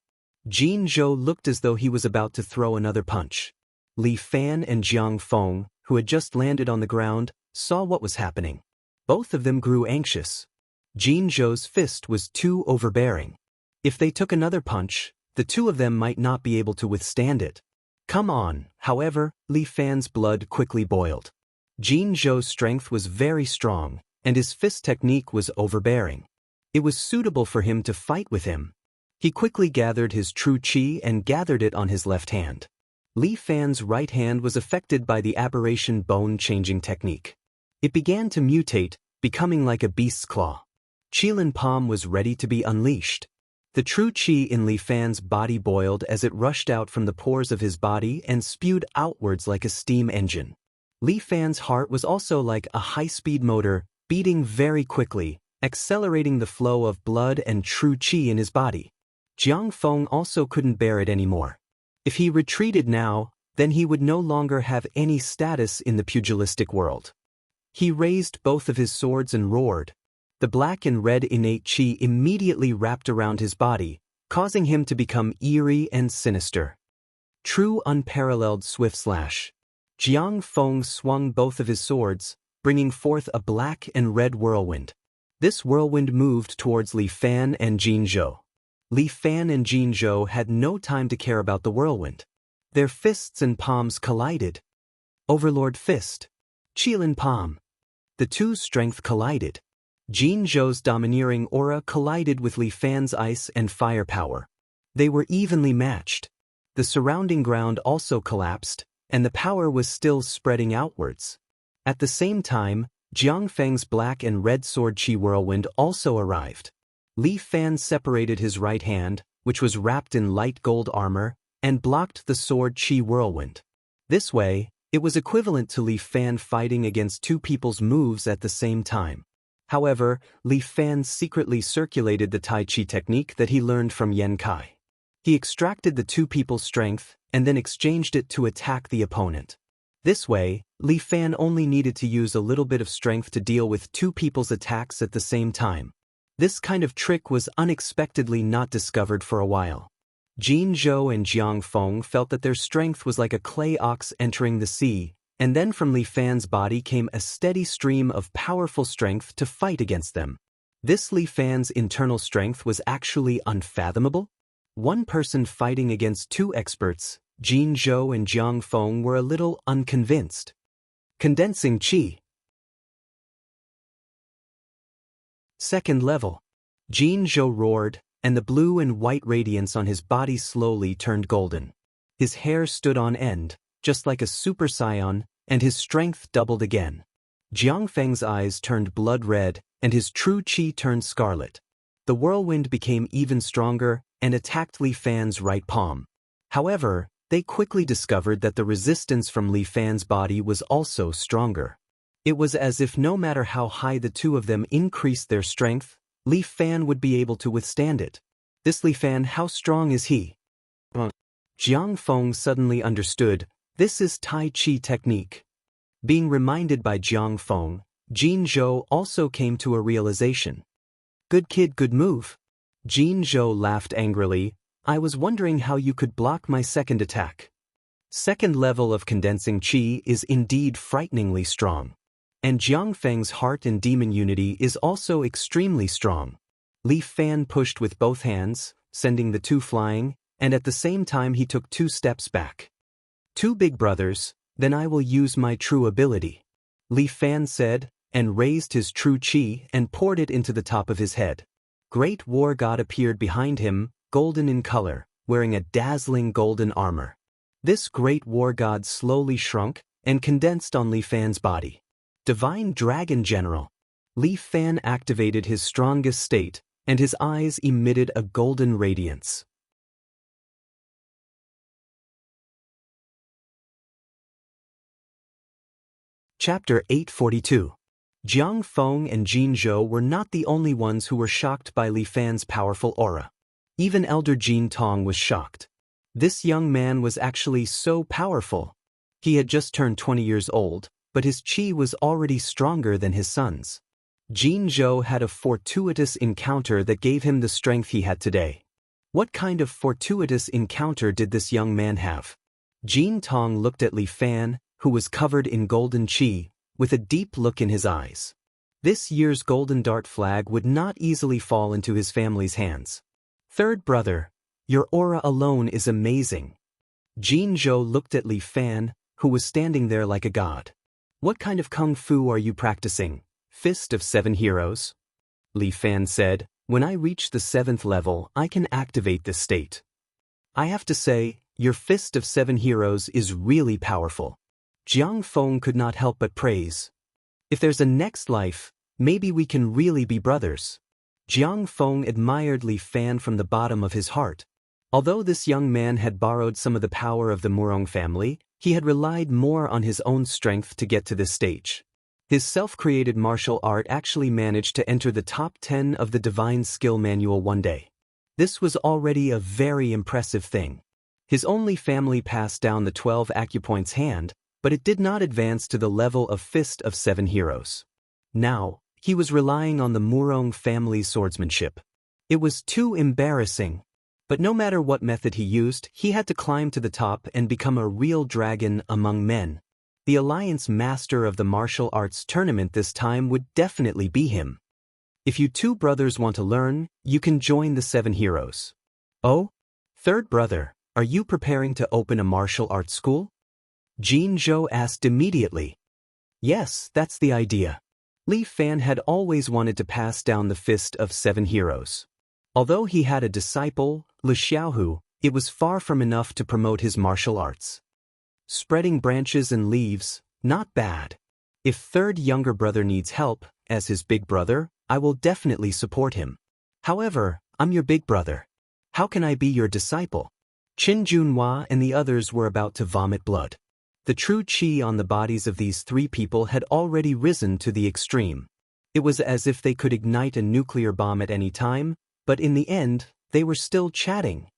S1: Jin Zhou looked as though he was about to throw another punch. Li Fan and Jiang Feng, who had just landed on the ground, saw what was happening. Both of them grew anxious. Jin Zhou's fist was too overbearing. If they took another punch, the two of them might not be able to withstand it. Come on, however, Li Fan's blood quickly boiled. Jin Zhou's strength was very strong, and his fist technique was overbearing. It was suitable for him to fight with him. He quickly gathered his true qi and gathered it on his left hand. Li Fan's right hand was affected by the aberration bone-changing technique. It began to mutate, becoming like a beast's claw. Qilin Palm was ready to be unleashed. The true qi in Li Fan's body boiled as it rushed out from the pores of his body and spewed outwards like a steam engine. Li Fan's heart was also like a high-speed motor, beating very quickly, accelerating the flow of blood and true qi in his body. Jiang Feng also couldn't bear it anymore. If he retreated now, then he would no longer have any status in the pugilistic world. He raised both of his swords and roared. The black and red innate qi immediately wrapped around his body, causing him to become eerie and sinister. True unparalleled swift slash. Jiang Feng swung both of his swords, bringing forth a black and red whirlwind. This whirlwind moved towards Li Fan and Jin Zhou. Li Fan and Jin Zhou had no time to care about the whirlwind. Their fists and palms collided. Overlord Fist. Qilin Palm. The two's strength collided. Jin Zhou's domineering aura collided with Li Fan's ice and fire power. They were evenly matched. The surrounding ground also collapsed, and the power was still spreading outwards. At the same time, Jiang Feng's black and red sword qi whirlwind also arrived. Li Fan separated his right hand, which was wrapped in light gold armor, and blocked the sword qi whirlwind. This way, it was equivalent to Li Fan fighting against two people's moves at the same time. However, Li Fan secretly circulated the Tai Chi technique that he learned from Yan Kai. He extracted the two people's strength and then exchanged it to attack the opponent. This way, Li Fan only needed to use a little bit of strength to deal with two people's attacks at the same time. This kind of trick was unexpectedly not discovered for a while. Jin Zhou and Jiang Feng felt that their strength was like a clay ox entering the sea, and then from Li Fan's body came a steady stream of powerful strength to fight against them. This Li Fan's internal strength was actually unfathomable. One person fighting against two experts, Jin Zhou and Jiang Feng, were a little unconvinced. Condensing Qi. Second level. Jin Zhou roared, and the blue and white radiance on his body slowly turned golden. His hair stood on end, just like a super scion, and his strength doubled again. Jiang Feng's eyes turned blood red, and his true qi turned scarlet. The whirlwind became even stronger and attacked Li Fan's right palm. However, they quickly discovered that the resistance from Li Fan's body was also stronger. It was as if no matter how high the two of them increased their strength, Li Fan would be able to withstand it. This Li Fan, how strong is he? Jiang Feng suddenly understood, this is Tai Chi technique. Being reminded by Jiang Feng, Jin Zhou also came to a realization. Good kid, good move. Jin Zhou laughed angrily. I was wondering how you could block my second attack. Second level of condensing qi is indeed frighteningly strong. And Jiang Feng's heart and demon unity is also extremely strong. Li Fan pushed with both hands, sending the two flying, and at the same time he took 2 steps back. Two big brothers, then I will use my true ability. Li Fan said, and raised his true qi and poured it into the top of his head. Great War God appeared behind him, golden in color, wearing a dazzling golden armor. This Great War God slowly shrunk and condensed on Li Fan's body. Divine Dragon General. Li Fan activated his strongest state, and his eyes emitted a golden radiance. Chapter 842. Jiang Feng and Jin Zhou were not the only ones who were shocked by Li Fan's powerful aura. Even Elder Jin Tong was shocked. This young man was actually so powerful. He had just turned 20 years old, but his qi was already stronger than his son's. Jin Zhou had a fortuitous encounter that gave him the strength he had today. What kind of fortuitous encounter did this young man have? Jin Tong looked at Li Fan, who was covered in golden qi, with a deep look in his eyes. This year's golden dart flag would not easily fall into his family's hands. Third brother, your aura alone is amazing. Jin Zhou looked at Li Fan, who was standing there like a god. What kind of kung fu are you practicing? Fist of 7 heroes? Li Fan said, when I reach the 7th level, I can activate this state. I have to say, your Fist of 7 heroes is really powerful. Jiang Feng could not help but praise. If there's a next life, maybe we can really be brothers. Jiang Feng admired Li Fan from the bottom of his heart. Although this young man had borrowed some of the power of the Murong family, he had relied more on his own strength to get to this stage. His self-created martial art actually managed to enter the top 10 of the Divine Skill Manual one day. This was already a very impressive thing. His only family passed down the 12 acupoints hand, but it did not advance to the level of Fist of 7 heroes. Now, he was relying on the Murong family's swordsmanship. It was too embarrassing. But no matter what method he used, he had to climb to the top and become a real dragon among men. The Alliance Master of the Martial Arts Tournament this time would definitely be him. If you two brothers want to learn, you can join the 7 heroes. Oh? Third brother, are you preparing to open a martial arts school? Jin Zhou asked immediately. Yes, that's the idea. Li Fan had always wanted to pass down the Fist of 7 heroes. Although he had a disciple, Li Xiaohu, it was far from enough to promote his martial arts. Spreading branches and leaves, not bad. If third younger brother needs help, as his big brother, I will definitely support him. However, I'm your big brother. How can I be your disciple? Qin Junhua and the others were about to vomit blood. The true qi on the bodies of these 3 people had already risen to the extreme. It was as if they could ignite a nuclear bomb at any time, but in the end, they were still chatting.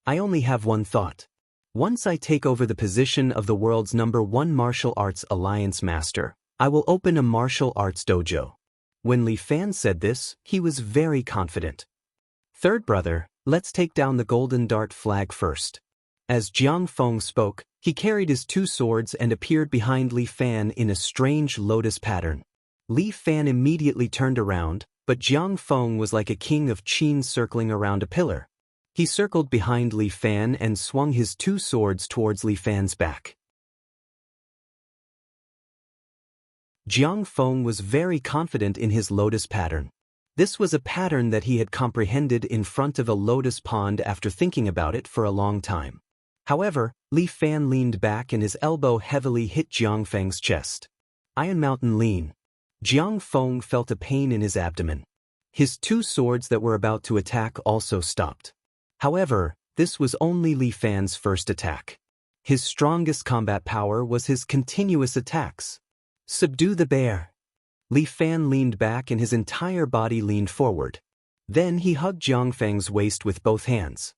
S1: I only have one thought. Once I take over the position of the world's #1 martial arts alliance master, I will open a martial arts dojo. When Li Fan said this, he was very confident. Third brother, let's take down the golden dart flag first. As Jiang Feng spoke, he carried his 2 swords and appeared behind Li Fan in a strange lotus pattern. Li Fan immediately turned around, but Jiang Feng was like a king of Qin circling around a pillar. He circled behind Li Fan and swung his 2 swords towards Li Fan's back. Jiang Feng was very confident in his lotus pattern. This was a pattern that he had comprehended in front of a lotus pond after thinking about it for a long time. However, Li Fan leaned back and his elbow heavily hit Jiang Feng's chest. Iron Mountain lean. Jiang Feng felt a pain in his abdomen. His two swords that were about to attack also stopped. However, this was only Li Fan's first attack. His strongest combat power was his continuous attacks. Subdue the bear. Li Fan leaned back and his entire body leaned forward. Then he hugged Jiang Feng's waist with both hands.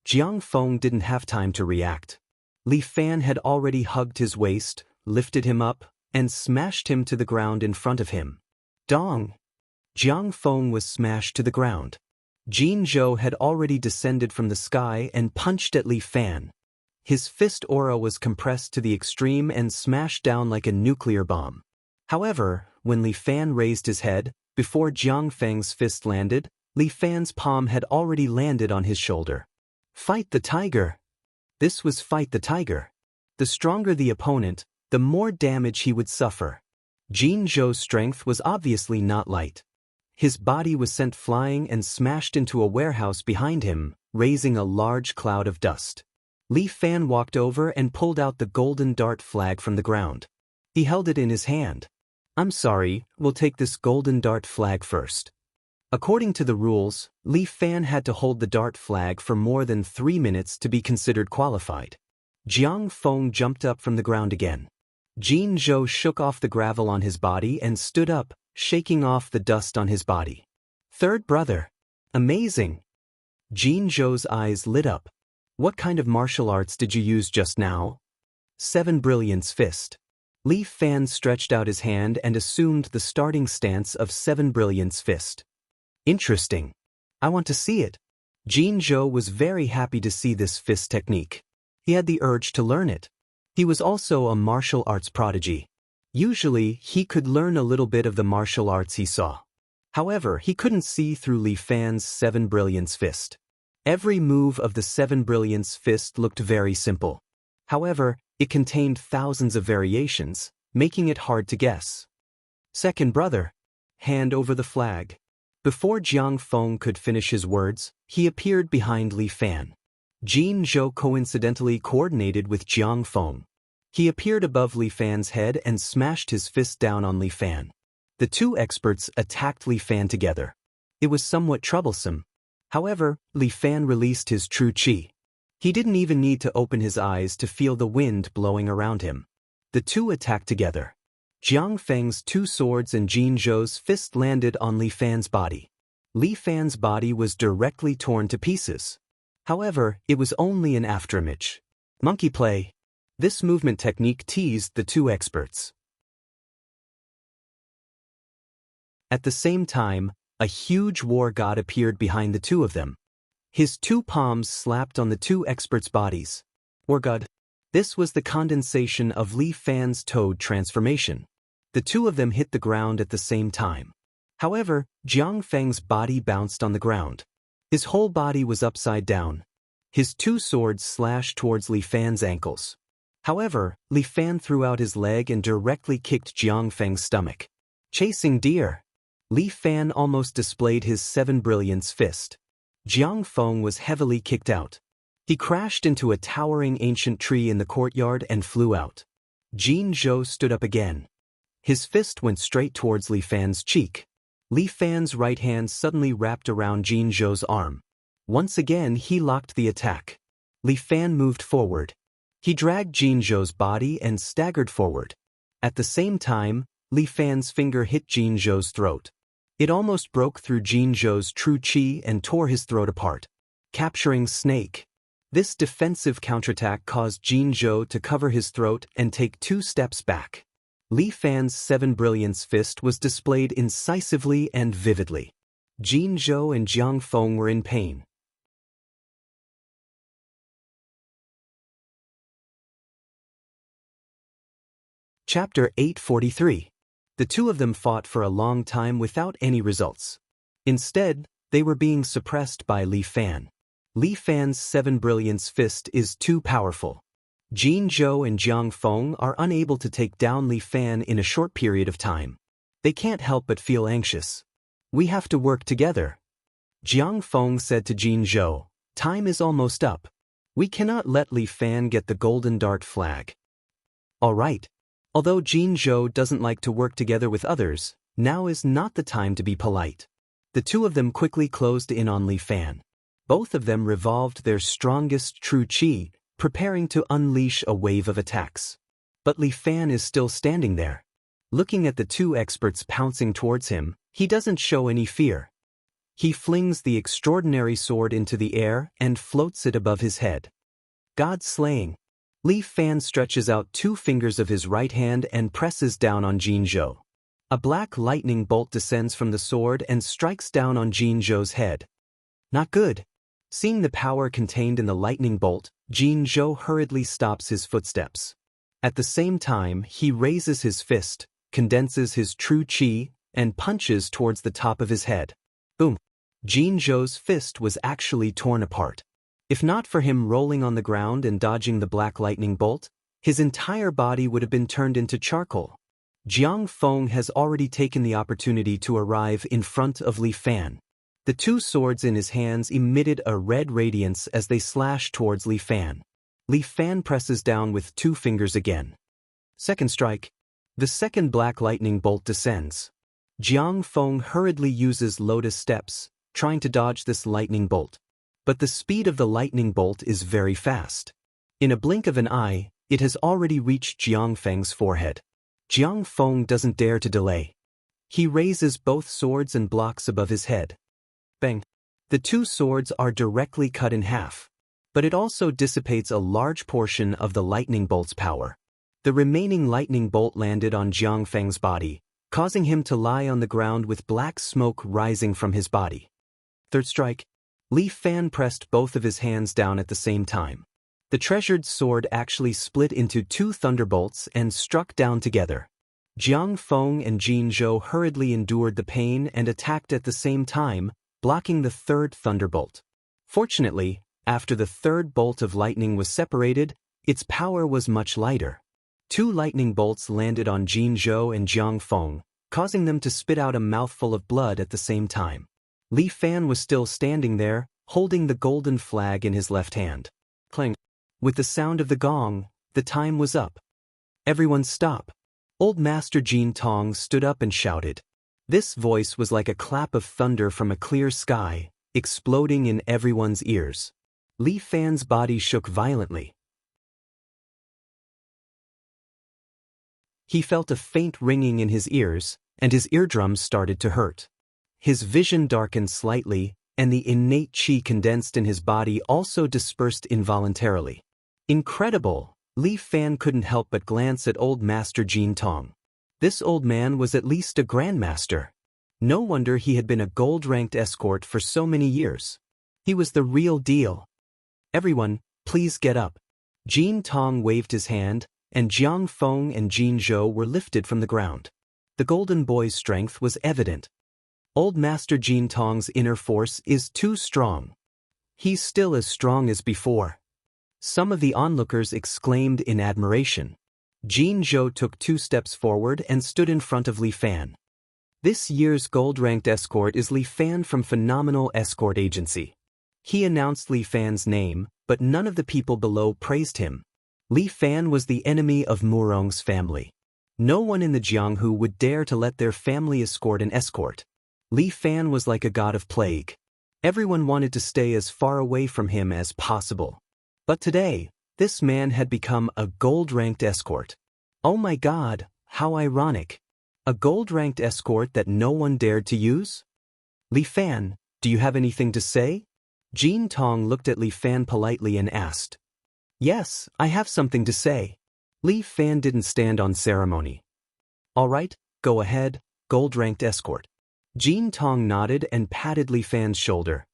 S1: Jiang Feng didn't have time to react. Li Fan had already hugged his waist, lifted him up, and smashed him to the ground in front of him. Dong! Jiang Feng was smashed to the ground. Jin Zhou had already descended from the sky and punched at Li Fan. His fist aura was compressed to the extreme and smashed down like a nuclear bomb. However, when Li Fan raised his head, before Jiang Feng's fist landed, Li Fan's palm had already landed on his shoulder. Fight the tiger! This was Fight the Tiger. The stronger the opponent, the more damage he would suffer. Jin Zhou's strength was obviously not light. His body was sent flying and smashed into a warehouse behind him, raising a large cloud of dust. Li Fan walked over and pulled out the golden dart flag from the ground. He held it in his hand. I'm sorry, we'll take this golden dart flag first. According to the rules, Li Fan had to hold the dart flag for more than 3 minutes to be considered qualified. Jiang Feng jumped up from the ground again. Jin Zhou shook off the gravel on his body and stood up, shaking off the dust on his body. Third brother. Amazing. Jin Zhou's eyes lit up. What kind of martial arts did you use just now? 7 Brilliance Fist. Li Fan stretched out his hand and assumed the starting stance of 7 Brilliance Fist. Interesting. I want to see it. Jin Zhou was very happy to see this fist technique. He had the urge to learn it. He was also a martial arts prodigy. Usually, he could learn a little bit of the martial arts he saw. However, he couldn't see through Li Fan's 7 Brilliance Fist. Every move of the 7 Brilliance Fist looked very simple. However, it contained thousands of variations, making it hard to guess. Second brother. Hand over the flag. Before Jiang Feng could finish his words, he appeared behind Li Fan. Jin Zhou coincidentally coordinated with Jiang Feng. He appeared above Li Fan's head and smashed his fist down on Li Fan. The two experts attacked Li Fan together. It was somewhat troublesome. However, Li Fan released his true qi. He didn't even need to open his eyes to feel the wind blowing around him. The two attacked together. Jiang Feng's two swords and Jin Zhou's fist landed on Li Fan's body. Li Fan's body was directly torn to pieces. However, it was only an afterimage. Monkey play. This movement technique teased the two experts. At the same time, a huge war god appeared behind the two of them. His two palms slapped on the two experts' bodies. War god. This was the condensation of Li Fan's toad transformation. The two of them hit the ground at the same time. However, Jiang Feng's body bounced on the ground. His whole body was upside down. His two swords slashed towards Li Fan's ankles. However, Li Fan threw out his leg and directly kicked Jiang Feng's stomach. Chasing deer. Li Fan almost displayed his 7 Brilliance Fist. Jiang Feng was heavily kicked out. He crashed into a towering ancient tree in the courtyard and flew out. Jin Zhou stood up again. His fist went straight towards Li Fan's cheek. Li Fan's right hand suddenly wrapped around Jin Zhou's arm. Once again he locked the attack. Li Fan moved forward. He dragged Jin Zhou's body and staggered forward. At the same time, Li Fan's finger hit Jin Zhou's throat. It almost broke through Jin Zhou's true qi and tore his throat apart. Capturing Snake. This defensive counterattack caused Jin Zhou to cover his throat and take 2 steps back. Li Fan's 7 Brilliance Fist was displayed incisively and vividly. Jin Zhou and Jiang Feng were in pain. Chapter 843. The two of them fought for a long time without any results. Instead, they were being suppressed by Li Fan. Li Fan's 7 Brilliance Fist is too powerful. Jin Zhou and Jiang Feng are unable to take down Li Fan in a short period of time. They can't help but feel anxious. We have to work together. Jiang Feng said to Jin Zhou, time is almost up. We cannot let Li Fan get the golden dart flag. All right. Although Jin Zhou doesn't like to work together with others, now is not the time to be polite. The two of them quickly closed in on Li Fan. Both of them revolved their strongest true chi, preparing to unleash a wave of attacks. But Li Fan is still standing there. Looking at the two experts pouncing towards him, he doesn't show any fear. He flings the extraordinary sword into the air and floats it above his head. God slaying. Li Fan stretches out 2 fingers of his right hand and presses down on Jin Zhou. A black lightning bolt descends from the sword and strikes down on Jin Zhou's head. Not good. Seeing the power contained in the lightning bolt, Jin Zhou hurriedly stops his footsteps. At the same time, he raises his fist, condenses his true chi, and punches towards the top of his head. Boom! Jin Zhou's fist was actually torn apart. If not for him rolling on the ground and dodging the black lightning bolt, his entire body would have been turned into charcoal. Jiang Feng has already taken the opportunity to arrive in front of Li Fan. The 2 swords in his hands emitted a red radiance as they slashed towards Li Fan. Li Fan presses down with 2 fingers again. Second strike. The second black lightning bolt descends. Jiang Feng hurriedly uses lotus steps, trying to dodge this lightning bolt. But the speed of the lightning bolt is very fast. In a blink of an eye, it has already reached Jiang Feng's forehead. Jiang Feng doesn't dare to delay. He raises both swords and blocks above his head. Bang! The 2 swords are directly cut in half. But it also dissipates a large portion of the lightning bolt's power. The remaining lightning bolt landed on Jiang Feng's body, causing him to lie on the ground with black smoke rising from his body. Third strike. Li Fan pressed both of his hands down at the same time. The treasured sword actually split into 2 thunderbolts and struck down together. Jiang Feng and Jin Zhou hurriedly endured the pain and attacked at the same time, blocking the 3rd thunderbolt. Fortunately, after the 3rd bolt of lightning was separated, its power was much lighter. 2 lightning bolts landed on Jin Zhou and Jiang Feng, causing them to spit out a mouthful of blood at the same time. Li Fan was still standing there, holding the golden flag in his left hand. Clang! With the sound of the gong, the time was up. Everyone stop! Old Master Jin Tong stood up and shouted. This voice was like a clap of thunder from a clear sky, exploding in everyone's ears. Li Fan's body shook violently. He felt a faint ringing in his ears, and his eardrums started to hurt. His vision darkened slightly, and the innate chi condensed in his body also dispersed involuntarily. Incredible! Li Fan couldn't help but glance at old Master Jin Tong. This old man was at least a grandmaster. No wonder he had been a gold-ranked escort for so many years. He was the real deal. Everyone, please get up. Jin Tong waved his hand, and Jiang Feng and Jin Zhou were lifted from the ground. The golden boy's strength was evident. Old Master Jin Tong's inner force is too strong. He's still as strong as before. Some of the onlookers exclaimed in admiration. Jin Zhou took 2 steps forward and stood in front of Li Fan. This year's gold-ranked escort is Li Fan from Phenomenal Escort Agency. He announced Li Fan's name, but none of the people below praised him. Li Fan was the enemy of Murong's family. No one in the Jianghu would dare to let their family escort an escort. Li Fan was like a god of plague. Everyone wanted to stay as far away from him as possible. But today, this man had become a gold-ranked escort. Oh my God, how ironic. A gold-ranked escort that no one dared to use? Li Fan, do you have anything to say? Jin Tong looked at Li Fan politely and asked. Yes, I have something to say. Li Fan didn't stand on ceremony. All right, go ahead, gold-ranked escort. Jin Tong nodded and patted Li Fan's shoulder.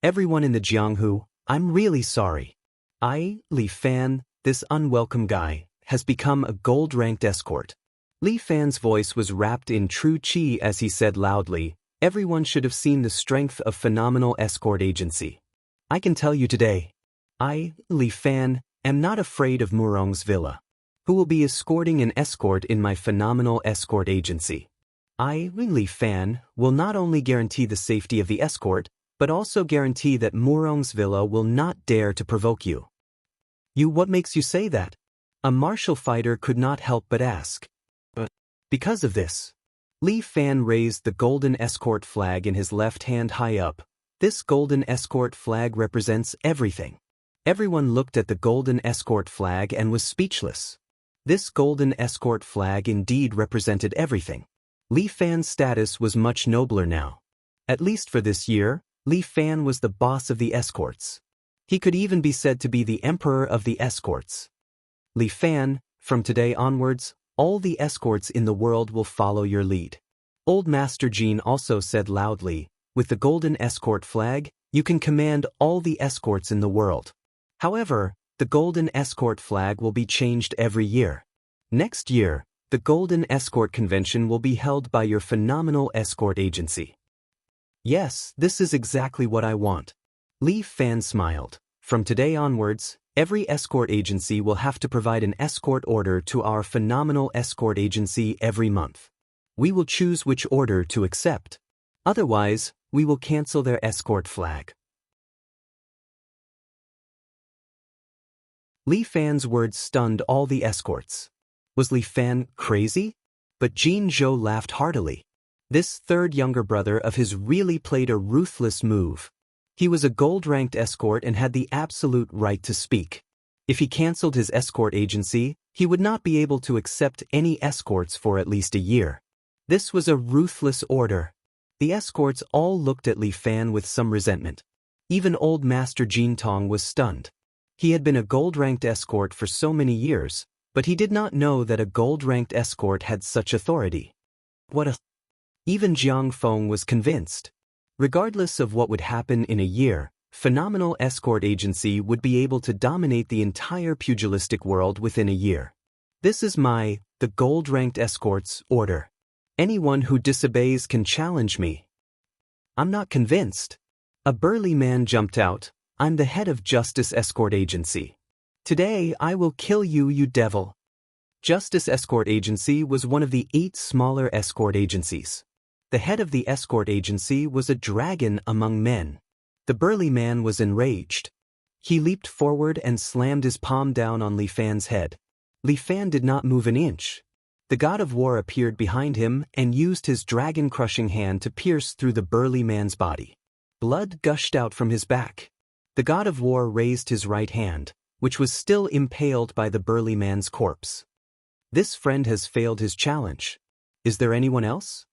S1: Everyone in the Jianghu, I'm really sorry. Li Fan, this unwelcome guy, has become a gold-ranked escort. Li Fan's voice was wrapped in true chi as he said loudly, everyone should have seen the strength of Phenomenal Escort Agency. I can tell you today, Li Fan, am not afraid of Murong's villa. Who will be escorting an escort in my Phenomenal Escort Agency. Li Fan, will not only guarantee the safety of the escort, but also guarantee that Murong's villa will not dare to provoke you. What makes you say that? A martial fighter could not help but ask. Because of this. Li Fan raised the golden escort flag in his left hand high up. This golden escort flag represents everything. Everyone looked at the golden escort flag and was speechless. This golden escort flag indeed represented everything. Li Fan's status was much nobler now. At least for this year, Li Fan was the boss of the escorts. He could even be said to be the emperor of the escorts. Li Fan, from today onwards, all the escorts in the world will follow your lead. Old Master Jean also said loudly, with the golden escort flag, you can command all the escorts in the world. However, the golden escort flag will be changed every year. Next year, the Golden Escort Convention will be held by your phenomenal escort agency. Yes, this is exactly what I want. Li Fan smiled. From today onwards, every escort agency will have to provide an escort order to our phenomenal escort agency every month. We will choose which order to accept. Otherwise, we will cancel their escort flag. Li Fan's words stunned all the escorts. Was Li Fan crazy? But Jean Zhou laughed heartily. This third younger brother of his really played a ruthless move. He was a gold-ranked escort and had the absolute right to speak. If he cancelled his escort agency, he would not be able to accept any escorts for at least a year. This was a ruthless order. The escorts all looked at Li Fan with some resentment. Even old Master Jin Tong was stunned. He had been a gold-ranked escort for so many years, but he did not know that a gold-ranked escort had such authority. Even Jiang Feng was convinced. Regardless of what would happen in a year, Phenomenal Escort Agency would be able to dominate the entire pugilistic world within a year. This is the gold-ranked escorts, order. Anyone who disobeys can challenge me. I'm not convinced. A burly man jumped out. I'm the head of Justice Escort Agency. Today I will kill you, you devil. Justice Escort Agency was one of the 8 smaller escort agencies. The head of the escort agency was a dragon among men. The burly man was enraged. He leaped forward and slammed his palm down on Li Fan's head. Li Fan did not move an inch. The god of war appeared behind him and used his dragon-crushing hand to pierce through the burly man's body. Blood gushed out from his back. The god of war raised his right hand, which was still impaled by the burly man's corpse. This friend has failed his challenge. Is there anyone else?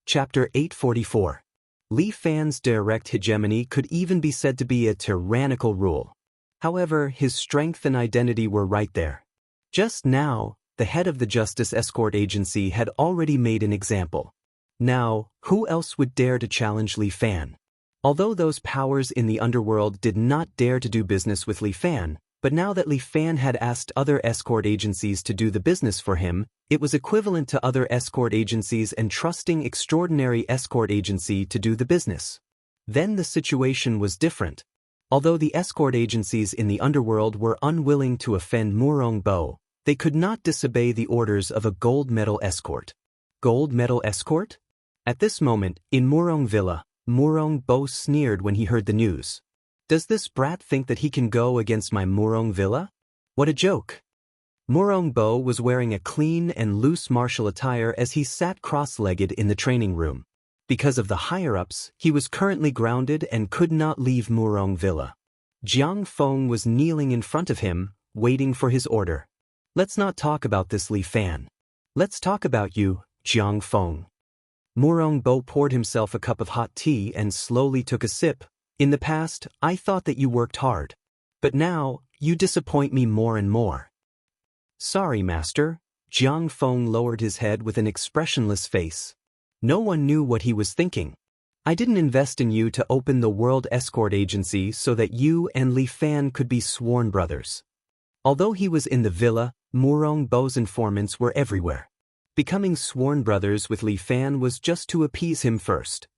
S1: Chapter 844. Li Fan's direct hegemony could even be said to be a tyrannical rule. However, his strength and identity were right there. Just now, the head of the Justice Escort Agency had already made an example. Now, who else would dare to challenge Li Fan? Although those powers in the underworld did not dare to do business with Li Fan, but now that Li Fan had asked other escort agencies to do the business for him, it was equivalent to other escort agencies entrusting extraordinary escort agency to do the business. Then the situation was different. Although the escort agencies in the underworld were unwilling to offend Murong Bo, they could not disobey the orders of a gold medal escort. Gold medal escort? At this moment, in Murong Villa, Murong Bo sneered when he heard the news. Does this brat think that he can go against my Murong Villa? What a joke! Murong Bo was wearing a clean and loose martial attire as he sat cross-legged in the training room. Because of the higher-ups, he was currently grounded and could not leave Murong Villa. Jiang Feng was kneeling in front of him, waiting for his order. Let's not talk about this, Li Fan. Let's talk about you, Jiang Feng. Murong Bo poured himself a cup of hot tea and slowly took a sip. In the past, I thought that you worked hard. But now, you disappoint me more and more. Sorry, Master. Jiang Feng lowered his head with an expressionless face. No one knew what he was thinking. I didn't invest in you to open the World Escort Agency so that you and Li Fan could be sworn brothers. Although he was in the villa, Murong Bo's informants were everywhere. Becoming sworn brothers with Li Fan was just to appease him first.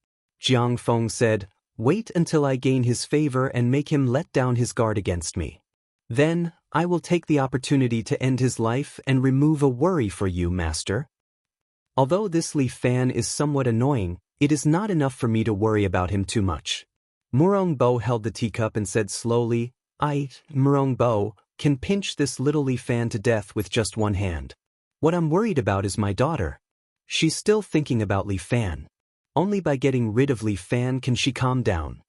S1: Jiang Feng said, "Wait until I gain his favor and make him let down his guard against me. Then, I will take the opportunity to end his life and remove a worry for you, Master." Although this Li Fan is somewhat annoying, it is not enough for me to worry about him too much. Murong Bo held the teacup and said slowly, Murongbo, can pinch this little Li Fan to death with just one hand. What I'm worried about is my daughter. She's still thinking about Li Fan. Only by getting rid of Li Fan can she calm down.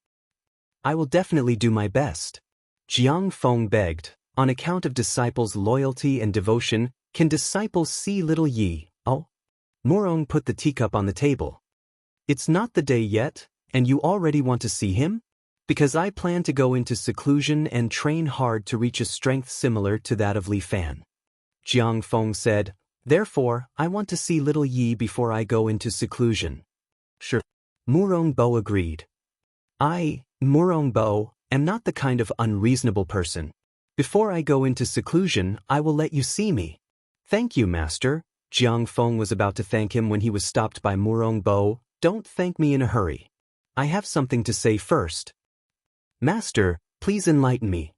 S1: I will definitely do my best. Jiang Feng begged, on account of disciples' loyalty and devotion, can disciples see little Yi? Oh? Murong put the teacup on the table. It's not the day yet, and you already want to see him? Because I plan to go into seclusion and train hard to reach a strength similar to that of Li Fan. Jiang Feng said, therefore, I want to see little Yi before I go into seclusion. Sure. Murongbo agreed. I, Murongbo, am not the kind of unreasonable person. Before I go into seclusion, I will let you see me. Thank you, master. Jiang Feng was about to thank him when he was stopped by Murongbo. Don't thank me in a hurry. I have something to say first. Master, please enlighten me.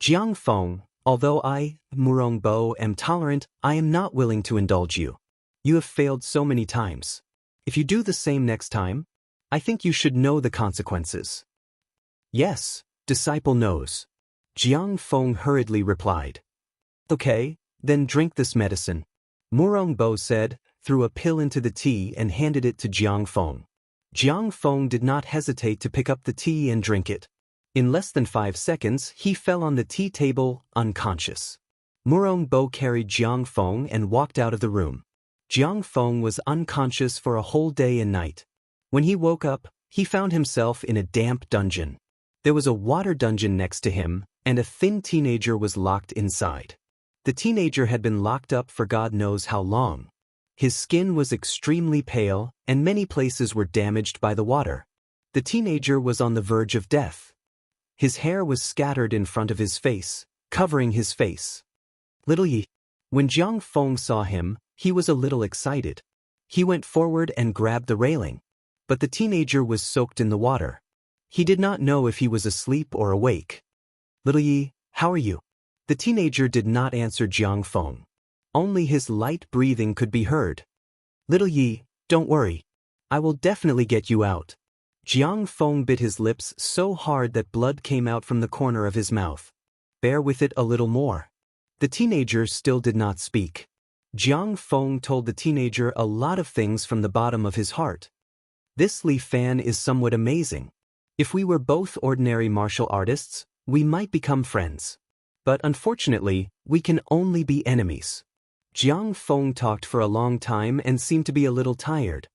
S1: Jiang Feng, although I, Murongbo, am tolerant, I am not willing to indulge you. You have failed so many times. If you do the same next time, I think you should know the consequences. Yes, disciple knows. Jiang Feng hurriedly replied. Okay, then drink this medicine. Murongbo said, threw a pill into the tea and handed it to Jiang Feng. Jiang Feng did not hesitate to pick up the tea and drink it. In less than 5 seconds, he fell on the tea table, unconscious. Murongbo carried Jiang Feng and walked out of the room. Jiang Feng was unconscious for a whole day and night. When he woke up, he found himself in a damp dungeon. There was a water dungeon next to him, and a thin teenager was locked inside. The teenager had been locked up for God knows how long. His skin was extremely pale, and many places were damaged by the water. The teenager was on the verge of death. His hair was scattered in front of his face, covering his face. Little Yi. When Jiang Feng saw him, he was a little excited. He went forward and grabbed the railing. But the teenager was soaked in the water. He did not know if he was asleep or awake. Little Yi, how are you? The teenager did not answer Jiang Feng. Only his light breathing could be heard. Little Yi, don't worry. I will definitely get you out. Jiang Feng bit his lips so hard that blood came out from the corner of his mouth. Bear with it a little more. The teenager still did not speak. Jiang Feng told the teenager a lot of things from the bottom of his heart. This Li Fan is somewhat amazing. If we were both ordinary martial artists, we might become friends. But unfortunately, we can only be enemies. Jiang Feng talked for a long time and seemed to be a little tired.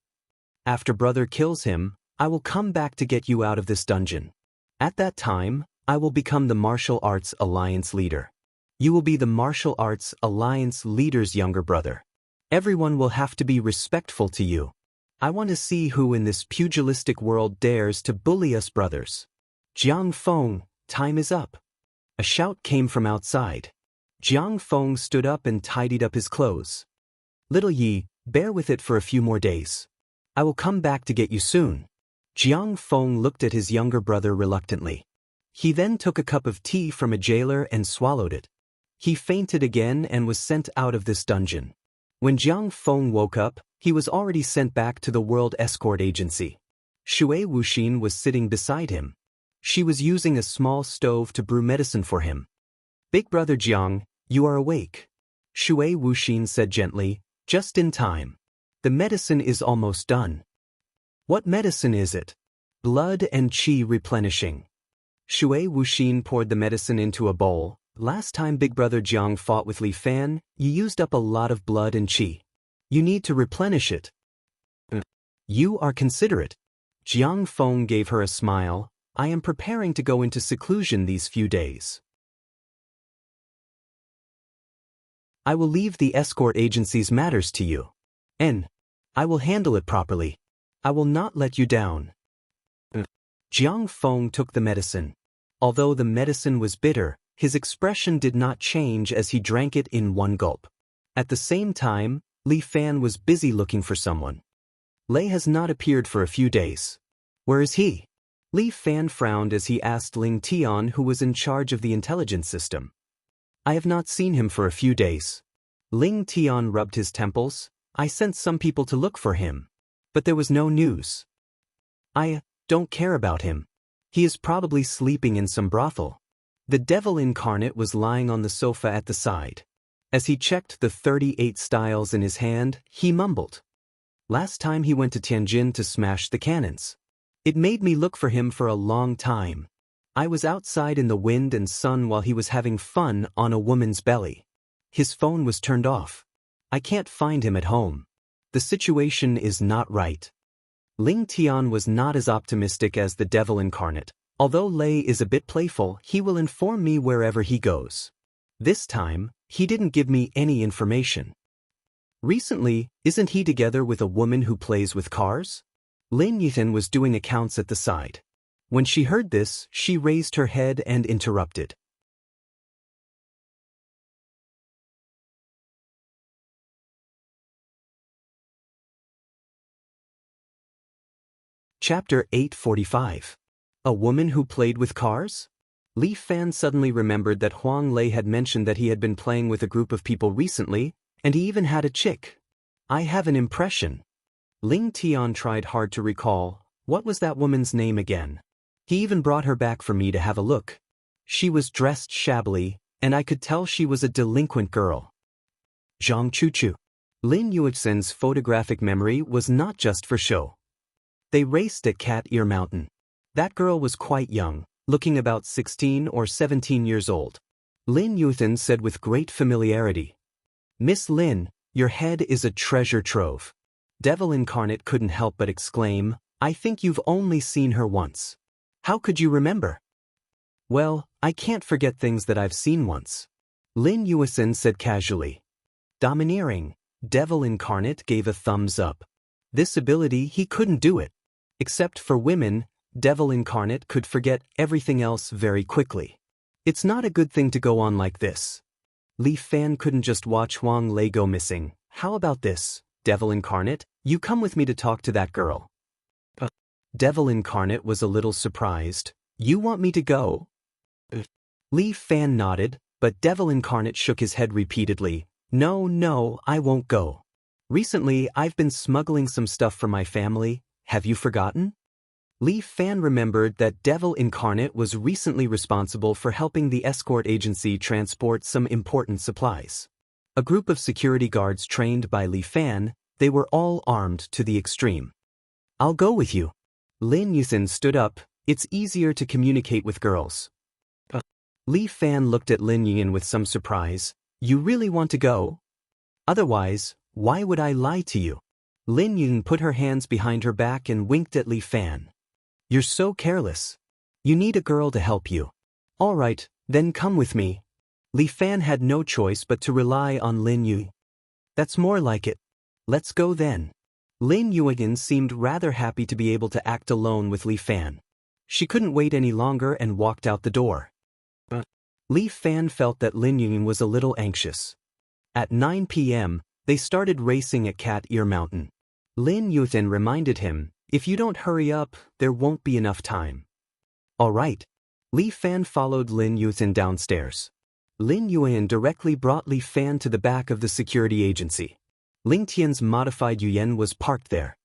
S1: After brother kills him, I will come back to get you out of this dungeon. At that time, I will become the Martial Arts Alliance leader. You will be the Martial Arts Alliance leader's younger brother. Everyone will have to be respectful to you. I want to see who in this pugilistic world dares to bully us brothers. Jiang Feng, time is up. A shout came from outside. Jiang Feng stood up and tidied up his clothes. Little Yi, bear with it for a few more days. I will come back to get you soon. Jiang Feng looked at his younger brother reluctantly. He then took a cup of tea from a jailer and swallowed it. He fainted again and was sent out of this dungeon. When Jiang Feng woke up, he was already sent back to the World Escort Agency. Shui Wuxin was sitting beside him. She was using a small stove to brew medicine for him. Big brother Jiang, you are awake. Shui Wuxin said gently, just in time. The medicine is almost done. What medicine is it? Blood and qi replenishing. Shui Wuxin poured the medicine into a bowl. Last time Big Brother Jiang fought with Li Fan, you used up a lot of blood and qi. You need to replenish it. You are considerate. Jiang Feng gave her a smile. I am preparing to go into seclusion these few days. I will leave the escort agency's matters to you. And I will handle it properly. I will not let you down. Jiang Feng took the medicine. Although the medicine was bitter, his expression did not change as he drank it in one gulp. At the same time, Li Fan was busy looking for someone. Lei has not appeared for a few days. Where is he? Li Fan frowned as he asked Ling Tian, who was in charge of the intelligence system. I have not seen him for a few days. Ling Tian rubbed his temples. I sent some people to look for him. But there was no news. I don't care about him. He is probably sleeping in some brothel. The devil incarnate was lying on the sofa at the side. As he checked the 38 styles in his hand, he mumbled. Last time he went to Tianjin to smash the cannons. It made me look for him for a long time. I was outside in the wind and sun while he was having fun on a woman's belly. His phone was turned off. I can't find him at home. The situation is not right. Ling Tian was not as optimistic as the devil incarnate. Although Lei is a bit playful, he will inform me wherever he goes. This time, he didn't give me any information. Recently, isn't he together with a woman who plays with cars? Lin Yuthan was doing accounts at the side. When she heard this, she raised her head and interrupted. Chapter 845. A woman who played with cars? Li Fan suddenly remembered that Huang Lei had mentioned that he had been playing with a group of people recently, and he even had a chick. I have an impression. Ling Tian tried hard to recall, what was that woman's name again? He even brought her back for me to have a look. She was dressed shabbily, and I could tell she was a delinquent girl. Zhang Chuchu. Lin Yuexin's photographic memory was not just for show. They raced at Cat Ear Mountain. That girl was quite young, looking about 16 or 17 years old. Lin Yuthan said with great familiarity. Miss Lin, your head is a treasure trove. Devil incarnate couldn't help but exclaim, I think you've only seen her once. How could you remember? Well, I can't forget things that I've seen once. Lin Yuexin said casually. Domineering. Devil incarnate gave a thumbs up. This ability he couldn't do it. Except for women, Devil incarnate could forget everything else very quickly. It's not a good thing to go on like this. Li Fan couldn't just watch Huang Lei go missing. How about this, Devil incarnate? You come with me to talk to that girl. Devil incarnate was a little surprised. You want me to go? Li Fan nodded, but Devil incarnate shook his head repeatedly. No, I won't go. Recently, I've been smuggling some stuff for my family. Have you forgotten? Li Fan remembered that Devil incarnate was recently responsible for helping the escort agency transport some important supplies. A group of security guards trained by Li Fan, they were all armed to the extreme. I'll go with you. Lin Yuthan stood up. It's easier to communicate with girls. Li Fan looked at Lin Yuthan with some surprise. You really want to go? Otherwise, why would I lie to you? Lin Yuthan put her hands behind her back and winked at Li Fan. You're so careless. You need a girl to help you. All right, then come with me. Li Fan had no choice but to rely on Lin Yuthan. That's more like it. Let's go then. Lin Yuexin seemed rather happy to be able to act alone with Li Fan. She couldn't wait any longer and walked out the door. Li Fan felt that Lin Yuexin was a little anxious. At 9 p.m., they started racing at Cat Ear Mountain. Lin Yuthan reminded him, if you don't hurry up, there won't be enough time. All right. Li Fan followed Lin Yuthan downstairs. Lin Yuan directly brought Li Fan to the back of the security agency. Ling Tian's modified Yuan was parked there.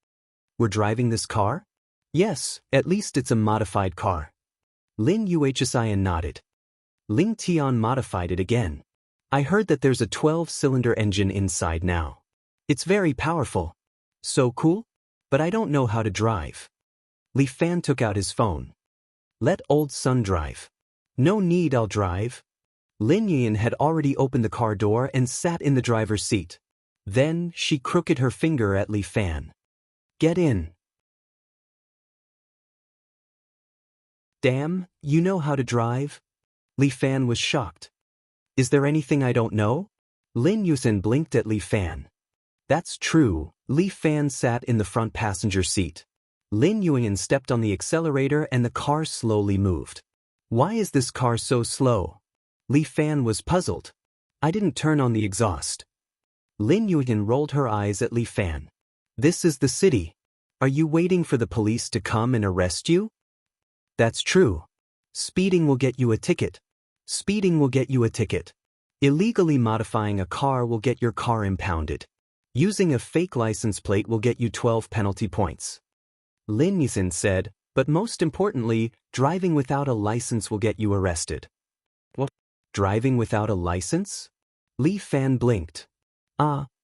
S1: We're driving this car? Yes, at least it's a modified car. Lin Yuan nodded. Ling Tian modified it again. I heard that there's a 12-cylinder engine inside now. It's very powerful. So cool? But I don't know how to drive. Li Fan took out his phone. Let old son drive. No need, I'll drive. Lin Yuan had already opened the car door and sat in the driver's seat. Then she crooked her finger at Li Fan. Get in. Damn, you know how to drive? Li Fan was shocked. Is there anything I don't know? Lin Yuthan blinked at Li Fan. That's true. Li Fan sat in the front passenger seat. Lin Yuan stepped on the accelerator and the car slowly moved. Why is this car so slow? Li Fan was puzzled. I didn't turn on the exhaust. Lin Yuan rolled her eyes at Li Fan. This is the city. Are you waiting for the police to come and arrest you? That's true. Speeding will get you a ticket. Speeding will get you a ticket. Illegally modifying a car will get your car impounded. Using a fake license plate will get you 12 penalty points. Lin Yuthan said, But most importantly, driving without a license will get you arrested. What? Driving without a license? Li Fan blinked.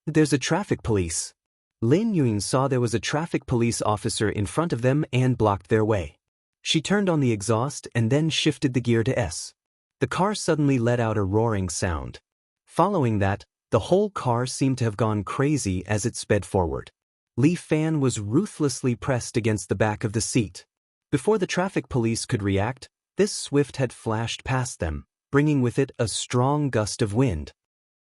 S1: There's a traffic police. Lin Yun saw there was a traffic police officer in front of them and blocked their way. She turned on the exhaust and then shifted the gear to S. The car suddenly let out a roaring sound. Following that, the whole car seemed to have gone crazy as it sped forward. Li Fan was ruthlessly pressed against the back of the seat. Before the traffic police could react, this Swift had flashed past them, bringing with it a strong gust of wind.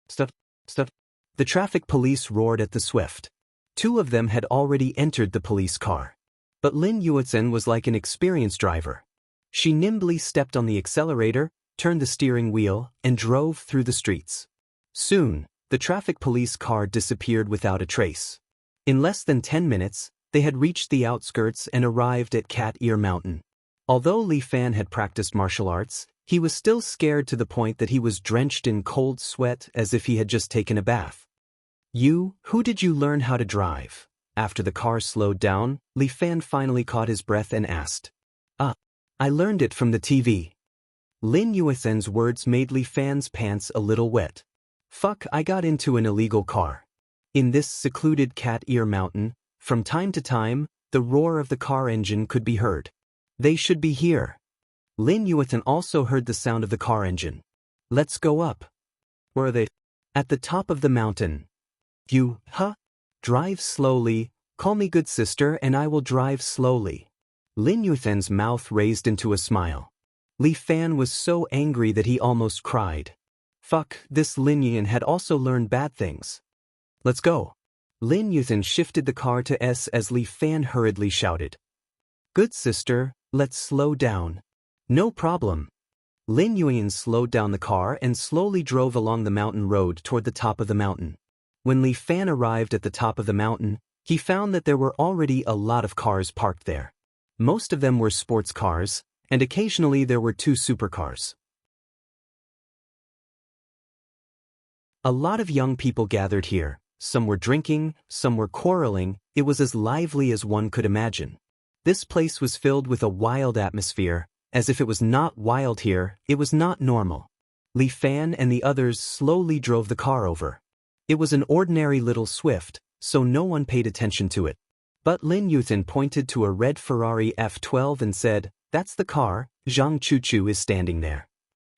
S1: Stop, stop. The traffic police roared at the Swift. Two of them had already entered the police car. But Lin Yuetsen was like an experienced driver. She nimbly stepped on the accelerator, turned the steering wheel, and drove through the streets. Soon, the traffic police car disappeared without a trace. In less than 10 minutes, they had reached the outskirts and arrived at Cat Ear Mountain. Although Li Fan had practiced martial arts, he was still scared to the point that he was drenched in cold sweat as if he had just taken a bath. Who did you learn how to drive? After the car slowed down, Li Fan finally caught his breath and asked. I learned it from the TV. Lin Yuetsen's words made Li Fan's pants a little wet. Fuck, I got into an illegal car. In this secluded Cat Ear Mountain, from time to time, the roar of the car engine could be heard. They should be here. Lin Yuetsen also heard the sound of the car engine. Let's go up. Where are they? At the top of the mountain. Drive slowly, call me good sister and I will drive slowly. Lin Yuetsen's mouth raised into a smile. Li Fan was so angry that he almost cried. Fuck, this Lin Yuan had also learned bad things. Let's go. Lin Yuetsen shifted the car to S as Li Fan hurriedly shouted. Good sister, let's slow down. No problem. Lin Yuan slowed down the car and slowly drove along the mountain road toward the top of the mountain. When Li Fan arrived at the top of the mountain, he found that there were already a lot of cars parked there. Most of them were sports cars, and occasionally there were 2 supercars. A lot of young people gathered here. Some were drinking, some were quarreling. It was as lively as one could imagine. This place was filled with a wild atmosphere. As if it was not wild here, it was not normal. Li Fan and the others slowly drove the car over. It was an ordinary little Swift, so no one paid attention to it. But Lin Yuetsen pointed to a red Ferrari F12 and said, That's the car, Zhang Chuchu is standing there.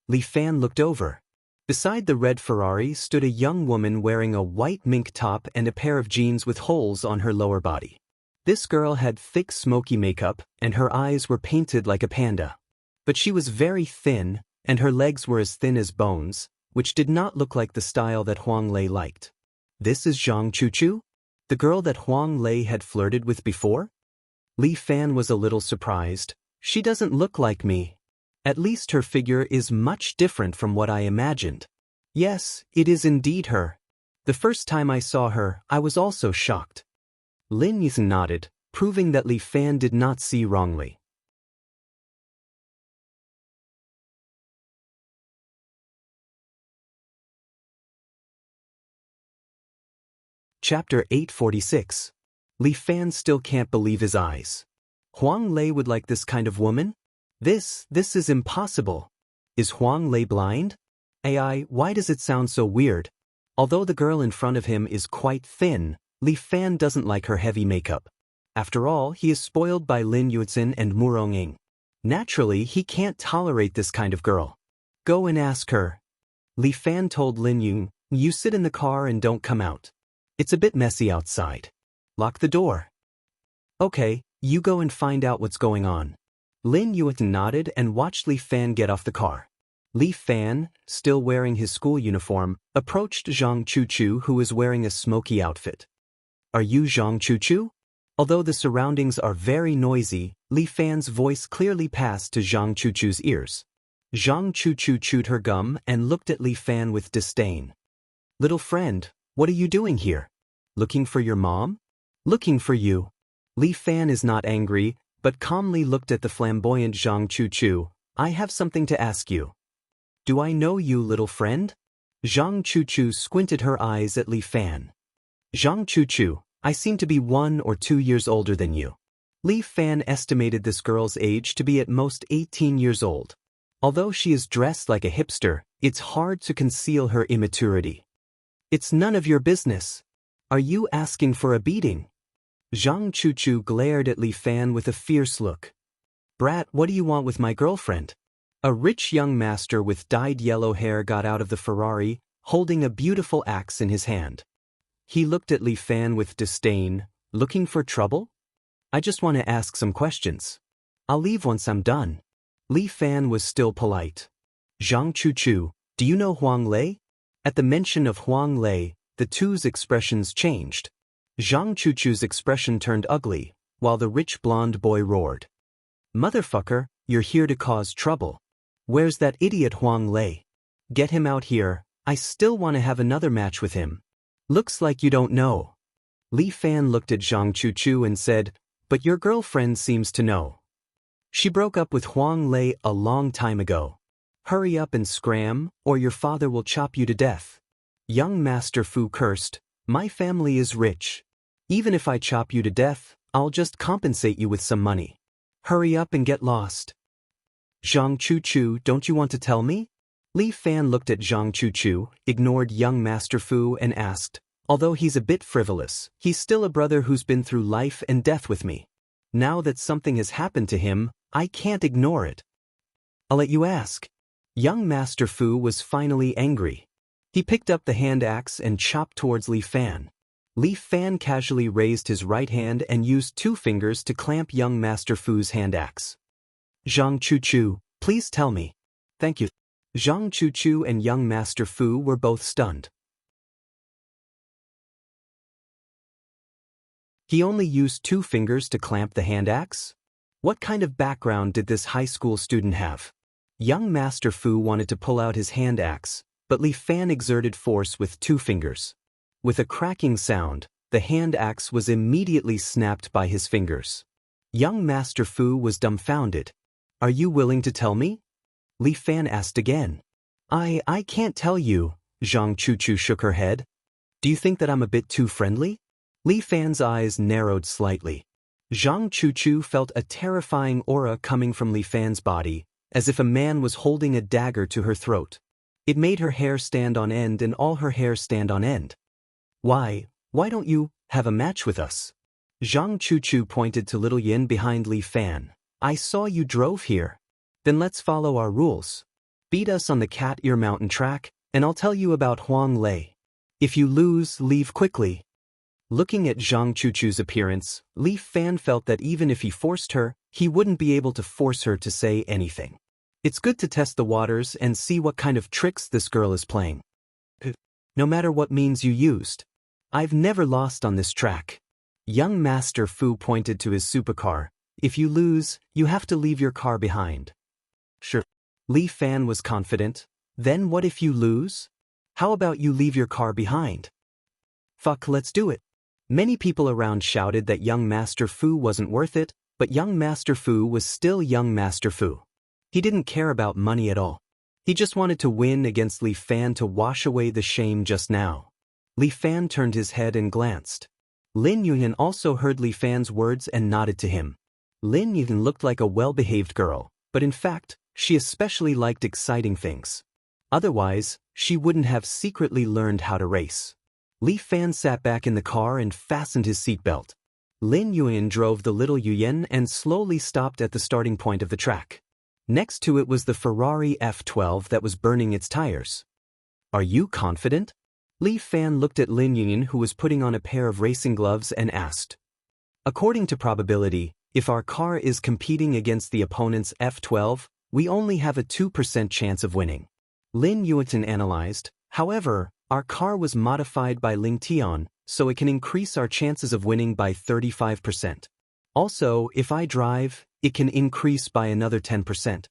S1: Li Fan looked over. Beside the red Ferrari stood a young woman wearing a white mink top and a pair of jeans with holes on her lower body. This girl had thick smoky makeup, and her eyes were painted like a panda. But she was very thin, and her legs were as thin as bones, which did not look like the style that Huang Lei liked. This is Zhang Chuchu? The girl that Huang Lei had flirted with before? Li Fan was a little surprised. She doesn't look like me. At least her figure is much different from what I imagined. Yes, it is indeed her. The first time I saw her, I was also shocked. Lin Yuetsen nodded, proving that Li Fan did not see wrongly. Chapter 846. Li Fan still can't believe his eyes. Huang Lei would like this kind of woman? This is impossible. Is Huang Lei blind? Why does it sound so weird? Although the girl in front of him is quite thin, Li Fan doesn't like her heavy makeup. After all, he is spoiled by Lin Yuetsen and Muronging. Naturally, he can't tolerate this kind of girl. Go and ask her. Li Fan told Lin Yun, You sit in the car and don't come out. It's a bit messy outside. Lock the door. Okay, you go and find out what's going on. Lin Yuetsen nodded and watched Li Fan get off the car. Li Fan, still wearing his school uniform, approached Zhang Chuchu, who was wearing a smoky outfit. Are you Zhang Chuchu? Although the surroundings are very noisy, Li Fan's voice clearly passed to Zhang Chuchu's ears. Zhang Chuchu chewed her gum and looked at Li Fan with disdain. Little friend, what are you doing here? Looking for your mom? Looking for you. Li Fan is not angry, but calmly looked at the flamboyant Zhang Chuchu. I have something to ask you. Do I know you, little friend? Zhang Chuchu squinted her eyes at Li Fan. Zhang Chuchu, I seem to be 1 or 2 years older than you. Li Fan estimated this girl's age to be at most 18 years old. Although she is dressed like a hipster, it's hard to conceal her immaturity. It's none of your business. Are you asking for a beating? Zhang Chuchu glared at Li Fan with a fierce look. Brat, what do you want with my girlfriend? A rich young master with dyed yellow hair got out of the Ferrari, holding a beautiful axe in his hand. He looked at Li Fan with disdain. Looking for trouble? I just want to ask some questions. I'll leave once I'm done. Li Fan was still polite. Zhang Chuchu, do you know Huang Lei? At the mention of Huang Lei, the two's expressions changed. Zhang Chuchu's expression turned ugly, while the rich blonde boy roared. Motherfucker, you're here to cause trouble. Where's that idiot Huang Lei? Get him out here, I still want to have another match with him. Looks like you don't know. Li Fan looked at Zhang Chuchu and said, but your girlfriend seems to know. She broke up with Huang Lei a long time ago. Hurry up and scram, or your father will chop you to death. Young Master Fu cursed, my family is rich. Even if I chop you to death, I'll just compensate you with some money. Hurry up and get lost. Zhang Chuchu, don't you want to tell me? Li Fan looked at Zhang Chuchu, ignored young Master Fu and asked, although he's a bit frivolous, he's still a brother who's been through life and death with me. Now that something has happened to him, I can't ignore it. I'll let you ask. Young Master Fu was finally angry. He picked up the hand axe and chopped towards Li Fan. Li Fan casually raised his right hand and used 2 fingers to clamp young Master Fu's hand axe. Zhang Chuchu, please tell me. Thank you. Zhang Chuchu and young Master Fu were both stunned. He only used 2 fingers to clamp the hand axe? What kind of background did this high school student have? Young Master Fu wanted to pull out his hand axe, but Li Fan exerted force with 2 fingers. With a cracking sound, the hand axe was immediately snapped by his fingers. Young Master Fu was dumbfounded. Are you willing to tell me? Li Fan asked again. I can't tell you, Zhang Chuchu shook her head. Do you think that I'm a bit too friendly? Li Fan's eyes narrowed slightly. Zhang Chuchu felt a terrifying aura coming from Li Fan's body, as if a man was holding a dagger to her throat. It made her hair stand on end and all her hair stand on end. Why don't you have a match with us? Zhang Chuchu pointed to little Yin behind Li Fan. I saw you drove here. Then let's follow our rules. Beat us on the Cat Ear Mountain track, and I'll tell you about Huang Lei. If you lose, leave quickly. Looking at Zhang Chuchu's appearance, Li Fan felt that even if he forced her, he wouldn't be able to force her to say anything. It's good to test the waters and see what kind of tricks this girl is playing. No matter what means you used. I've never lost on this track. Young Master Fu pointed to his supercar. If you lose, you have to leave your car behind. Sure. Li Fan was confident. Then what if you lose? How about you leave your car behind? Fuck, let's do it. Many people around shouted that young Master Fu wasn't worth it, but young Master Fu was still young Master Fu. He didn't care about money at all. He just wanted to win against Li Fan to wash away the shame just now. Li Fan turned his head and glanced. Lin Yuan also heard Li Fan's words and nodded to him. Lin Yuan looked like a well-behaved girl, but in fact, she especially liked exciting things. Otherwise, she wouldn't have secretly learned how to race. Li Fan sat back in the car and fastened his seatbelt. Lin Yuan drove the little Yuyen and slowly stopped at the starting point of the track. Next to it was the Ferrari F12 that was burning its tires. Are you confident? Li Fan looked at Lin Yuan, who was putting on a pair of racing gloves, and asked. According to probability, if our car is competing against the opponent's F12, we only have a 2% chance of winning. Lin Yuan analyzed. However, our car was modified by Ling Tian, so it can increase our chances of winning by 35%. Also, if I drive, it can increase by another 10%.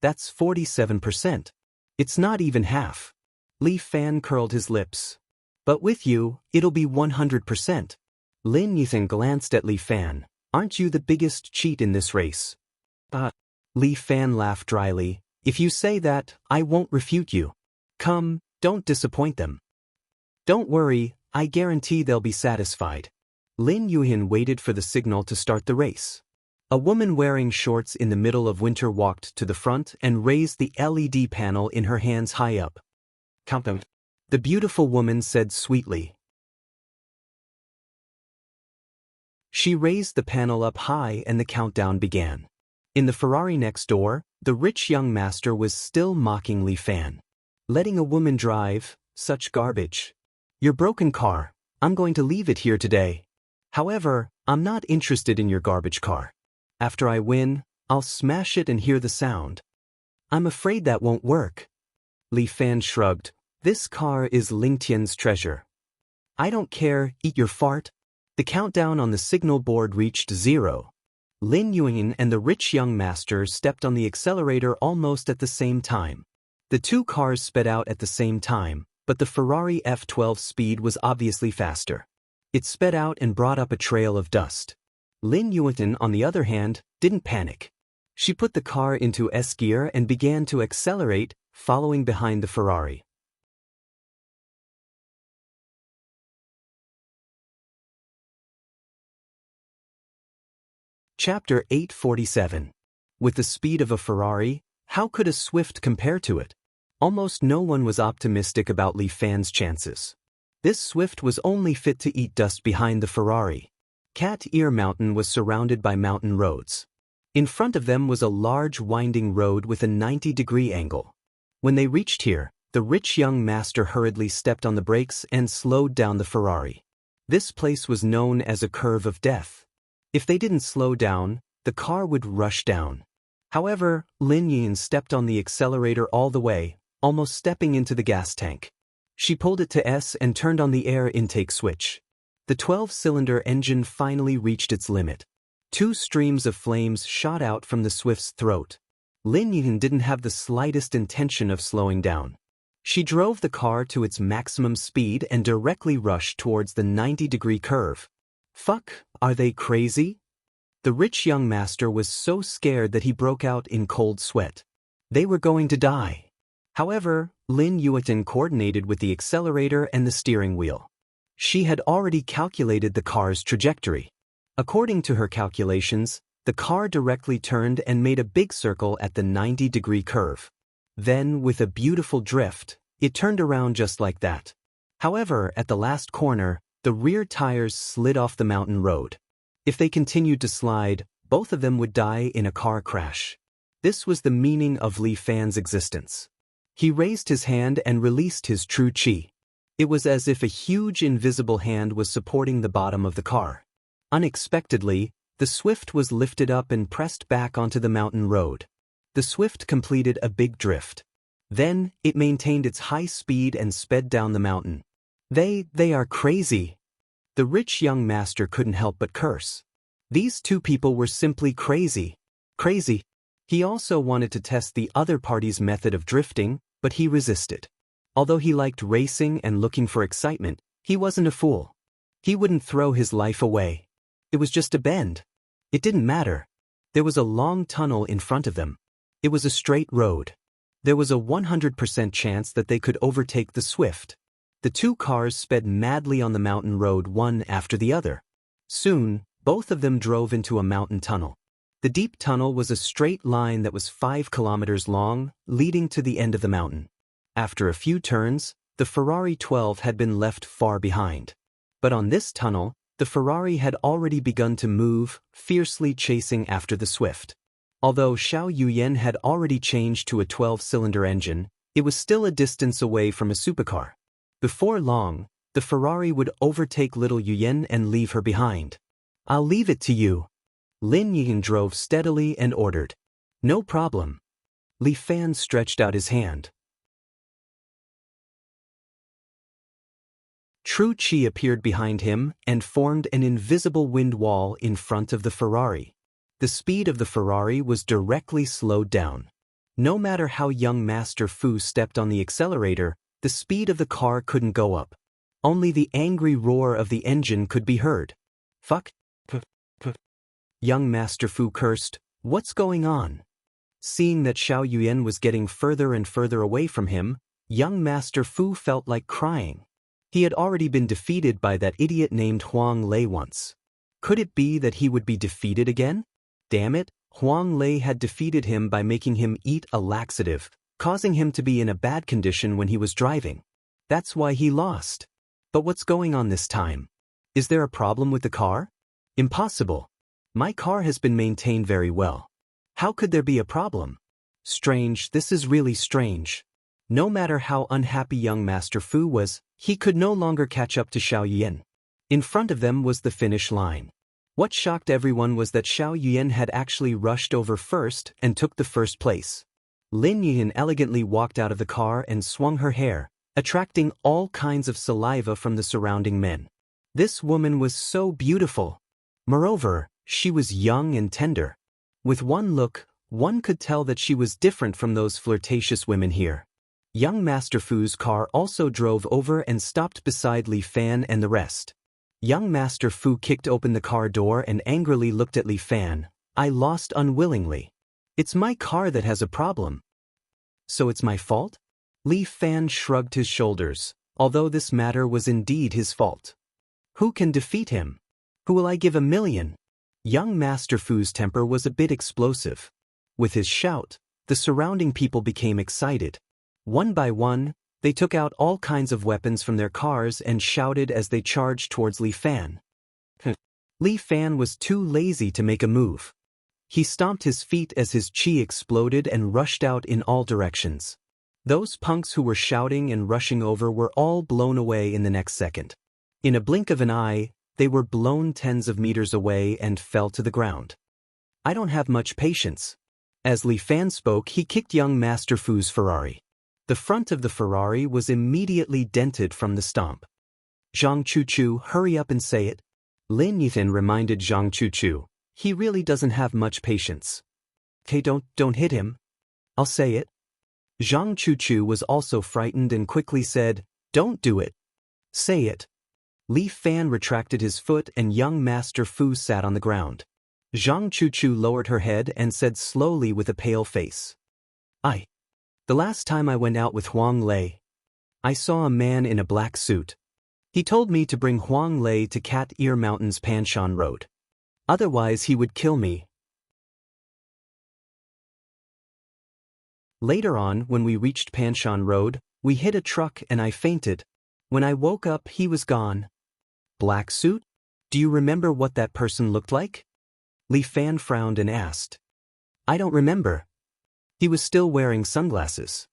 S1: That's 47%. It's not even half. Li Fan curled his lips. But with you, it'll be 100%. Lin Yuan glanced at Li Fan. Aren't you the biggest cheat in this race? Li Fan laughed dryly. If you say that, I won't refute you. Come, don't disappoint them. Don't worry, I guarantee they'll be satisfied. Lin Yuhin waited for the signal to start the race. A woman wearing shorts in the middle of winter walked to the front and raised the LED panel in her hands high up. Countdown. The beautiful woman said sweetly. She raised the panel up high and the countdown began. In the Ferrari next door, the rich young master was still mocking Li Fan. Letting a woman drive, such garbage. Your broken car, I'm going to leave it here today. However, I'm not interested in your garbage car. After I win, I'll smash it and hear the sound. I'm afraid that won't work. Li Fan shrugged. This car is Ling Tian's treasure. I don't care, eat your fart. The countdown on the signal board reached 0. Lin Yuan and the rich young master stepped on the accelerator almost at the same time. The two cars sped out at the same time, but the Ferrari F12 speed was obviously faster. It sped out and brought up a trail of dust. Lin Yuan, on the other hand, didn't panic. She put the car into S gear and began to accelerate, following behind the Ferrari. Chapter 847. With the speed of a Ferrari, how could a Swift compare to it? Almost no one was optimistic about Li Fan's chances. This Swift was only fit to eat dust behind the Ferrari. Cat Ear Mountain was surrounded by mountain roads. In front of them was a large winding road with a 90-degree angle. When they reached here, the rich young master hurriedly stepped on the brakes and slowed down the Ferrari. This place was known as a curve of death. If they didn't slow down, the car would rush down. However, Lin Yin stepped on the accelerator all the way, almost stepping into the gas tank. She pulled it to S and turned on the air intake switch. The 12-cylinder engine finally reached its limit. 2 streams of flames shot out from the Swift's throat. Lin Yin didn't have the slightest intention of slowing down. She drove the car to its maximum speed and directly rushed towards the 90-degree curve. Fuck, are they crazy? The rich young master was so scared that he broke out in cold sweat. They were going to die. However, Lin Yuan coordinated with the accelerator and the steering wheel. She had already calculated the car's trajectory. According to her calculations, the car directly turned and made a big circle at the 90-degree curve. Then, with a beautiful drift, it turned around just like that. However, at the last corner, the rear tires slid off the mountain road. If they continued to slide, both of them would die in a car crash. This was the meaning of Li Fan's existence. He raised his hand and released his true chi. It was as if a huge invisible hand was supporting the bottom of the car. Unexpectedly, the Swift was lifted up and pressed back onto the mountain road. The Swift completed a big drift. Then, it maintained its high speed and sped down the mountain. They are crazy. The rich young master couldn't help but curse. These two people were simply crazy. Crazy. He also wanted to test the other party's method of drifting, but he resisted. Although he liked racing and looking for excitement, he wasn't a fool. He wouldn't throw his life away. It was just a bend. It didn't matter. There was a long tunnel in front of them. It was a straight road. There was a 100% chance that they could overtake the Swift. The two cars sped madly on the mountain road one after the other. Soon, both of them drove into a mountain tunnel. The deep tunnel was a straight line that was 5 kilometers long, leading to the end of the mountain. After a few turns, the Ferrari 12 had been left far behind. But on this tunnel, the Ferrari had already begun to move, fiercely chasing after the Swift. Although Xiao Yuyan had already changed to a 12-cylinder engine, it was still a distance away from a supercar. Before long, the Ferrari would overtake little Yuyan and leave her behind. I'll leave it to you. Lin Yin drove steadily and ordered. No problem. Li Fan stretched out his hand. True Chi appeared behind him and formed an invisible wind wall in front of the Ferrari. The speed of the Ferrari was directly slowed down. No matter how young Master Fu stepped on the accelerator, the speed of the car couldn't go up. Only the angry roar of the engine could be heard. Fuck. Young Master Fu cursed, "What's going on?" Seeing that Xiao Yuyan was getting further and further away from him, young Master Fu felt like crying. He had already been defeated by that idiot named Huang Lei once. Could it be that he would be defeated again? Damn it, Huang Lei had defeated him by making him eat a laxative, causing him to be in a bad condition when he was driving. That's why he lost. But what's going on this time? Is there a problem with the car? Impossible. My car has been maintained very well. How could there be a problem? Strange, this is really strange. No matter how unhappy young Master Fu was, he could no longer catch up to Xiao Yuan. In front of them was the finish line. What shocked everyone was that Xiao Yuan had actually rushed over first and took the first place. Lin Yuan elegantly walked out of the car and swung her hair, attracting all kinds of saliva from the surrounding men. This woman was so beautiful. Moreover, she was young and tender. With one look, one could tell that she was different from those flirtatious women here. Young Master Fu's car also drove over and stopped beside Li Fan and the rest. Young Master Fu kicked open the car door and angrily looked at Li Fan. I lost unwillingly. It's my car that has a problem. So it's my fault? Li Fan shrugged his shoulders, although this matter was indeed his fault. Who can defeat him? Who will I give 1,000,000? Young Master Fu's temper was a bit explosive. With his shout, the surrounding people became excited. One by one, they took out all kinds of weapons from their cars and shouted as they charged towards Li Fan. Li Fan was too lazy to make a move. He stomped his feet as his chi exploded and rushed out in all directions. Those punks who were shouting and rushing over were all blown away in the next second. In a blink of an eye, they were blown tens of meters away and fell to the ground. I don't have much patience. As Li Fan spoke, he kicked young Master Fu's Ferrari. The front of the Ferrari was immediately dented from the stomp. Zhang Chuchu, hurry up and say it. Lin Yuthan reminded Zhang Chuchu. He really doesn't have much patience. Okay, don't hit him. I'll say it. Zhang Chuchu was also frightened and quickly said, don't do it. Say it. Li Fan retracted his foot and young Master Fu sat on the ground. Zhang Chuchu lowered her head and said slowly with a pale face. The last time I went out with Huang Lei, I saw a man in a black suit. He told me to bring Huang Lei to Cat Ear Mountain's Panshan Road. Otherwise he would kill me. Later on, when we reached Panshan Road, we hit a truck and I fainted. When I woke up, he was gone. Black suit? Do you remember what that person looked like? Li Fan frowned and asked. I don't remember. He was still wearing sunglasses.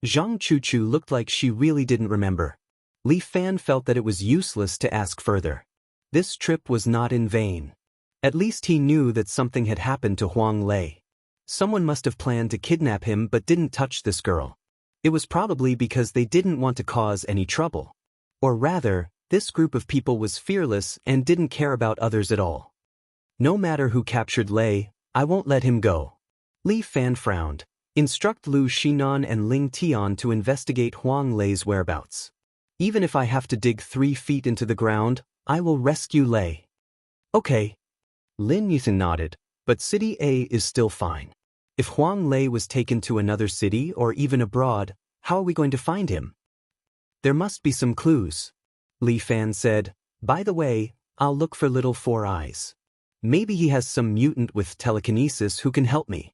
S1: Zhang Chuchu looked like she really didn't remember. Li Fan felt that it was useless to ask further. This trip was not in vain. At least he knew that something had happened to Huang Lei. Someone must have planned to kidnap him but didn't touch this girl. It was probably because they didn't want to cause any trouble. Or rather, this group of people was fearless and didn't care about others at all. No matter who captured Lei, I won't let him go. Li Fan frowned. Instruct Lu Xinan and Ling Tian to investigate Huang Lei's whereabouts. Even if I have to dig 3 feet into the ground, I will rescue Lei. Okay. Lin Yuthan nodded, but City A is still fine. If Huang Lei was taken to another city or even abroad, how are we going to find him? There must be some clues. Li Fan said, by the way, I'll look for Little Four Eyes. Maybe he has some mutant with telekinesis who can help me.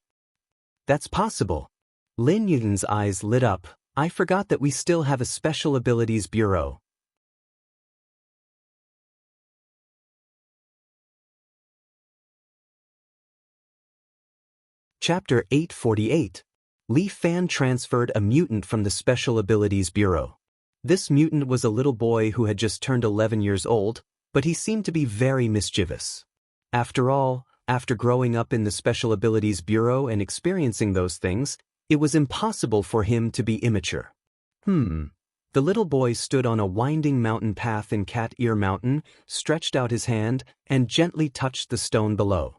S1: That's possible. Lin Yuthan's eyes lit up. I forgot that we still have a Special Abilities Bureau. Chapter 848. Li Fan transferred a mutant from the Special Abilities Bureau. This mutant was a little boy who had just turned 11 years old, but he seemed to be very mischievous. After all, after growing up in the Special Abilities Bureau and experiencing those things, it was impossible for him to be immature. The little boy stood on a winding mountain path in Cat Ear Mountain, stretched out his hand, and gently touched the stone below.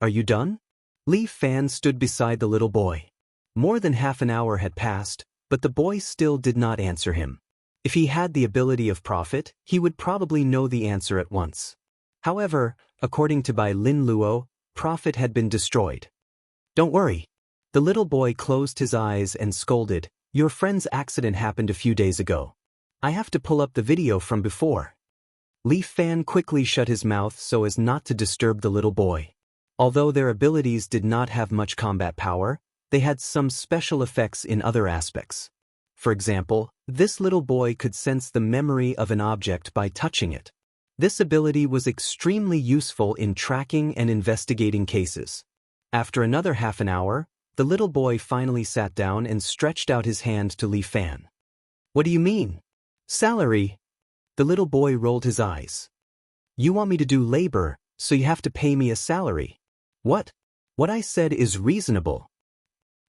S1: Are you done? Li Fan stood beside the little boy. More than half an hour had passed, but the boy still did not answer him. If he had the ability of Prophet, he would probably know the answer at once. However, according to Bai Lin Luo, Prophet had been destroyed. Don't worry. The little boy closed his eyes and scolded, your friend's accident happened a few days ago. I have to pull up the video from before. Li Fan quickly shut his mouth so as not to disturb the little boy. Although their abilities did not have much combat power, they had some special effects in other aspects. For example, this little boy could sense the memory of an object by touching it. This ability was extremely useful in tracking and investigating cases. After another half an hour, the little boy finally sat down and stretched out his hand to Li Fan. What do you mean? Salary? The little boy rolled his eyes. You want me to do labor, so you have to pay me a salary. What? What I said is reasonable.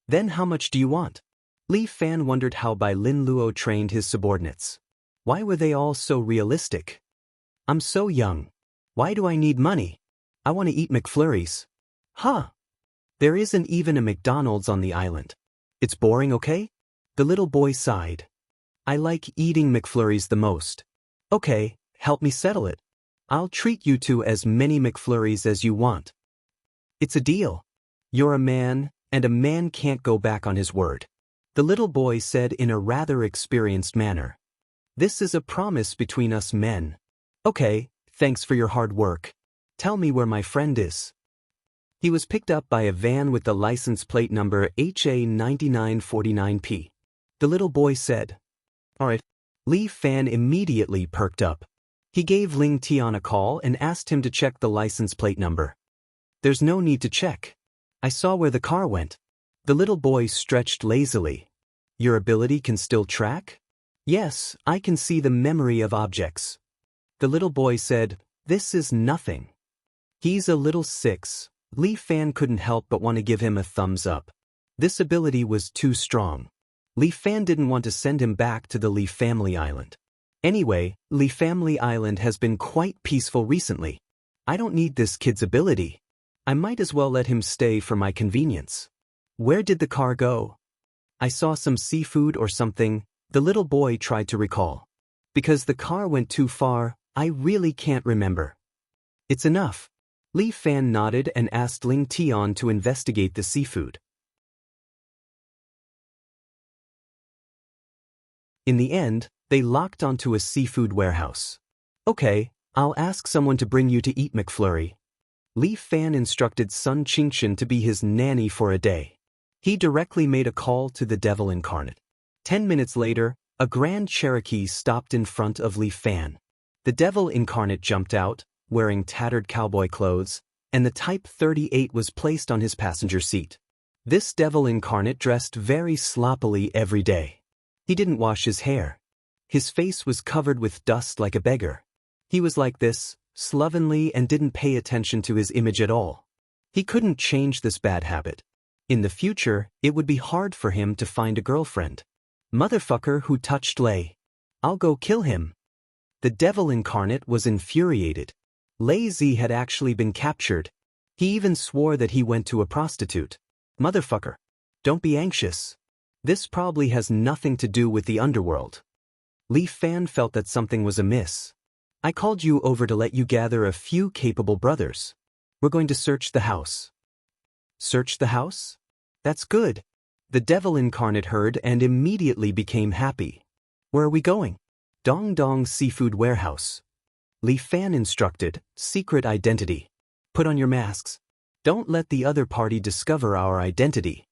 S1: Then how much do you want? Li Fan wondered how Bai Lin Luo trained his subordinates. Why were they all so realistic? I'm so young. Why do I need money? I want to eat McFlurries. Huh? There isn't even a McDonald's on the island. It's boring, okay? The little boy sighed. I like eating McFlurries the most. Okay, help me settle it. I'll treat you to as many McFlurries as you want. It's a deal. You're a man, and a man can't go back on his word. The little boy said in a rather experienced manner. This is a promise between us men. Okay, thanks for your hard work. Tell me where my friend is. He was picked up by a van with the license plate number HA9949P. The little boy said. Alright. Li Fan immediately perked up. He gave Ling Tian a call and asked him to check the license plate number. There's no need to check. I saw where the car went. The little boy stretched lazily. Your ability can still track? Yes, I can see the memory of objects. The little boy said, this is nothing. He's a little 6. Li Fan couldn't help but want to give him a thumbs up. This ability was too strong. Li Fan didn't want to send him back to the Li Family Island. Anyway, Li Family Island has been quite peaceful recently. I don't need this kid's ability. I might as well let him stay for my convenience. Where did the car go? I saw some seafood or something, the little boy tried to recall. Because the car went too far, I really can't remember. It's enough. Li Fan nodded and asked Ling Tian to investigate the seafood. In the end, they locked onto a seafood warehouse. Okay, I'll ask someone to bring you to eat McFlurry. Li Fan instructed Sun Qingchen to be his nanny for a day. He directly made a call to the Devil Incarnate. 10 minutes later, a Grand Cherokee stopped in front of Li Fan. The Devil Incarnate jumped out, wearing tattered cowboy clothes, and the Type 38 was placed on his passenger seat. This Devil Incarnate dressed very sloppily every day. He didn't wash his hair. His face was covered with dust like a beggar. He was like this, slovenly, and didn't pay attention to his image at all. He couldn't change this bad habit. In the future, it would be hard for him to find a girlfriend. Motherfucker who touched Lei. I'll go kill him. The Devil Incarnate was infuriated. Lei Zi had actually been captured. He even swore that he went to a prostitute. Motherfucker. Don't be anxious. This probably has nothing to do with the underworld. Li Fan felt that something was amiss. I called you over to let you gather a few capable brothers. We're going to search the house. Search the house? That's good. The Devil Incarnate heard and immediately became happy. Where are we going? Dong Dong Seafood Warehouse. Li Fan instructed, secret identity. Put on your masks. Don't let the other party discover our identity.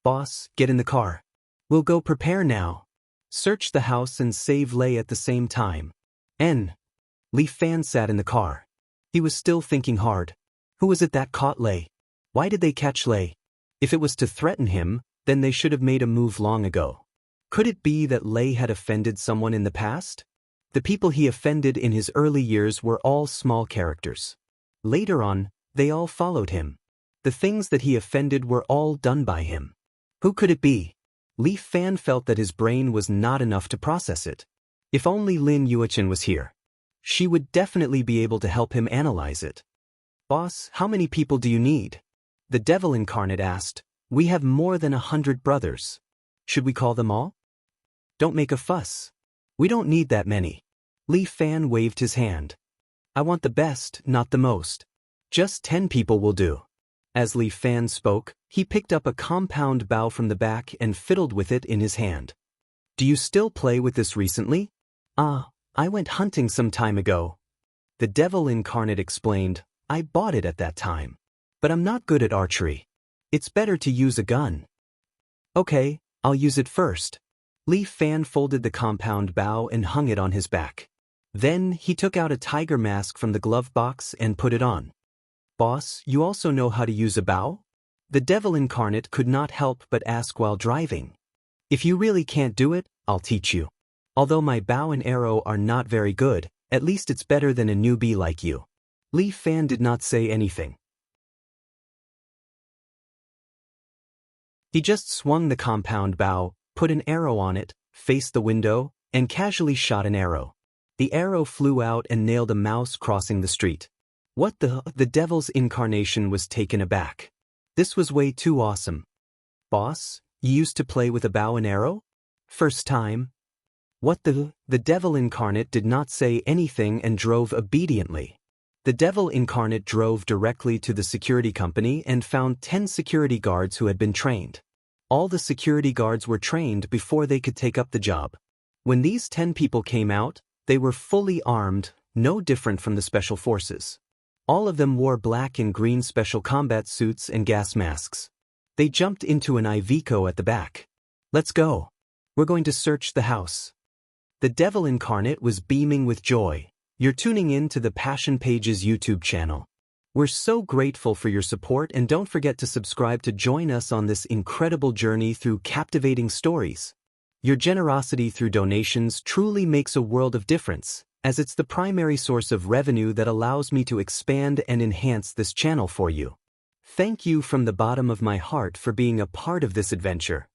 S1: Boss, get in the car. We'll go prepare now. Search the house and save Lei at the same time. Li Fan sat in the car. He was still thinking hard. Who was it that caught Lei? Why did they catch Lei? If it was to threaten him, then they should have made a move long ago. Could it be that Lei had offended someone in the past? The people he offended in his early years were all small characters. Later on, they all followed him. The things that he offended were all done by him. Who could it be? Li Fan felt that his brain was not enough to process it. If only Lin Yuechen was here. She would definitely be able to help him analyze it. Boss, how many people do you need? The Devil Incarnate asked. We have more than 100 brothers. Should we call them all? Don't make a fuss. We don't need that many. Li Fan waved his hand. I want the best, not the most. Just 10 people will do. As Li Fan spoke, he picked up a compound bow from the back and fiddled with it in his hand. Do you still play with this recently? I went hunting some time ago. The devil incarnate explained, I bought it at that time. But I'm not good at archery. It's better to use a gun. Okay, I'll use it first. Li Fan folded the compound bow and hung it on his back. Then he took out a tiger mask from the glove box and put it on. Boss, you also know how to use a bow? The devil incarnate could not help but ask while driving. If you really can't do it, I'll teach you. Although my bow and arrow are not very good, at least it's better than a newbie like you. Li Fan did not say anything. He just swung the compound bow, put an arrow on it, faced the window, and casually shot an arrow. The arrow flew out and nailed a mouse crossing the street. What the devil's incarnation was taken aback. This was way too awesome. Boss, you used to play with a bow and arrow? First time? What the devil incarnate did not say anything and drove obediently. The devil incarnate drove directly to the security company and found 10 security guards who had been trained. All the security guards were trained before they could take up the job. When these 10 people came out, they were fully armed, no different from the special forces. All of them wore black and green special combat suits and gas masks. They jumped into an Iveco at the back. Let's go. We're going to search the house. The devil incarnate was beaming with joy. You're tuning in to the Passion Pages YouTube channel. We're so grateful for your support, and don't forget to subscribe to join us on this incredible journey through captivating stories. Your generosity through donations truly makes a world of difference, as it's the primary source of revenue that allows me to expand and enhance this channel for you. Thank you from the bottom of my heart for being a part of this adventure.